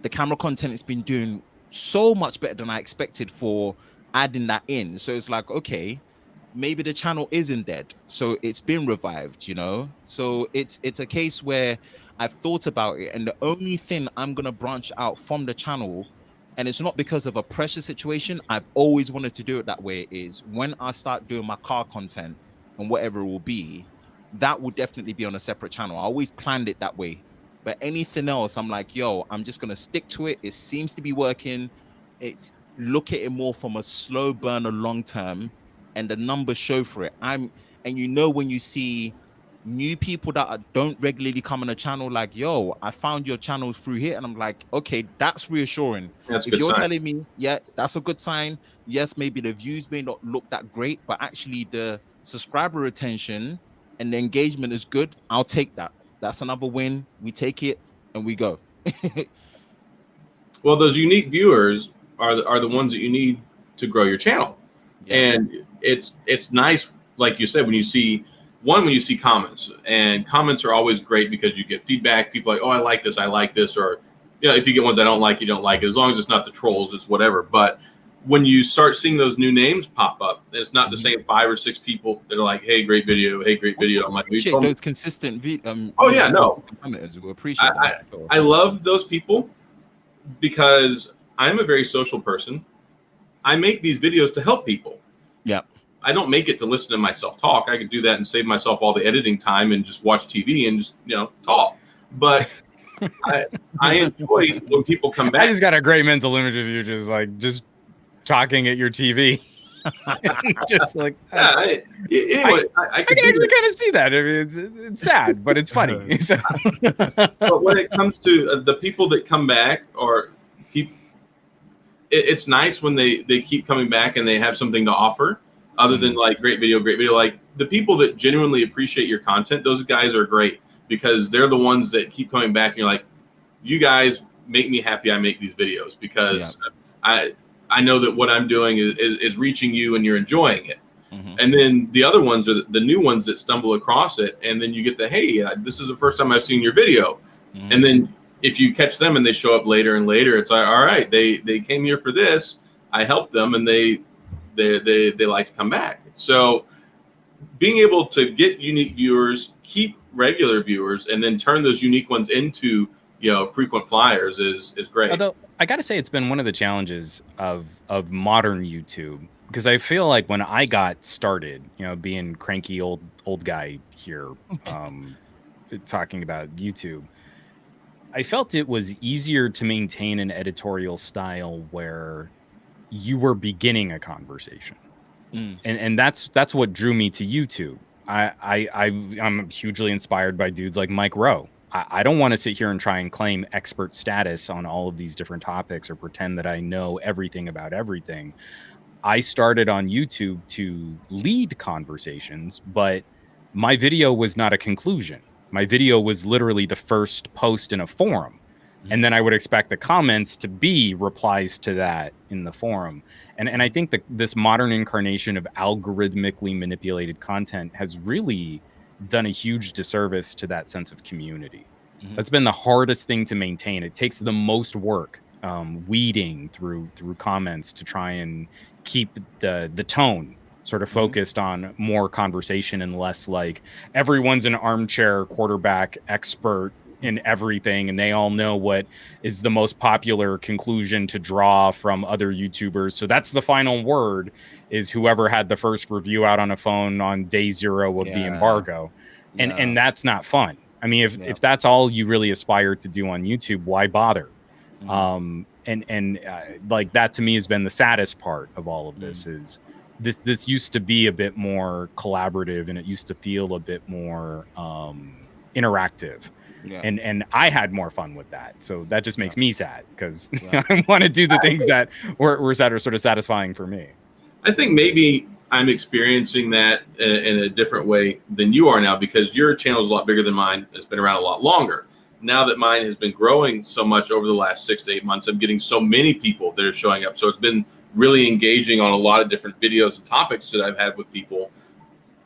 has been doing so much better than I expected for adding that in. So it's like, okay, maybe the channel isn't dead. So it's been revived, So it's a case where I've thought about it. And the only thing I'm going to branch out from the channel, and it's not because of a pressure situation, I've always wanted to do it that way, is when I start doing my car content and whatever it will be, that will definitely be on a separate channel. I always planned it that way. But anything else, I'm like, yo, I'm just going to stick to it. It seems to be working. It's look at it more from a slow burner long term, and the numbers show for it. And when you see new people that don't regularly come on a channel, like, yo, I found your channel through here, and I'm like, okay, that's reassuring. That's if you're telling me, that's a good sign. Yes, maybe the views may not look that great, but actually the subscriber retention and the engagement is good. I'll take that. That's another win. We take it and we go. Well, those unique viewers are the ones that you need to grow your channel. Yeah. And it's nice, like you said, when you see comments, and comments are always great because you get feedback. People are like, oh, I like this, or if you get ones I don't like, you don't like it. As long as it's not the trolls, it's whatever. But when you start seeing those new names pop up, it's not the same 5 or 6 people that are like, hey, great video. I'm like, appreciate those consistent commenters. We appreciate I love those people because I'm a very social person. I make these videos to help people. Yeah. I don't make it to listen to myself talk. I could do that and save myself all the editing time and just watch TV and just, talk. But I enjoy when people come back. I just got a great mental image of you just talking at your TV. Just like, anyway, I can actually kind of see that. I mean, it's sad, but it's funny. So. But when it comes to the people that come back, or it's nice when they keep coming back and they have something to offer other than like great video. Like the people that genuinely appreciate your content, those guys are great. because they're the ones that keep coming back. And you're like, you guys make me happy. I make these videos because I know that what I'm doing is reaching you and you're enjoying it. Mm-hmm. And then the other ones are the new ones that stumble across it. And then you get the, hey, this is the first time I've seen your video. Mm-hmm. And then if you catch them and they show up later and later, it's like, all right, they came here for this. I helped them and they like to come back. So being able to get unique viewers, keep regular viewers, and then turn those unique ones into, frequent flyers is great. Although I got to say, it's been one of the challenges of modern YouTube, because I feel like when I got started, being cranky old guy here, talking about YouTube, I felt it was easier to maintain an editorial style where you were beginning a conversation. And that's what drew me to YouTube. I'm hugely inspired by dudes like Mike Rowe. I don't want to sit here and try and claim expert status on all of these different topics or pretend that I know everything about everything. I started on YouTube to lead conversations, but my video was not a conclusion. My video was literally the first post in a forum. And then I would expect the comments to be replies to that in the forum. And I think that this modern incarnation of algorithmically manipulated content has really done a huge disservice to that sense of community. Mm-hmm. That's been the hardest thing to maintain. It takes the most work, weeding through comments to try and keep the tone sort of focused on more conversation and less like everyone's an armchair quarterback expert in everything and they all know what is the most popular conclusion to draw from other YouTubers. So that's the final word, is whoever had the first review out on a phone on day 0 of the embargo. And that's not fun. I mean, if that's all you really aspire to do on YouTube, why bother? Like that to me has been the saddest part of all of this is this used to be a bit more collaborative and it used to feel a bit more interactive. Yeah. And I had more fun with that. So that just makes me sad because I want to do the things that were sort of satisfying for me. I think maybe I'm experiencing that in a different way than you are now, because your channel is a lot bigger than mine. It's been around a lot longer. Now that mine has been growing so much over the last 6 to 8 months, I'm getting so many people that are showing up. So it's been really engaging on a lot of different videos and topics that I've had with people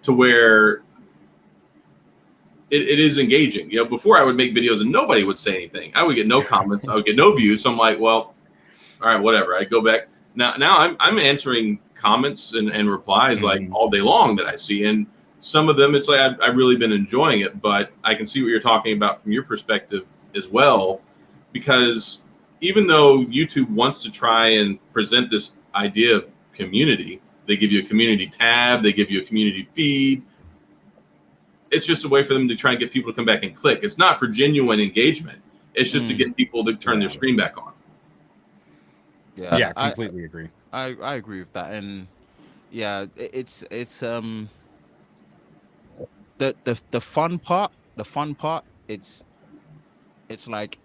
to where it is engaging. Before I would make videos and nobody would say anything. I would get no comments. I would get no views. So I'm like, well, all right, whatever. I go back. Now I'm answering comments and replies like all day long that I see. And some of them, it's like I've really been enjoying it. But I can see what you're talking about from your perspective as well. Because even though YouTube wants to try and present this idea of community, they give you a community tab, they give you a community feed. It's just a way for them to try and get people to come back and click. It's not for genuine engagement. It's just to get people to turn their screen back on. Yeah, I completely agree. I agree with that. And yeah, it's the fun part, it's like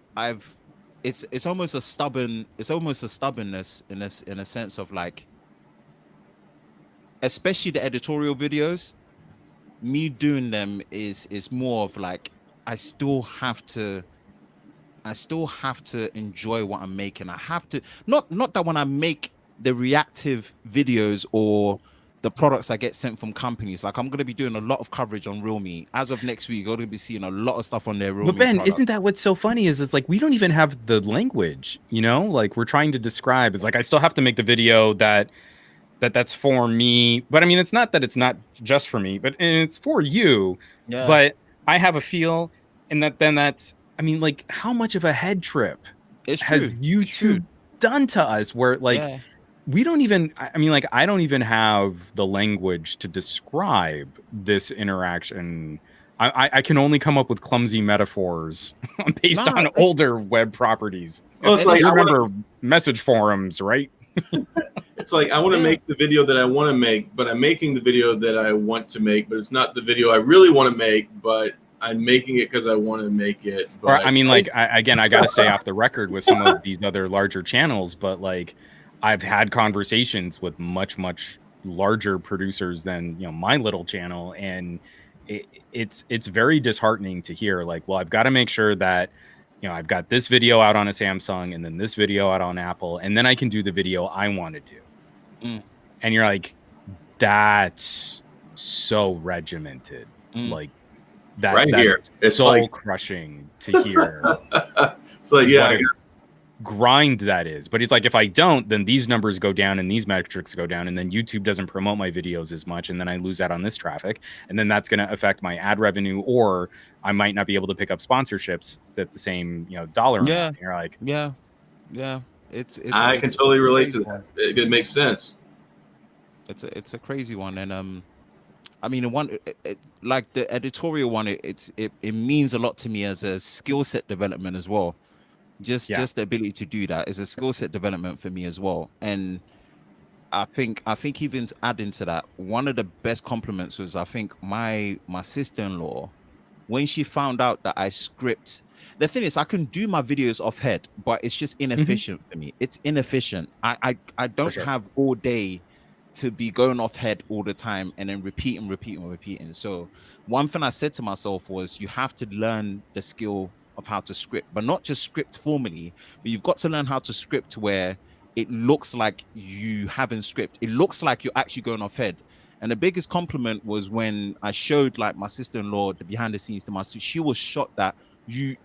it's almost a stubbornness in a sense of like, especially the editorial videos, me doing them is more of like I still have to enjoy what I'm making. I have to not that when I make the reactive videos or the products I get sent from companies, like I'm going to be doing a lot of coverage on Realme. As of next week, you're going to be seeing a lot of stuff on their Realme. But Ben, product. Isn't that what's so funny is it's like we don't even have the language, like we're trying to describe. It's like I still have to make the video that's for me. But I mean, it's not that it's not just for me, but it's for you. Yeah. But I have a feel, and that's, I mean, like how much of a head trip has YouTube done to us where like we don't even, I mean, like I don't even have the language to describe this interaction. I can only come up with clumsy metaphors based on older web properties. Well, it's like, you remember message forums, right? It's like I want to make the video that I want to make, but I'm making the video that I want to make, but it's not the video I really want to make, but I'm making it because I want to make it. But or, I mean, like, I got to stay off the record with some of these other larger channels, but like I've had conversations with much, much larger producers than, my little channel. And it's very disheartening to hear, like, well, I've got to make sure that, you know, I've got this video out on a Samsung and then this video out on Apple, and then I can do the video I want to do. And you're like, that's so regimented. Like that right here. It's so like crushing to hear. It's like, yeah, grind that is. But it's like, if I don't, then these numbers go down and these metrics go down, and then YouTube doesn't promote my videos as much, and then I lose out on this traffic, and then that's going to affect my ad revenue, or I might not be able to pick up sponsorships at the same, you know, dollar amount. And you're like, yeah, I can totally relate to that. It makes sense. It's a crazy one. And I mean, like the editorial one, it means a lot to me as a skill set development as well. Just the ability to do that is a skill set development for me as well. And I think even adding to that, one of the best compliments was, I think my sister-in-law, when she found out that I script. The thing is, I can do my videos off head, but it's just inefficient for me. It's inefficient. I don't have all day to be going off head all the time and then repeating. So one thing I said to myself was, you have to learn the skill of how to script, but not just script formally, but you've got to learn how to script where it looks like you haven't script. It looks like you're actually going off head. And the biggest compliment was when I showed like my sister-in-law the behind the scenes to my sister. She was shocked that you're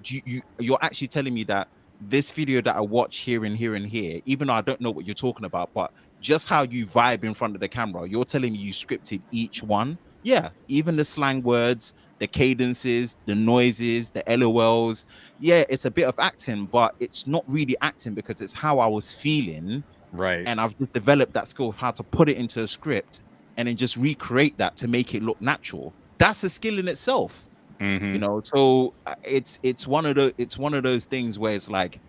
actually telling me that this video that I watch here and here and here, even though I don't know what you're talking about, but just how you vibe in front of the camera, you're telling me you scripted each one. Yeah, even the slang words, the cadences, the noises, the LOLs. Yeah, it's a bit of acting, but it's not really acting because it's how I was feeling. Right. And I've just developed that skill of how to put it into a script and then just recreate that to make it look natural. That's a skill in itself. You know, so it's one of those things where it's like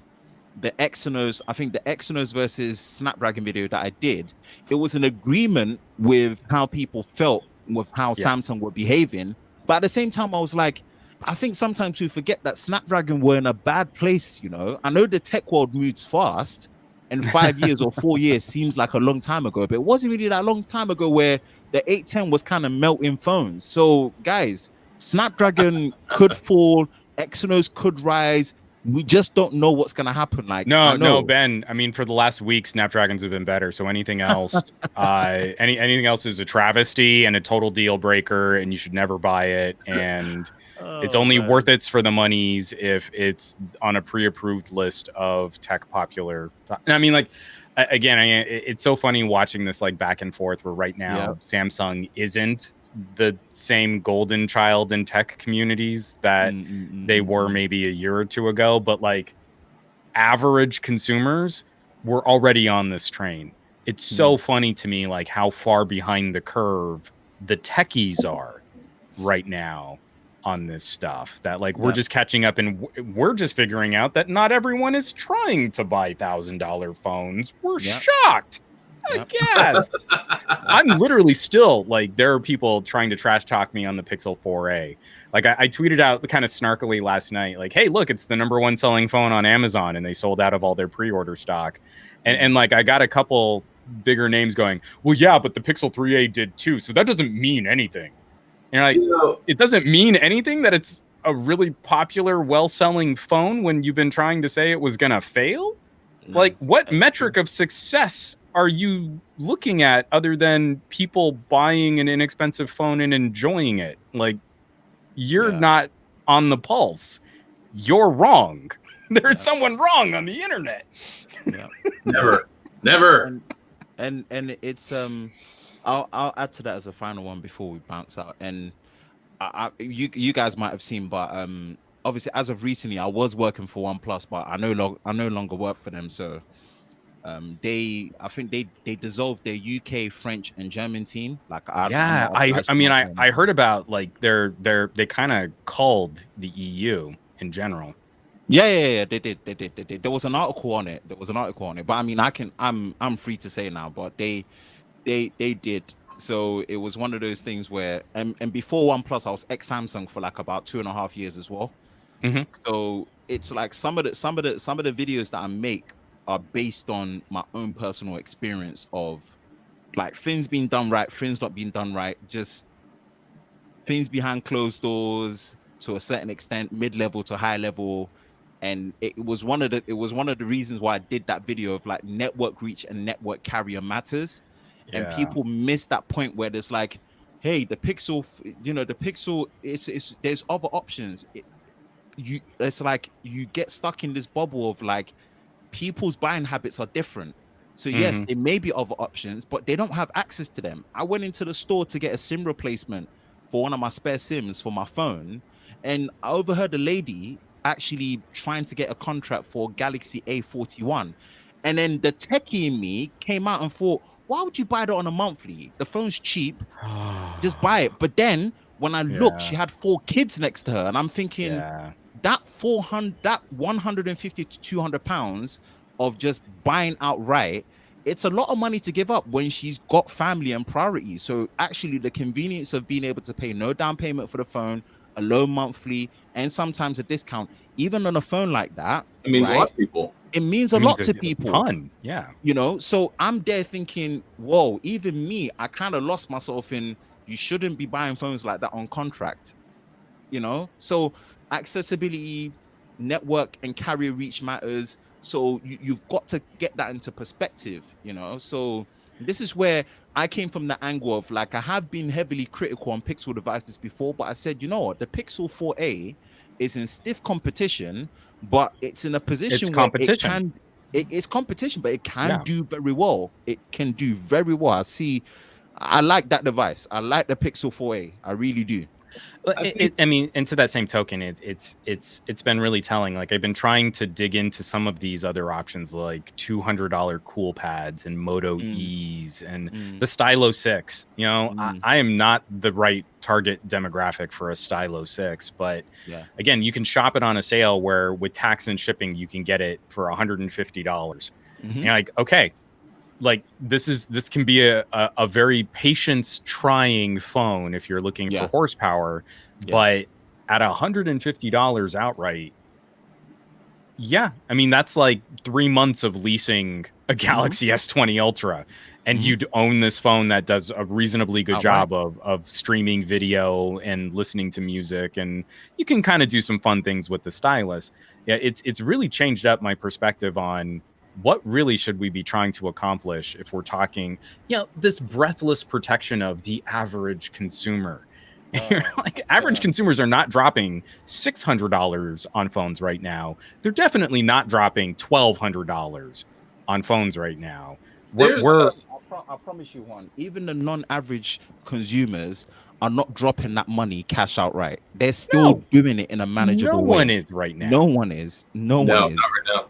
the Exynos, I think the Exynos versus Snapdragon video that I did, it was an agreement with how people felt with how Samsung were behaving. But at the same time, I was like, I think sometimes we forget that Snapdragon were in a bad place, you know. I know the tech world moves fast, and 5 years or 4 years seems like a long time ago, but it wasn't really that long time ago where the 810 was kind of melting phones. So, guys, Snapdragon could fall, Exynos could rise. We just don't know what's going to happen. Like, no, Ben. I mean, for the last week, Snapdragons have been better. So anything else, anything else is a travesty and a total deal breaker, and you should never buy it. And it's only worth it for the monies if it's on a pre-approved list of tech popular. And I mean, like, again, it's so funny watching this like back and forth. Where right now Samsung isn't the same golden child in tech communities that they were maybe a year or two ago, but like average consumers were already on this train. It's so funny to me, like how far behind the curve the techies are right now on this stuff, that like we're just catching up, and we're just figuring out that not everyone is trying to buy $1,000 phones. We're shocked. I guess. I'm literally still like, there are people trying to trash talk me on the Pixel 4a. Like I tweeted out kind of snarkily last night, like, hey, look, it's the #1 selling phone on Amazon, and they sold out of all their pre-order stock. And like I got a couple bigger names going, well, yeah, but the Pixel 3a did too, so that doesn't mean anything. And like, it doesn't mean anything that it's a really popular, well-selling phone when you've been trying to say it was gonna fail. Like, what metric of success are you looking at other than people buying an inexpensive phone and enjoying it? Like, you're not on the pulse. You're wrong. There's someone wrong on the internet. Never. And it's I'll add to that as a final one before we bounce out. And you guys might have seen, but obviously as of recently, I was working for OnePlus, but I no longer work for them. So I think they dissolved their UK, French, and German team. Like, I heard about like they kind of called the EU in general. Yeah, they did. There was an article on it. But I mean, I'm free to say now, but they did. So it was one of those things where, and before OnePlus, I was ex-Samsung for like about 2.5 years as well. So it's like some of the videos that I make are based on my own personal experience of like things being done right, things not being done right, just things behind closed doors to a certain extent, mid-level to high level. And it was one of the reasons why I did that video of like network reach and network carrier matters. Yeah. And people miss that point where there's like, hey, the Pixel, the Pixel is there's other options. It's like you get stuck in this bubble of like people's buying habits are different. So yes, there may be other options, but they don't have access to them. I went into the store to get a SIM replacement for one of my spare SIMs for my phone, and I overheard a lady actually trying to get a contract for Galaxy A41. And then the techie in me came out and thought, why would you buy that on a monthly? The phone's cheap. Just buy it. But then when I looked, she had 4 kids next to her, and I'm thinking that 150 to 200 pounds of just buying outright, it's a lot of money to give up when she's got family and priorities. So actually the convenience of being able to pay no down payment for the phone, a low monthly, and sometimes a discount, even on a phone like that, it means a lot to people. It means a lot to people. Ton, yeah. So I'm there thinking, whoa, even me, I kind of lost myself in, you shouldn't be buying phones like that on contract. So accessibility, network, and carrier reach matters. So you've got to get that into perspective, So this is where I came from the angle of like, I have been heavily critical on Pixel devices before, but I said, you know what, the Pixel 4a is in stiff competition, but it's in a position where it's competition, but it can do very well. It can do very well. I like that device. I like the Pixel 4a. I really do. I mean, and to that same token, it's been really telling. Like, I've been trying to dig into some of these other options, like $200 cool pads and Moto E's and the Stylo 6. I am not the right target demographic for a Stylo 6, but again, you can shop it on a sale where with tax and shipping, you can get it for $150. And you're like, okay, like this can be a very patience trying phone if you're looking for horsepower, but at $150 outright, I mean, that's like 3 months of leasing a Galaxy S20 Ultra, and you'd own this phone that does a reasonably good job of streaming video and listening to music, and you can kind of do some fun things with the stylus. It's really changed up my perspective on what really should we be trying to accomplish if we're talking, this breathless protection of the average consumer. Like, average consumers are not dropping $600 on phones right now. They're definitely not dropping $1,200 on phones right now. I promise you one. Even the non-average consumers are not dropping that money cash outright. They're still doing it in a manageable way. No one is right now. No one is. Not right now.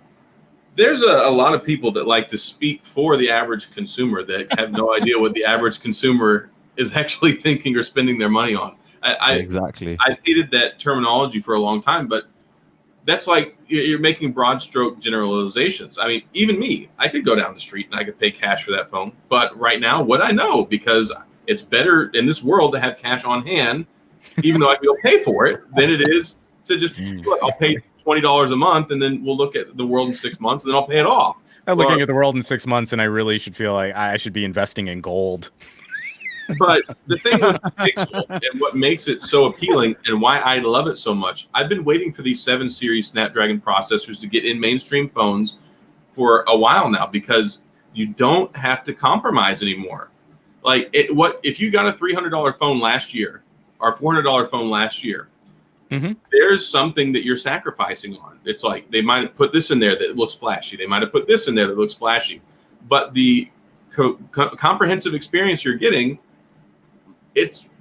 There's a lot of people that like to speak for the average consumer that have no idea what the average consumer is actually thinking or spending their money on. Exactly. I hated that terminology for a long time, but that's like you're making broad stroke generalizations. I mean, even me, I could go down the street and I could pay cash for that phone. But right now, what I know, because it's better in this world to have cash on hand, even though I feel pay for it, than it is to just, I'll pay $20 a month, and then we'll look at the world in 6 months, and then I'll pay it off. I'm looking at the world in 6 months, and I really should feel like I should be investing in gold. But the thing with the Pixel and what makes it so appealing and why I love it so much, I've been waiting for these 7 series Snapdragon processors to get in mainstream phones for a while now, because you don't have to compromise anymore. Like, if you got a $300 phone last year or a $400 phone last year, there's something that you're sacrificing on. It's like they might have put this in there that looks flashy. They might have put this in there that looks flashy. But the comprehensive experience you're getting,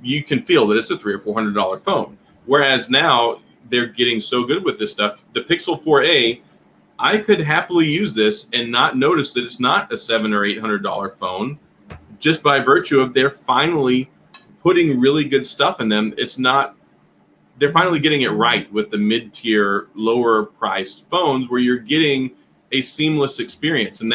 you can feel that it's a $300 or $400 phone. Whereas now they're getting so good with this stuff. The Pixel 4a, I could happily use this and not notice that it's not a $700 or $800 phone, just by virtue of they're finally putting really good stuff in them. They're finally getting it right with the mid-tier, lower-priced phones, where you're getting a seamless experience, and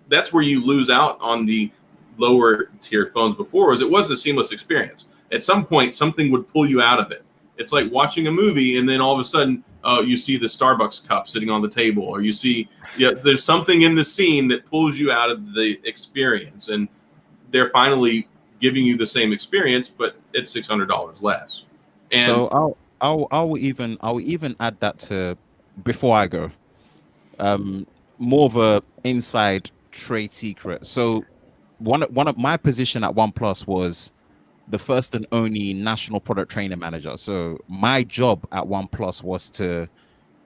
that's where you lose out on the lower-tier phones before. It was a seamless experience. At some point, something would pull you out of it. It's like watching a movie, and then all of a sudden, you see the Starbucks cup sitting on the table, or you see there's something in the scene that pulls you out of the experience, and they're finally giving you the same experience, but it's $600 less. And so I will even add that to before I go. More of a inside trade secret. So one of my position at OnePlus was the first and only national product trainer manager. So my job at OnePlus was to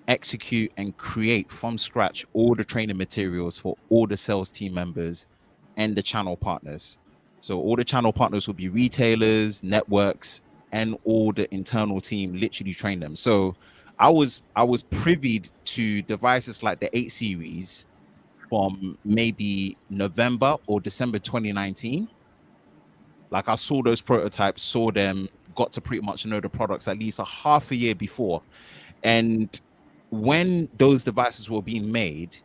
execute and create from scratch all the training materials for all the sales team members and the channel partners. So all the channel partners will be retailers, networks, and all the internal team literally train them. So I was privy to devices like the 8 series from maybe November or December 2019. Like I saw those prototypes, saw them, got to pretty much know the products at least a half a year before. And when those devices were being made,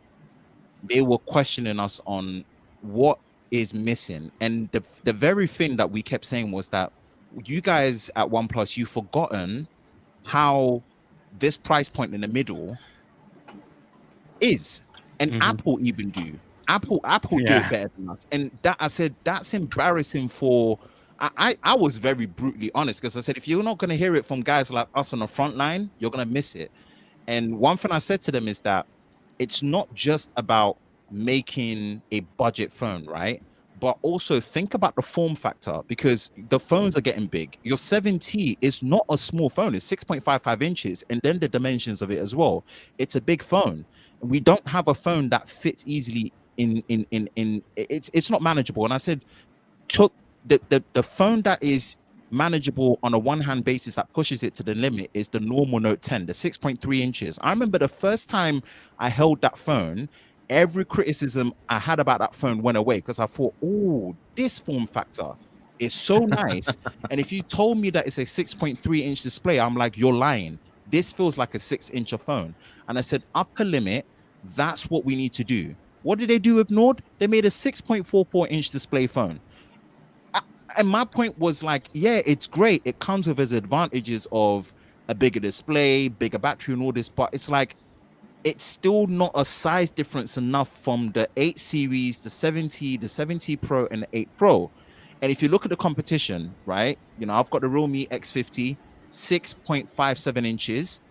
they were questioning us on what is missing. And the very thing that we kept saying was that you guys at OnePlus, you've forgotten how this price point in the middle is. And Apple even do. Apple do it better than us. And that I said, that's embarrassing for... I was very brutally honest, because I said, if you're not going to hear it from guys like us on the front line, you're going to miss it. And one thing I said to them is that it's not just about making a budget phone, right? But also think about the form factor, because the phones are getting big. Your 7T is not a small phone. It's 6.55 inches. And then the dimensions of it as well. It's a big phone. We don't have a phone that fits easily in it's not manageable. And I said, took the phone that is manageable on a one-hand basis that pushes it to the limit is the normal Note 10, the 6.3 inches. I remember the first time I held that phone, every criticism I had about that phone went away, because I thought, oh, this form factor is so nice. And if you told me that it's a 6.3 inch display, I'm like, you're lying. This feels like a 6-inch phone. And I said, upper limit, that's what we need to do. What did they do with Nord? They made a 6.44 inch display phone. And my point was like, yeah, it's great. It comes with its advantages of a bigger display, bigger battery and all this, but it's like, it's still not a size difference enough from the 8 series, the 70, the 70 Pro and the 8 Pro. And if you look at the competition, right, you know, I've got the Realme X50, 6.57 inches.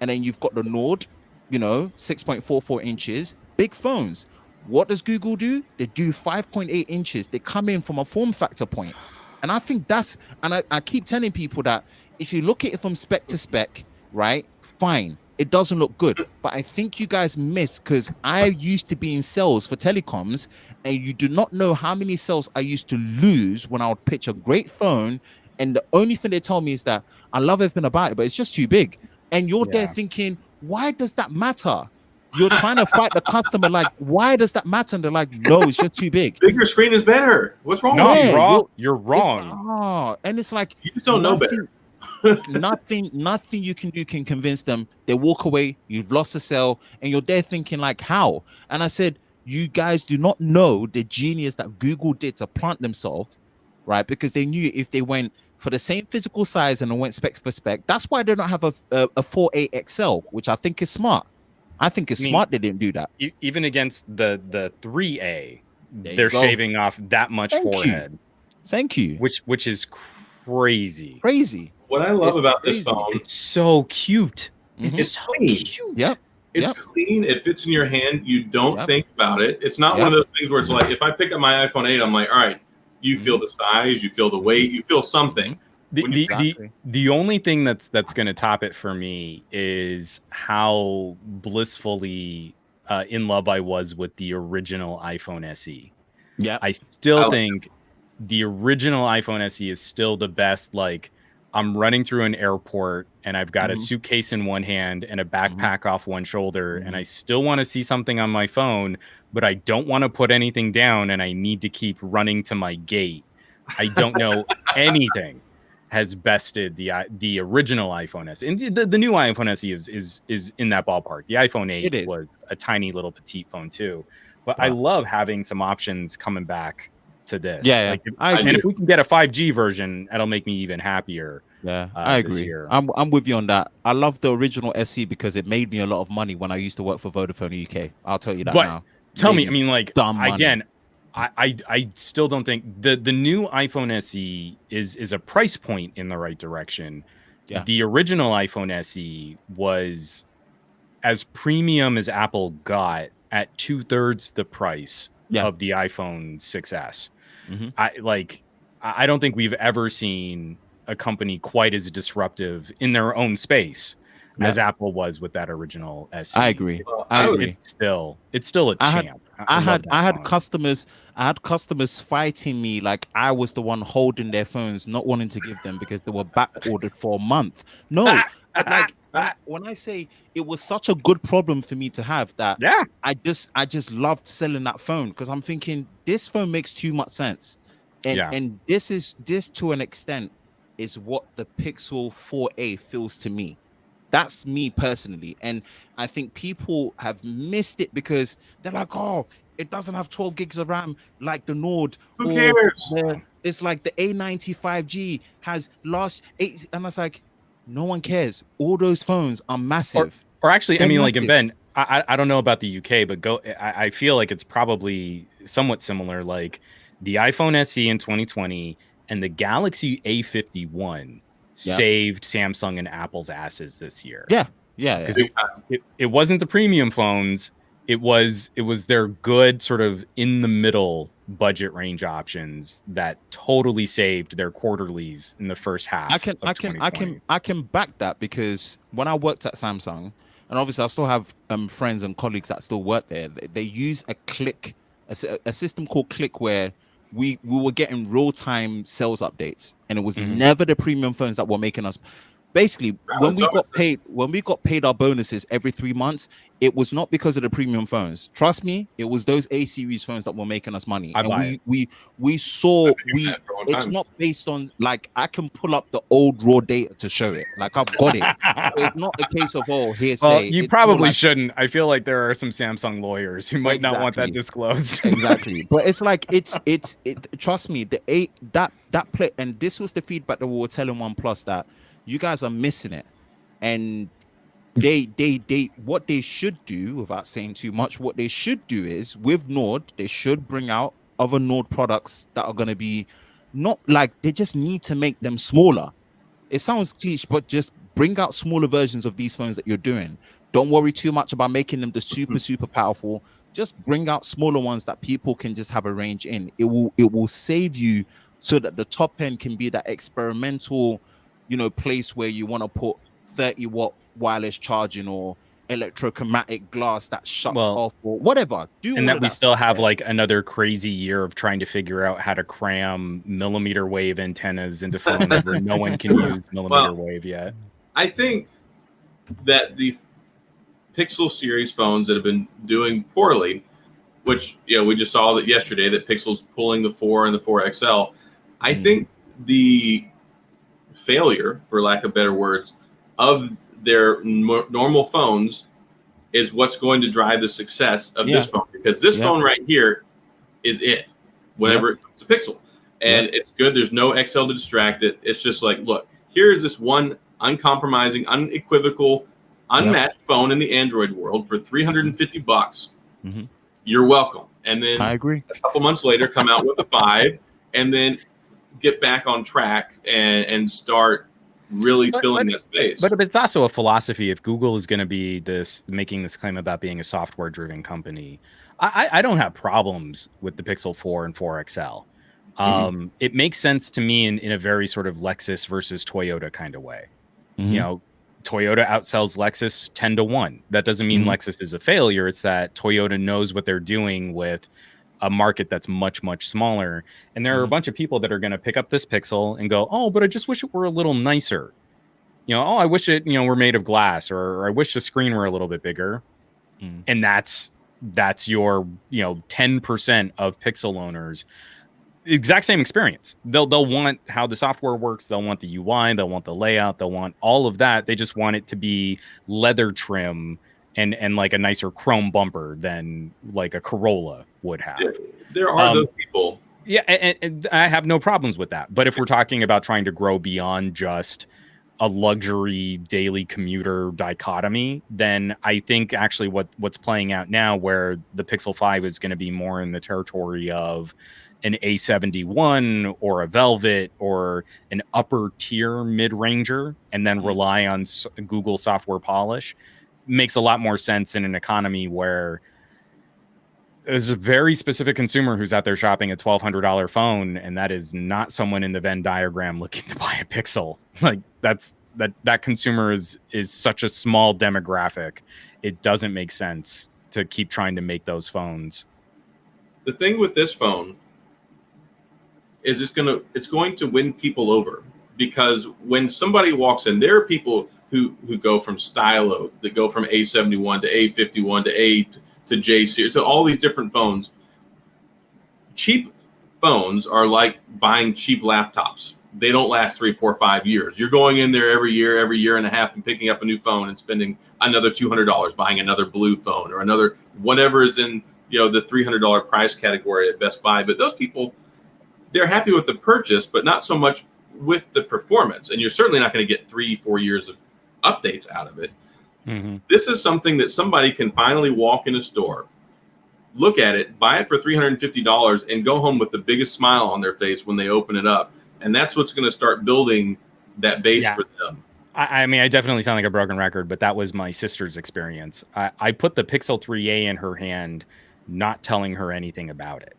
And then you've got the Nord, you know, 6.44 inches, big phones. What does Google do? They do 5.8 inches. They come in from a form factor point. And I think that's, and I keep telling people that if you look at it from spec to spec, right, fine, it doesn't look good. But I think you guys miss, because I used to be in sales for telecoms, and you do not know how many sales I used to lose when I would pitch a great phone. And the only thing they tell me is that I love everything about it, but it's just too big. And you're there thinking, why does that matter? You're trying to fight the customer, like, why does that matter? And they're like, no, it's just too big. Bigger screen is better. What's wrong with you? You're wrong. And it's like, you just don't know better. nothing you can do can convince them. They walk away, you've lost a sale, and you're there thinking like, how? And I said, you guys do not know the genius that Google did to plant themselves, right? Because they knew if they went for the same physical size and went spec for spec, that's why they don't have a 4A XL, which I think is smart. I think it's smart they didn't do that. Even against the 3A, they're shaving off that much forehead. Thank you. Which is crazy. Crazy. What I love about this phone, it's so cute. It's clean. Cute. Yep. It's clean. It fits in your hand. You don't think about it. It's not one of those things where it's like, if I pick up my iPhone 8, I'm like, all right, you feel the size, you feel the weight, you feel something. The only thing that's going to top it for me is how blissfully in love I was with the original iPhone SE. Yeah, I still think the original iPhone SE is still the best. Like, I'm running through an airport and I've got a suitcase in one hand and a backpack off one shoulder, and I still want to see something on my phone, but I don't want to put anything down, and I need to keep running to my gate. I don't know anything has bested the original iPhone SE. And the new iPhone SE is in that ballpark. The iPhone 8 was a tiny little petite phone too. But I love having some options coming back to this. Yeah, and if we can get a 5G version, that'll make me even happier. Yeah, I agree. I'm with you on that. I love the original SE because it made me a lot of money when I used to work for Vodafone UK. I'll tell you that now. Tell me, I mean, like, again, I still don't think the new iPhone SE is a price point in the right direction. Yeah. The original iPhone SE was as premium as Apple got at 2/3 the price of the iPhone 6S. I don't think we've ever seen a company quite as disruptive in their own space as Apple was with that original SE. I agree. I agree. It's still a champ. I had customers fighting me like I was the one holding their phones, not wanting to give them because they were back ordered for a month. No, like when I say it was such a good problem for me to have that, I just loved selling that phone because I'm thinking this phone makes too much sense, and this to an extent is what the Pixel 4a feels to me. That's me personally, and I think people have missed it because they're like, oh, it doesn't have 12 gigs of RAM like the Nord. Who cares? It's like the A95G has last 8, and I was like, no one cares. All those phones are massive. Or actually, I mean, massive. Like in Ben, I don't know about the UK, but I feel like it's probably somewhat similar. Like the iPhone SE in 2020 and the Galaxy A51 saved Samsung and Apple's asses this year. Yeah. Because it wasn't the premium phones. It was their good sort of in the middle budget range options that totally saved their quarterlies in the first half. I can back that because when I worked at Samsung, and obviously I still have friends and colleagues that still work there, they use a system called Click where we were getting real-time sales updates, and it was never the premium phones that were making us. Basically, when we got paid our bonuses every 3 months, it was not because of the premium phones. Trust me, it was those A series phones that were making us money. We saw it's not based on like I can pull up the old raw data to show it. Like I've got it. It's not a case of hearsay. Well, you probably shouldn't. I feel like there are some Samsung lawyers who might not want that disclosed. Exactly. But it's like it's trust me, that play, and this was the feedback that we were telling OnePlus that you guys are missing it, and they what they should do, without saying too much, what they should do is with Nord, they should bring out other Nord products that are going to be not like, they just need to make them smaller. It sounds cliche, but just bring out smaller versions of these phones that you're doing. Don't worry too much about making them the super powerful. Just bring out smaller ones that people can just have a range in. It will save you so that the top end can be that experimental, place where you want to put 30-watt wireless charging or electrochromatic glass that shuts off or whatever. And that we still have like another crazy year of trying to figure out how to cram millimeter wave antennas into phones where no one can use millimeter wave yet. I think that the Pixel series phones that have been doing poorly, which we just saw that yesterday that Pixel's pulling the 4 and the 4 XL. I think the failure, for lack of better words, of their normal phones is what's going to drive the success of this phone, because this phone right here is it whenever it comes to Pixel, and it's good. There's no XL to distract it. It's just like, look, here's this one uncompromising, unequivocal, unmatched phone in the Android world for $350. You're welcome. And then I agree. A couple months later, come out with a 5, and then get back on track and start really filling that space. But it's also a philosophy. If Google is going to be making this claim about being a software driven company, I don't have problems with the Pixel 4 and 4 XL. It makes sense to me in a very sort of Lexus versus Toyota kind of way. Toyota outsells Lexus 10-1. That doesn't mean Lexus is a failure. It's that Toyota knows what they're doing with a market that's much, much smaller. And there are a bunch of people that are going to pick up this Pixel and go, oh, but I just wish it were a little nicer. Oh, I wish it, were made of glass, or I wish the screen were a little bit bigger. And that's your, 10% of Pixel owners. Exact same experience. They'll want how the software works. They'll want the UI. They'll want the layout. They'll want all of that. They just want it to be leather trim and like a nicer chrome bumper than like a Corolla would have. There are those people. Yeah, and I have no problems with that. But if we're talking about trying to grow beyond just a luxury daily commuter dichotomy, then I think actually what's playing out now, where the Pixel 5 is going to be more in the territory of an A71 or a Velvet or an upper tier mid-ranger, and then rely on Google software polish, makes a lot more sense in an economy where there's a very specific consumer who's out there shopping a $1,200 phone, and that is not someone in the Venn diagram looking to buy a Pixel. Like that consumer is such a small demographic. It doesn't make sense to keep trying to make those phones. The thing with this phone is it's going to win people over, because when somebody walks in, there are people who go from Stylo, that go from A71 to A51 to A to J series, so all these different phones. Cheap phones are like buying cheap laptops. They don't last 3, 4, 5 years. You're going in there every year and a half, and picking up a new phone and spending another $200 buying another blue phone or another whatever is in the $300 price category at Best Buy. But those people, they're happy with the purchase, but not so much with the performance. And you're certainly not going to get 3, 4 years of updates out of it. Mm-hmm. This is something that somebody can finally walk in a store, look at it, buy it for $350, and go home with the biggest smile on their face when they open it up. And that's what's going to start building that base for them. I mean, I definitely sound like a broken record, but that was my sister's experience. I put the Pixel 3a in her hand, not telling her anything about it.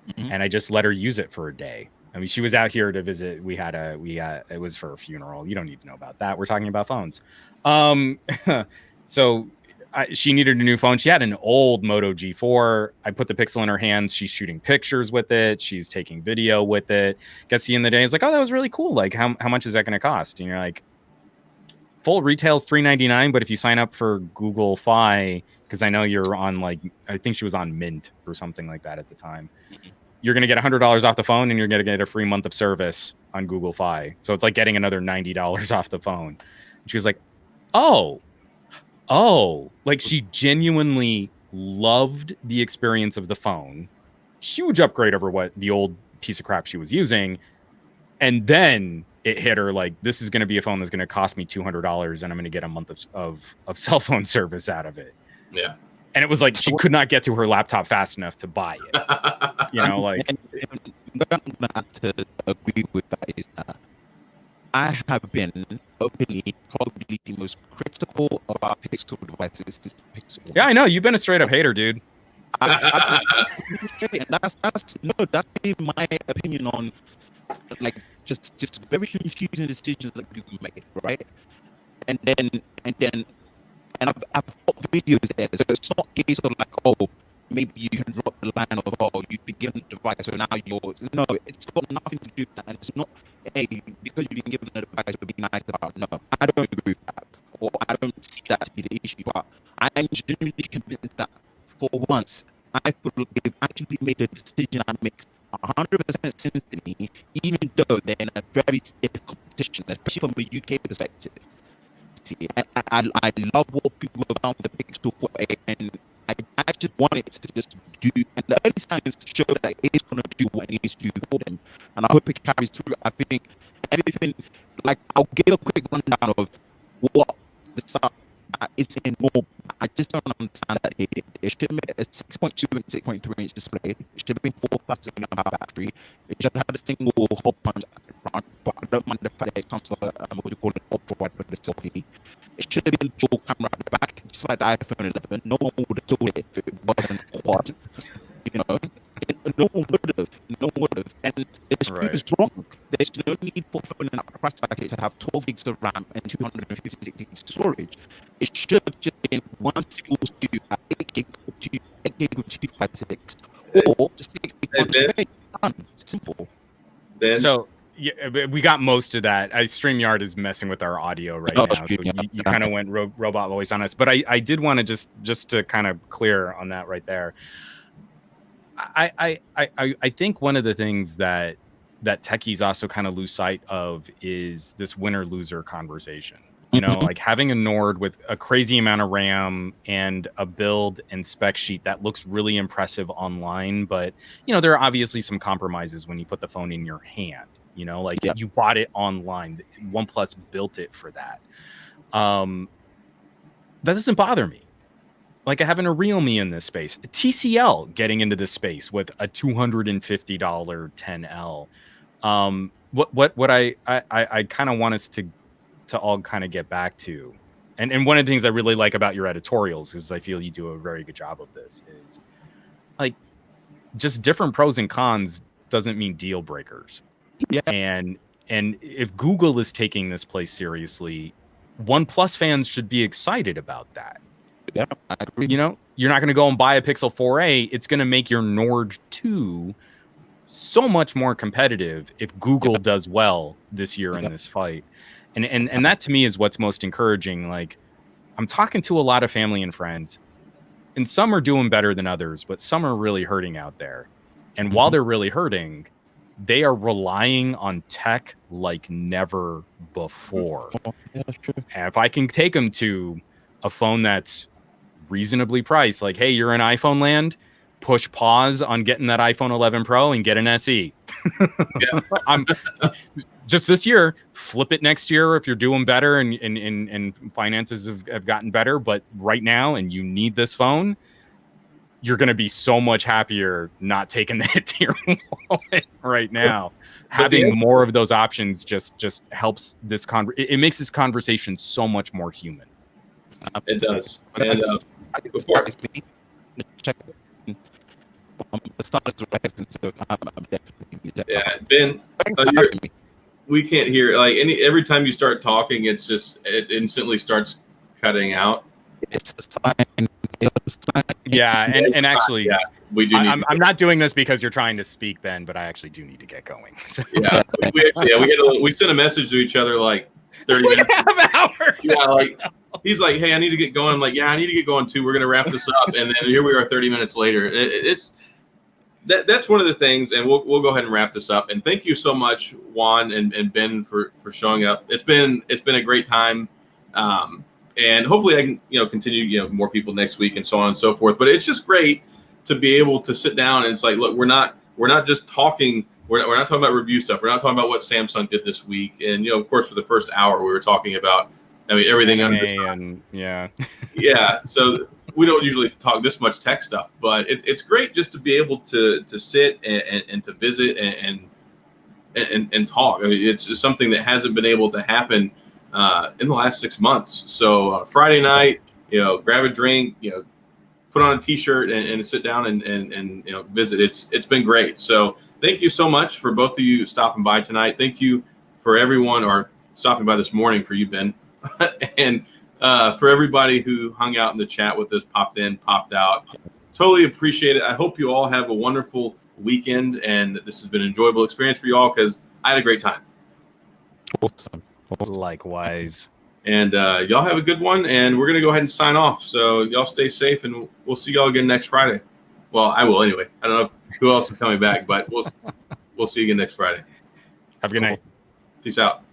Mm-hmm. And I just let her use it for a day. I mean, she was out here to visit. It was for a funeral. You don't need to know about that. We're talking about phones. So she needed a new phone. She had an old Moto G4. I put the Pixel in her hands. She's shooting pictures with it. She's taking video with it. Gets the end of the day. It's like, oh, that was really cool. Like, how much is that going to cost? And you're like, full retail's $399, but if you sign up for Google Fi, because I know you're on I think she was on Mint or something like that at the time. Mm-hmm. You're going to get $100 off the phone, and you're going to get a free month of service on Google Fi. So it's like getting another $90 off the phone. And she was like, oh, like she genuinely loved the experience of the phone. Huge upgrade over what the old piece of crap she was using. And then it hit her like, this is going to be a phone that's going to cost me $200, and I'm going to get a month of cell phone service out of it. Yeah. And it was like she could not get to her laptop fast enough to buy it. And not to agree with that is that I have been openly probably the most critical about Pixel devices. Pixel. Yeah, I know. You've been a straight up hater, dude. That's my opinion on just very confusing decisions that Google made, right? And I've got videos there, so it's not a case of like, oh, maybe you can drop the line of, oh, you've been given a device, so now yours. No, it's got nothing to do with that, and it's not, hey, because you've been given a device, to be nice about. No, I don't agree with that, or I don't see that to be the issue. But I'm genuinely convinced that for once, they've actually made a decision that makes 100% sense to me, even though they're in a very stiff competition, especially from a UK perspective. See, and I love what people have done with the Pixel 4a, and I just want it to just do, and the early signs show that it's going to do what it needs to do for them, and I hope it carries through. I think everything, I'll give a quick rundown of what the stuff is in more. I just don't understand that it should have been a 6.2 and 6.3 inch display. It should have been 4,000 mAh battery. It should have had a single hole punch front, but I don't mind the fact that it comes to what you call an ultra wide for the selfie. It should have been dual camera at the back, just like the iPhone 11. No one would have killed it if it wasn't quad. No one would have. And the screw is wrong. There's no need for phone in a price bracket to have 12 gigs of RAM and 256 gigs of storage. It should have just been one single SKU at 8 gig with 256, or just 6 gig done. Simple. So yeah, we got most of that. StreamYard is messing with our audio right now. So you kind of went robot voice on us, but I did want to just to kind of clear on that right there. I think one of the things that techies also kind of lose sight of is this winner loser conversation. Like having a Nord with a crazy amount of RAM and a build and spec sheet that looks really impressive online, but there are obviously some compromises when you put the phone in your hand. You know, like you bought it online. OnePlus built it for that. That doesn't bother me. Like having a Realme in this space, TCL getting into this space with a $250 10L. What I kind of want us to all kind of get back to, and one of the things I really like about your editorials is I feel you do a very good job of this, is like just different pros and cons doesn't mean deal breakers. Yeah. And if Google is taking this place seriously, OnePlus fans should be excited about that. Yeah, I agree. You know, you're not going to go and buy a Pixel 4a. It's going to make your Nord 2 so much more competitive if Google does well this year in this fight. And that to me is what's most encouraging. Like, I'm talking to a lot of family and friends, and some are doing better than others, but some are really hurting out there. And while they're really hurting, they are relying on tech like never before. Yeah, true. And if I can take them to a phone that's reasonably priced, like, hey, you're in iPhone land, push pause on getting that iPhone 11 Pro and get an SE. I'm just this year, flip it next year if you're doing better and finances have gotten better. But right now, and you need this phone, you're going to be so much happier not taking the hit to your wallet right now. Having more of those options just helps this it makes this conversation so much more human. It does. And of course, yeah, Ben, we can't hear every time you start talking, it instantly starts cutting out. It's a sign. Yeah, and actually, we do. I'm not doing this because you're trying to speak, Ben, but I actually do need to get going. So. Yeah, we sent a message to each other like 30 minutes. Half an hour. Yeah, like he's like, hey, I need to get going. I'm like, yeah, I need to get going too. We're gonna wrap this up, and then here we are 30 minutes later. That's one of the things, and we'll go ahead and wrap this up. And thank you so much, Juan and Ben, for showing up. It's been a great time. And hopefully I can, continue, more people next week and so on and so forth. But it's just great to be able to sit down and it's like, look, we're not just talking. We're not talking about review stuff. We're not talking about what Samsung did this week. And, of course, for the first hour, we were talking about, everything under the sun. Yeah. Yeah. So we don't usually talk this much tech stuff, but it's great just to be able to sit and to visit and talk. It's just something that hasn't been able to happen in the last 6 months. So Friday night, grab a drink, put on a t-shirt and sit down and visit. It's been great. So thank you so much for both of you stopping by tonight. Thank you for everyone or stopping by this morning for you, Ben, and for everybody who hung out in the chat with us, popped in, popped out. Totally appreciate it. I hope you all have a wonderful weekend and this has been an enjoyable experience for you all because I had a great time. Awesome. Likewise. And y'all have a good one. And we're going to go ahead and sign off. So y'all stay safe and we'll see y'all again next Friday. Well, I will anyway. I don't know who else is coming back, but we'll see you again next Friday. Have a good night. Peace out.